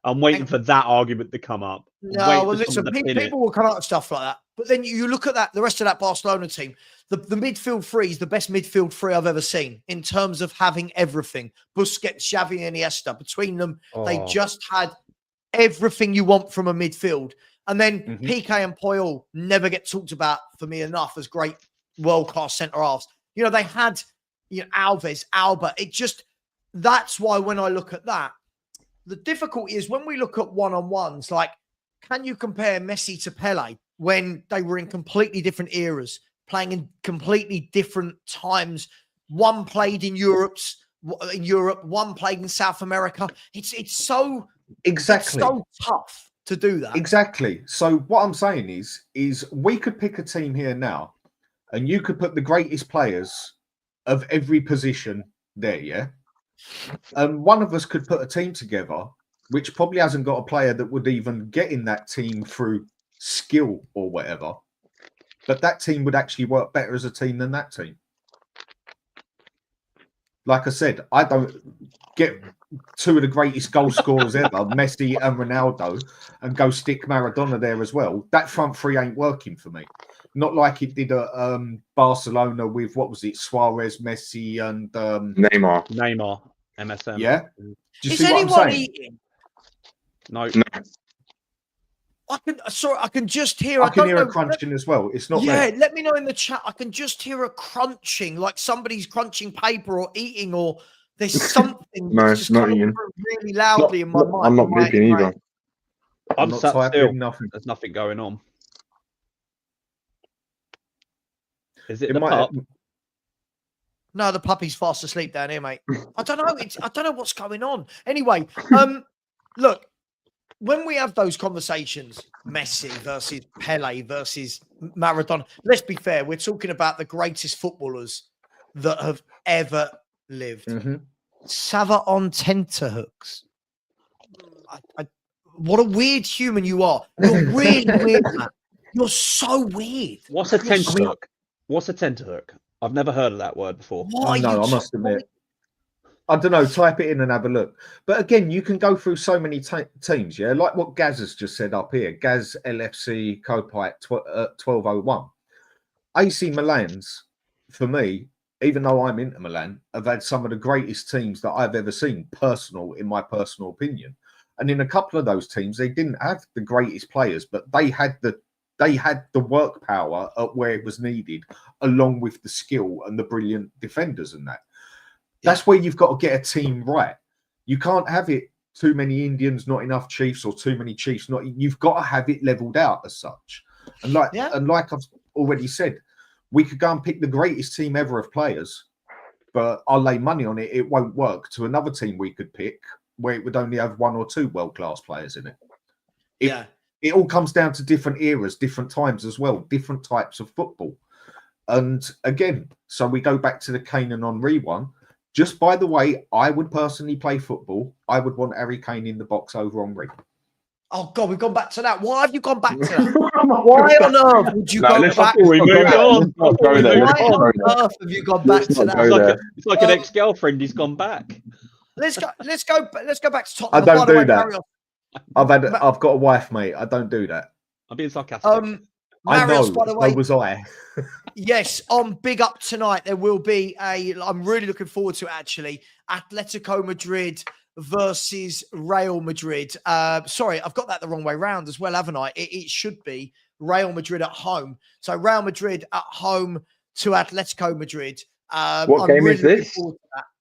I'm waiting for that argument to come up. No, well, listen, people will come out with stuff like that. But then you look at the rest of that Barcelona team, the midfield three is the best midfield three I've ever seen in terms of having everything. Busquets, Xavi, and Iniesta. Between them, they just had everything you want from a midfield. And then Piqué and Puyol never get talked about for me enough as great world-class centre-halves. You know, they had Alves, Alba. That's why when I look at that, the difficulty is when we look at one-on-ones, like, can you compare Messi to Pele when they were in completely different eras, playing in completely different times? One played in Europe, one played in South America. It's so tough to do that. Exactly. So what I'm saying is we could pick a team here now, and you could put the greatest players of every position there, yeah? And one of us could put a team together which probably hasn't got a player that would even get in that team through skill or whatever. But that team would actually work better as a team than that team. Like I said, I don't get two of the greatest goal scorers ever, Messi and Ronaldo, and go stick Maradona there as well. That front three ain't working for me. Not like it did at Barcelona with, what was it, Suarez, Messi, and Neymar, MSN. Yeah. Do you Is see what I'm anyone saying? eating? No. I can just hear. I can hear a crunching as well. It's not. Yeah, let me know in the chat. I can just hear a crunching, like somebody's crunching paper or eating, or there's something. No, it's not eating. Really loudly in my mind. I'm not moving either. I'm not sat still. Nothing. There's nothing going on. Is it the pup? No, the puppy's fast asleep down here, mate. I don't know. I don't know what's going on. Anyway, look, when we have those conversations, Messi versus Pele versus Maradona, let's be fair. We're talking about the greatest footballers that have ever lived. Savva on tenterhooks. What a weird human you are. You're really weird, man. You're so weird. What's a tenterhook? What's a tenterhook? I've never heard of that word before. I must admit. I don't know. Type it in and have a look. But again, you can go through so many teams, yeah? Like what Gaz has just said up here. Gaz LFC Copite 1201. AC Milan's, for me, even though I'm into Milan, have had some of the greatest teams that I've ever seen, in my personal opinion. And in a couple of those teams, they didn't have the greatest players, but they had the work power at where it was needed, along with the skill and the brilliant defenders and that. That's where you've got to get a team right. You can't have it too many Indians, not enough Chiefs, or too many Chiefs. You've got to have it leveled out as such. And like I've already said, we could go and pick the greatest team ever of players, but I'll lay money on it. It won't work to another team we could pick where it would only have 1 or 2 world-class players in it. It all comes down to different eras, different times as well, different types of football. And again, so we go back to the Kane and Henry one. Just by the way, I would personally play football. I would want Harry Kane in the box over Henry. Oh, God, we've gone back to that. Why have you gone back to that? Why on earth would you go back? We moved on. Why on earth have you gone back to that? It's like an ex-girlfriend. He's gone back. Let's go back to Tottenham. I don't do that. I've got a wife, mate. I don't do that. I'm being sarcastic. I know. By the way, so was I. Yes, on Big Up tonight, there will be I'm really looking forward to it, actually. Atletico Madrid versus Real Madrid. Sorry, I've got that the wrong way round as well, haven't I? It should be Real Madrid at home. So Real Madrid at home to Atletico Madrid. What game is this?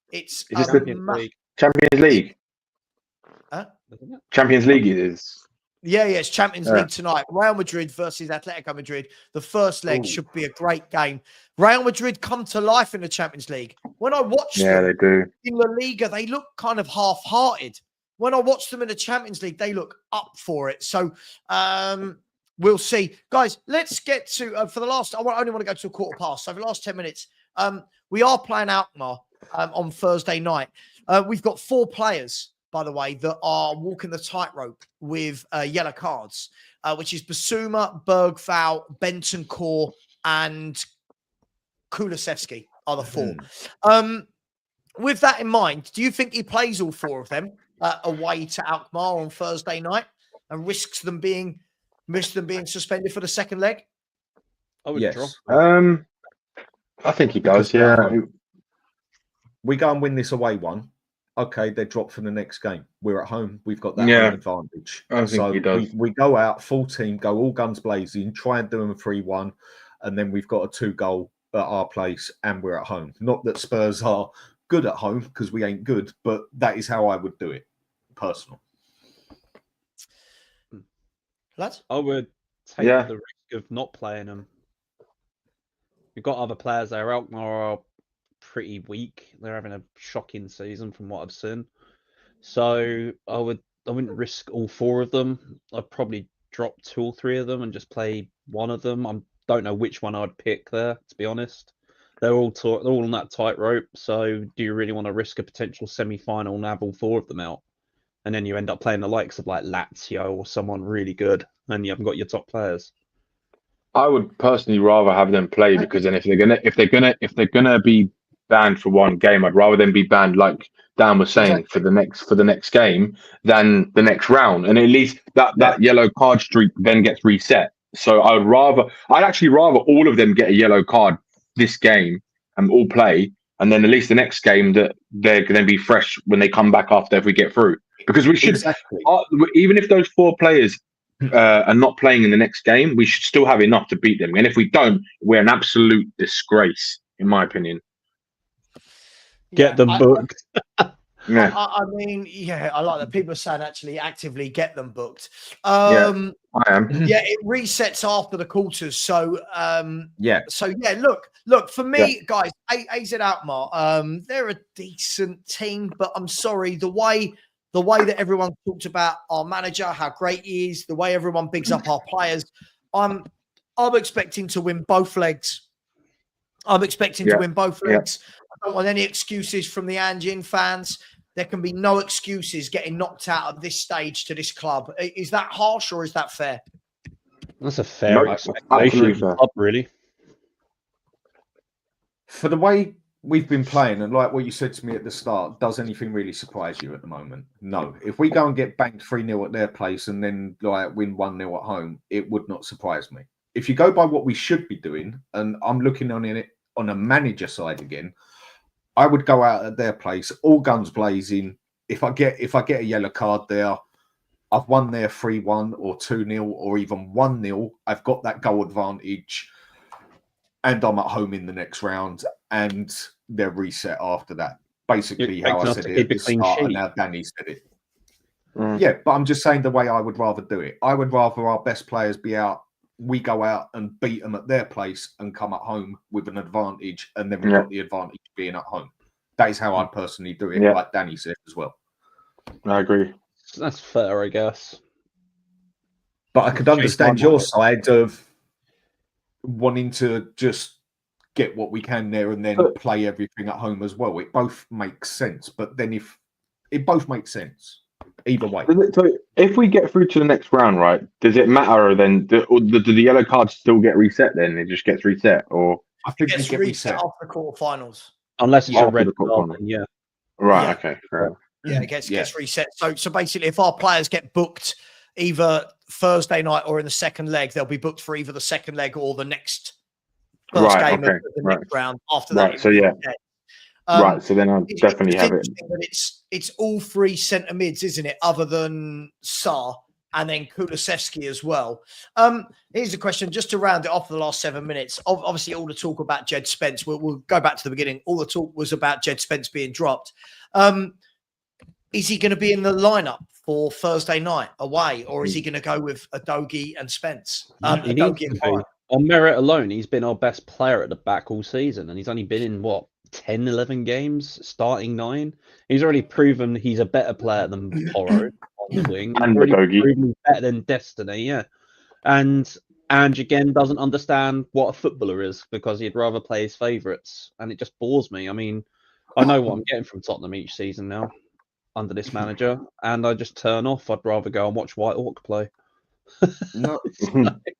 It's is this the Champions League? Huh? Champions League it is. Yeah, it's Champions League tonight. Real Madrid versus Atletico Madrid. The first leg should be a great game. Real Madrid come to life in the Champions League. When I watch them they do. in La Liga, they look kind of half-hearted. When I watch them in the Champions League, they look up for it. So we'll see. Guys, let's get to, for the last, I only want to go to a quarter past. So for the last 10 minutes, we are playing Alkmaar on Thursday night. We've got 4 players, by the way, that are walking the tightrope with yellow cards, which is Basuma, Bergval, Bentancur, and Kulusevski are the 4. With that in mind, do you think he plays all 4 of them away to Alkmaar on Thursday night and risks them being suspended for the second leg? I would drop. I think he does, We go and win this away one. Okay, they're dropped for the next game. We're at home. We've got that home advantage. I think he does. We go out, full team, go all guns blazing, try and do them 3-1, and then we've got a 2-goal at our place, and we're at home. Not that Spurs are good at home, because we ain't good, but that is how I would do it, personal. Lads? I would take the risk of not playing them. We've got other players there. Alkmaar are pretty weak. They're having a shocking season from what I've seen. So I wouldn't risk all 4 of them. I'd probably drop 2 or 3 of them and just play one of them. I don't know which one I'd pick there, to be honest. They're all on that tightrope. So do you really want to risk a potential semi-final and have all 4 of them out? And then you end up playing the likes of like Lazio or someone really good, and you haven't got your top players. I would personally rather have them play, because then if they're gonna be banned for one game, I'd rather them be banned, like Dan was saying, for the next game than the next round. And at least that yellow card streak then gets reset. So I'd actually rather all of them get a yellow card this game and all play, and then at least the next game that they're going to be fresh when they come back after, if we get through. Because we should, even if those 4 players are not playing in the next game, we should still have enough to beat them. And if we don't, we're an absolute disgrace, in my opinion. Get them booked. I mean, I like that. People are saying actually actively get them booked. I am. Yeah, it resets after the quarters. So look for me, guys. AZ Alkmaar, they're a decent team, but I'm sorry, the way that everyone talks about our manager, how great he is, the way everyone bigs up our players, I'm expecting to win both legs. I don't want any excuses from the Anjin fans. There can be no excuses getting knocked out at this stage to this club. Is that harsh or is that fair? That's a fair expectation, really. For the way we've been playing, and like what you said to me at the start, does anything really surprise you at the moment? No. If we go and get banged 3-0 at their place and then like win 1-0 at home, it would not surprise me. if you go by what we should be doing, and I'm looking on it on a manager side again, I would go out at their place, all guns blazing. If I get a yellow card there, I've won there 3-1 or 2-0 or even 1-0. I've got that goal advantage, and I'm at home in the next round, and they're reset after that. Basically, how I said it at the start, and now Danny said it. Yeah, but I'm just saying the way I would rather do it. I would rather our best players be out. We go out and beat them at their place and come at home with an advantage, and then we've got the advantage being at home. That is how I personally do it, like Danny said as well. I agree. That's fair, I guess. But I could understand your side of wanting to just get what we can there and then play everything at home as well. It both makes sense. But then if it both makes sense, either way. So if we get through to the next round, right, does it matter then? Do the yellow cards still get reset then? It just gets reset? Or I think it they gets get reset reset after the quarterfinals. Unless it's a After red the card, quarterfinal. then, yeah. Right, Yeah. okay. Fair enough. Yeah, it gets reset. So basically, if our players get booked either Thursday night or in the second leg, they'll be booked for either the second leg or the next first game of the next round. After that, so right. So then I'll definitely have it. That it's all three centre mids, isn't it? Other than Sarr and then Kulusevski as well. Here's a question just to round it off for the last 7 minutes. Obviously, all the talk about Jed Spence. We'll go back to the beginning. All the talk was about Jed Spence being dropped. Is he going to be in the lineup for Thursday night away, or is he going to go with Udogie and Spence? Udogie and Pine. On merit alone, he's been our best player at the back all season, and he's only been in, 10, 11 games, starting 9. He's already proven he's a better player than Porro on the wing. And Udogie. Better than Destiny, yeah. And Ange, again, doesn't understand what a footballer is because he'd rather play his favourites, and it just bores me. I mean, I know what I'm getting from Tottenham each season now under this manager, and I just turn off. I'd rather go and watch White Hawk play. No,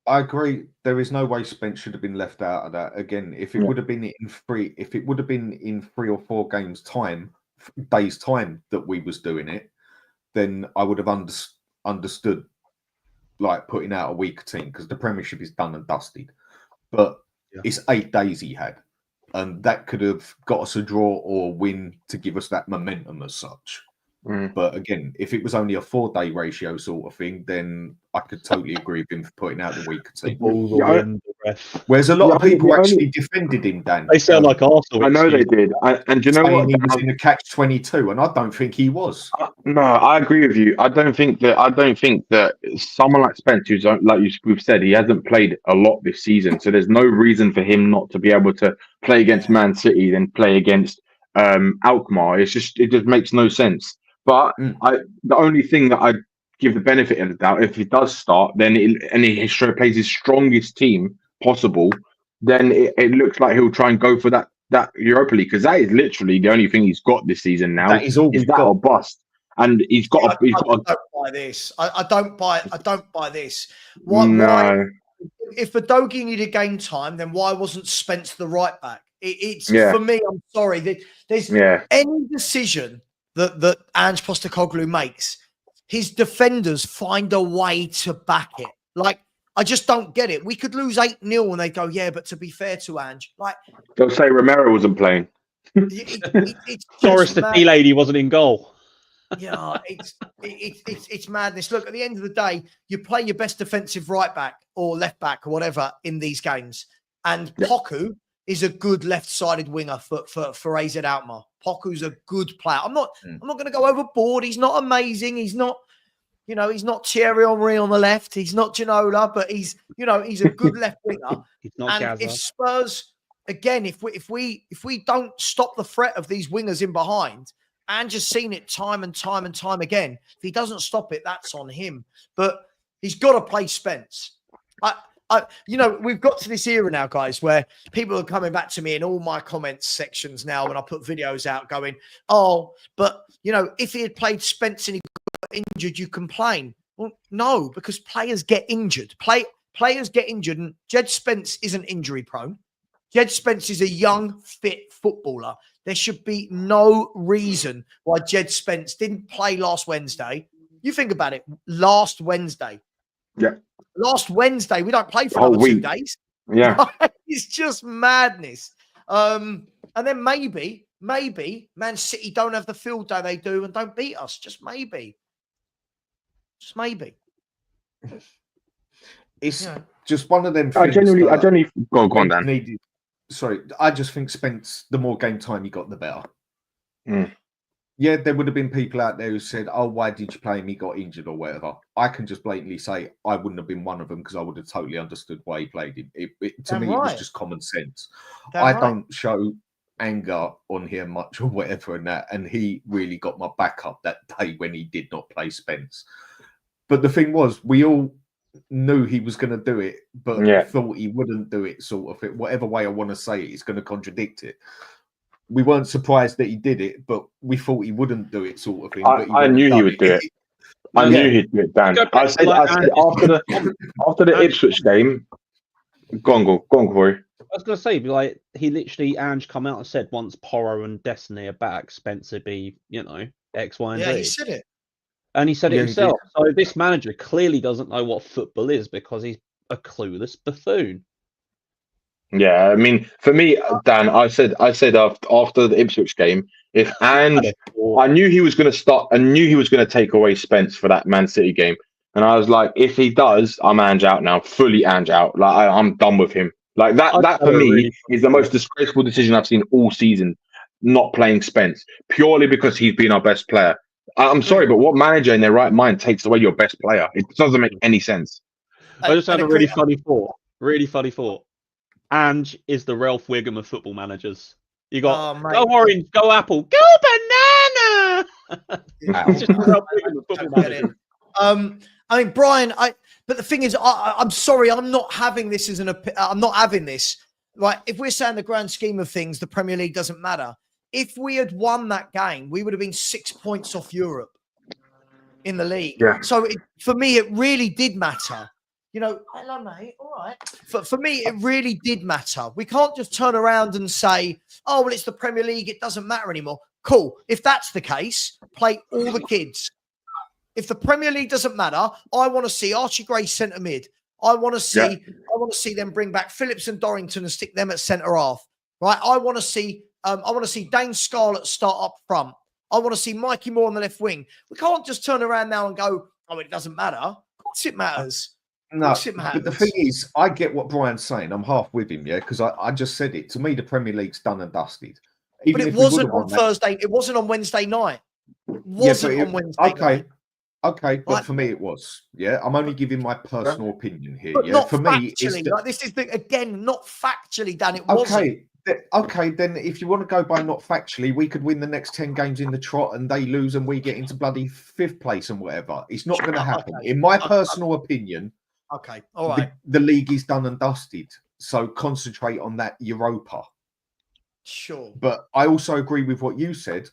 I agree. There is no way Spence should have been left out of that. Again, if it would have been in 3 or 4 days time that we was doing it, then I would have understood like putting out a weaker team because the Premiership is done and dusted. But it's 8 days he had, and that could have got us a draw or a win to give us that momentum as such. But again, if it was only a 4-day ratio sort of thing, then I could totally agree with him for putting out the weaker team. Whereas a lot of people actually defended him, Dan. They sound like Arsenal. I know they did. And do you know what? He was in a catch-22, and I don't think he was. No, I agree with you. I don't think that someone like Spence, who's like we've said, he hasn't played a lot this season, so there's no reason for him not to be able to play against Man City, then play against Alkmaar. It just makes no sense. But the only thing that I'd give the benefit of the doubt, if he does start, then he plays his strongest team possible, then it looks like he'll try and go for that Europa League, because that is literally the only thing he's got this season now. That is all is that or bust. And he's got. I don't buy this. I don't buy this. Why? If Udogie needed game time, then why wasn't Spence the right back? It's for me. I'm sorry. There's any decision that Ange Postecoglou makes, his defenders find a way to back it. Like, I just don't get it. We could lose 8-0 and they go, yeah, but to be fair to Ange, like they'll say Romero wasn't playing. Doris the tea lady wasn't in goal. Yeah, it's madness. Look, at the end of the day, you play your best defensive right back or left back or whatever in these games. And Poku is a good left-sided winger for AZ Alkmaar. Poku's a good player. I'm not going to go overboard. He's not amazing. He's not, he's not Thierry Henry on the left. He's not Ginola, but he's a good left winger. He's not and Gaza. If Spurs, again, if we don't stop the threat of these wingers in behind, and just seen it time and time and time again, if he doesn't stop it, that's on him. But he's got to play Spence. We've got to this era now, guys, where people are coming back to me in all my comments sections now when I put videos out going, oh, but, if he had played Spence and he got injured, you complain. Well, no, because players get injured. Players get injured, and Jed Spence isn't injury prone. Jed Spence is a young, fit footballer. There should be no reason why Jed Spence didn't play last Wednesday. You think about it, last Wednesday. Yeah. Last Wednesday, we don't play for Whole another 2 week. days. Yeah. It's just madness. And then maybe Man City don't have the field day they do and don't beat us. Just maybe. Just maybe. It's just one of them things. I genuinely go on, Dan. Sorry, I just think Spence, the more game time you got, the better. Mm. Yeah, there would have been people out there who said, "Oh, why did you play him? He got injured or whatever." I can just blatantly say I wouldn't have been one of them because I would have totally understood why he played him. To me, it was just common sense. I don't show anger on here much or whatever and that, and he really got my back up that day when he did not play Spence. But the thing was, we all knew he was going to do it, but thought he wouldn't do it, sort of it. Whatever way I want to say it, it's going to contradict it. We weren't surprised that he did it, but we thought he wouldn't do it, sort of thing. I knew he would do it. I knew he'd do it, Dan. I said after the Ipswich game. Go on, Corey. I was going to say, like, he literally, Ange come out and said once Porro and Destiny are back, Spencer be, X, Y, and Z. Yeah, he said it. And he said it himself. So this manager clearly doesn't know what football is because he's a clueless buffoon. Yeah, I mean, for me, Dan, I said after the Ipswich game, if Ange, I knew he was going to start, I knew he was going to take away Spence for that Man City game, and I was like, if he does, I'm Ange out now, fully Ange out. Like I'm done with him. Like that for me is the most disgraceful decision I've seen all season. Not playing Spence purely because he's been our best player. I'm sorry, but what manager in their right mind takes away your best player? It doesn't make any sense. I just had a really funny thought. Really funny thought. Ange is the Ralph Wiggum of football managers. You got go Orange, go Apple, go Banana. It's just Ralph Wiggum of football managers. I mean, Brian, but the thing is, I'm sorry, I'm not having this as I'm not having this. Like, if we're saying the grand scheme of things, the Premier League doesn't matter. If we had won that game, we would have been 6 points off Europe in the league. Yeah. So for me, it really did matter. Hello, mate. All right. For me, it really did matter. We can't just turn around and say, oh, well, it's the Premier League. It doesn't matter anymore. Cool. If that's the case, play all the kids. If the Premier League doesn't matter, I want to see Archie Gray centre mid. I want to see them bring back Phillips and Dorrington and stick them at centre half. Right? I want to see Dane Scarlett start up front. I want to see Mikey Moore on the left wing. We can't just turn around now and go, oh, it doesn't matter. Of course it matters. No, but the thing is, I get what Brian's saying. I'm half with him, because I just said it. To me, the Premier League's done and dusted. But it wasn't on Thursday. It wasn't on Wednesday night. It wasn't on Wednesday night. Okay, but for me it was. Yeah, I'm only giving my personal opinion here. But yeah, not for me, factually. This is again not factually, Dan. It wasn't. Okay, then if you want to go by not factually, we could win the next 10 games in the trot and they lose and we get into bloody 5th place and whatever. It's not going to happen. In my personal opinion. Okay, all right. The league is done and dusted. So concentrate on that Europa. Sure. But I also agree with what you said.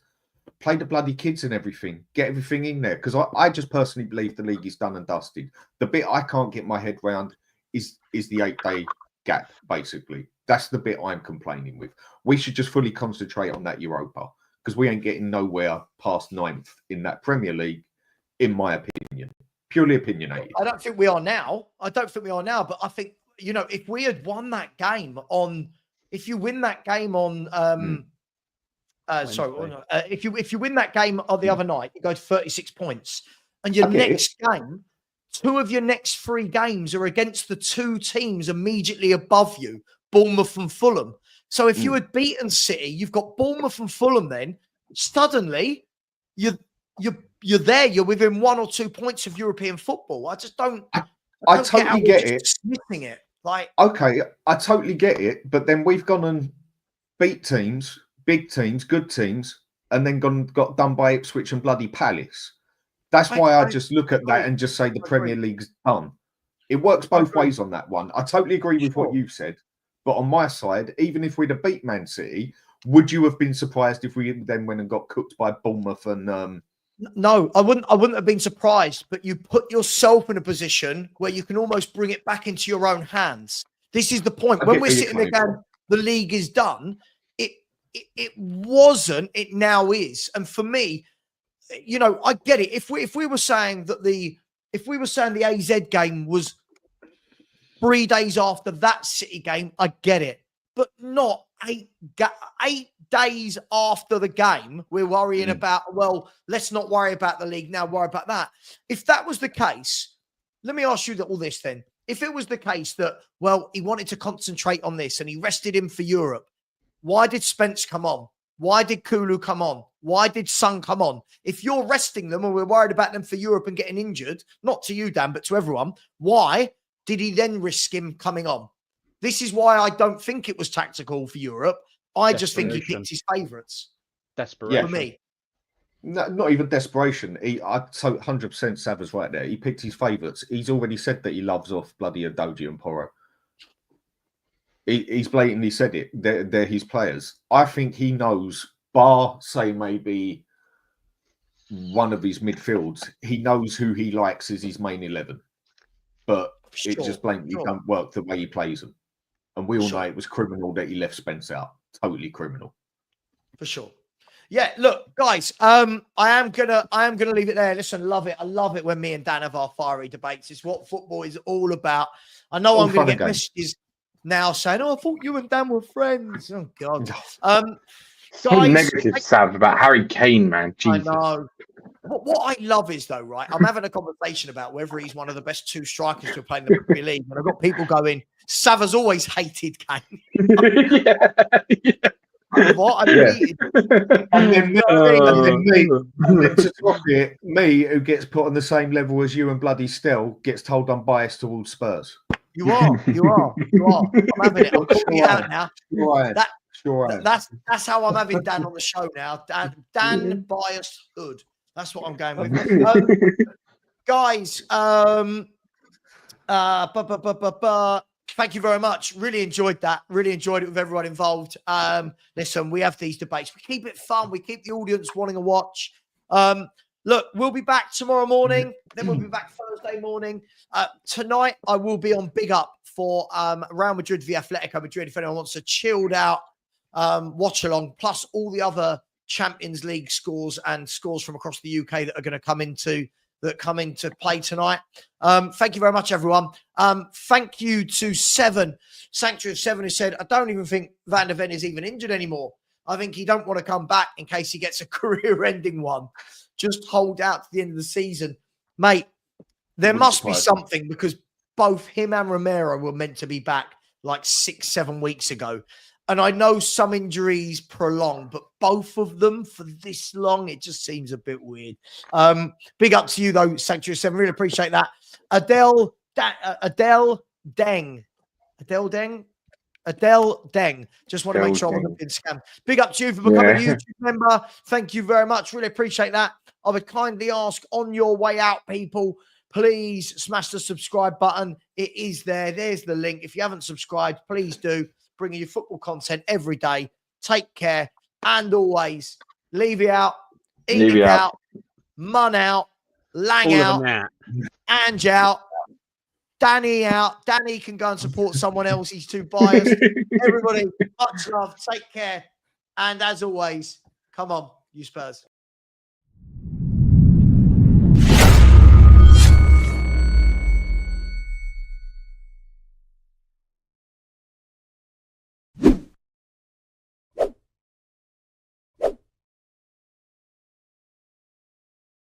Play the bloody kids and everything. Get everything in there. Because I just personally believe the league is done and dusted. The bit I can't get my head round is the 8-day gap, basically. That's the bit I'm complaining with. We should just fully concentrate on that Europa. Because we ain't getting nowhere past 9th in that Premier League, in my opinion. Purely opinionated. I don't think we are now. But I think, if we had won that game if you win that game on, if you win that game on the other night, you go to 36 points. And your next game, 2 of your next 3 games are against the 2 teams immediately above you, Bournemouth and Fulham. So if you had beaten City, you've got Bournemouth and Fulham then, suddenly you're there. You're within 1 or 2 points of European football. I just don't. I totally get it. Dismissing it, okay, I totally get it. But then we've gone and beat teams, big teams, good teams, and then got done by Ipswich and bloody Palace. That's why I just look at that and just say the Premier League's done. It works both ways on that one. I totally agree with what you've said. But on my side, even if we'd have beat Man City, would you have been surprised if we then went and got cooked by Bournemouth and? No, I wouldn't have been surprised, but you put yourself in a position where you can almost bring it back into your own hands. This is the point. When we're sitting there going, the league is done, it wasn't, it now is. And for me, I get it. If we were saying that the if we were saying the AZ game was 3 days after that City game, I get it. But not 8 days after the game, we're worrying about, well, let's not worry about the league now, worry about that. If that was the case, let me ask you all this then. If it was the case that, well, he wanted to concentrate on this and he rested him for Europe, why did Spence come on? Why did Kulu come on? Why did Son come on? If you're resting them and we're worried about them for Europe and getting injured, not to you, Dan, but to everyone, why did he then risk him coming on? This is why I don't think it was tactical for Europe. I just think he picked his favourites. Desperation. For me. No, not even desperation. So 100% Savva's right there. He picked his favourites. He's already said that he loves off bloody Adoji and Porro. He's blatantly said it. They're his players. I think he knows, bar say maybe one of his midfields, he knows who he likes as his main 11. But it just blatantly don't work the way he plays them. And we all know it was criminal that he left Spence out. Totally criminal. For sure. Yeah, look, guys, I am gonna leave it there. Listen, love it. I love it when me and Dan have our fiery debates. It's what football is all about. I know I'm gonna get messages now saying, "Oh, I thought you and Dan were friends." Oh God. So guys, negative, Sav, about Harry Kane, man. Jesus. I know. What I love is, though, right? I'm having a conversation about whether he's one of the best 2 strikers to play in the Premier League, and I've got people going, "Sav has always hated Kane." What? And then me, to top it, me, who gets put on the same level as you and bloody Stell, gets told I'm biased towards Spurs. You are. I'm having it. I'm calling you out now. That's how I'm having Dan on the show now. Dan biased hood. That's what I'm going with. Guys, thank you very much. Really enjoyed that. Really enjoyed it with everyone involved. Listen, we have these debates. We keep it fun. We keep the audience wanting to watch. Look, we'll be back tomorrow morning. Then we'll be back Thursday morning. Tonight, I will be on Big Up for Real Madrid v Atletico Madrid. If anyone wants a chilled out watch along, plus all the other Champions League scores and scores from across the UK that are going to come into play tonight. Thank you very much, everyone. Thank you to Sanctuary of Seven, who said, I don't even think Van der Ven is even injured anymore. I think he don't want to come back in case he gets a career-ending one. Just hold out to the end of the season. Mate, there must be something, because both him and Romero were meant to be back like 6-7 weeks ago. And I know some injuries prolong, but both of them for this long, it just seems a bit weird. Big up to you, though, Sanctuary 7. Really appreciate that. Adele Deng. Just want to make sure I wasn't being scammed. Big up to you for becoming a YouTube member. Thank you very much. Really appreciate that. I would kindly ask, on your way out, people, please smash the subscribe button. It is there. There's the link. If you haven't subscribed, please do. Bringing you football content every day. Take care. And always, leave it out, eat it out, mun out, lang out, Ange out, Danny out. Danny can go and support someone else. He's too biased. Everybody, much love. Take care. And as always, come on, you Spurs.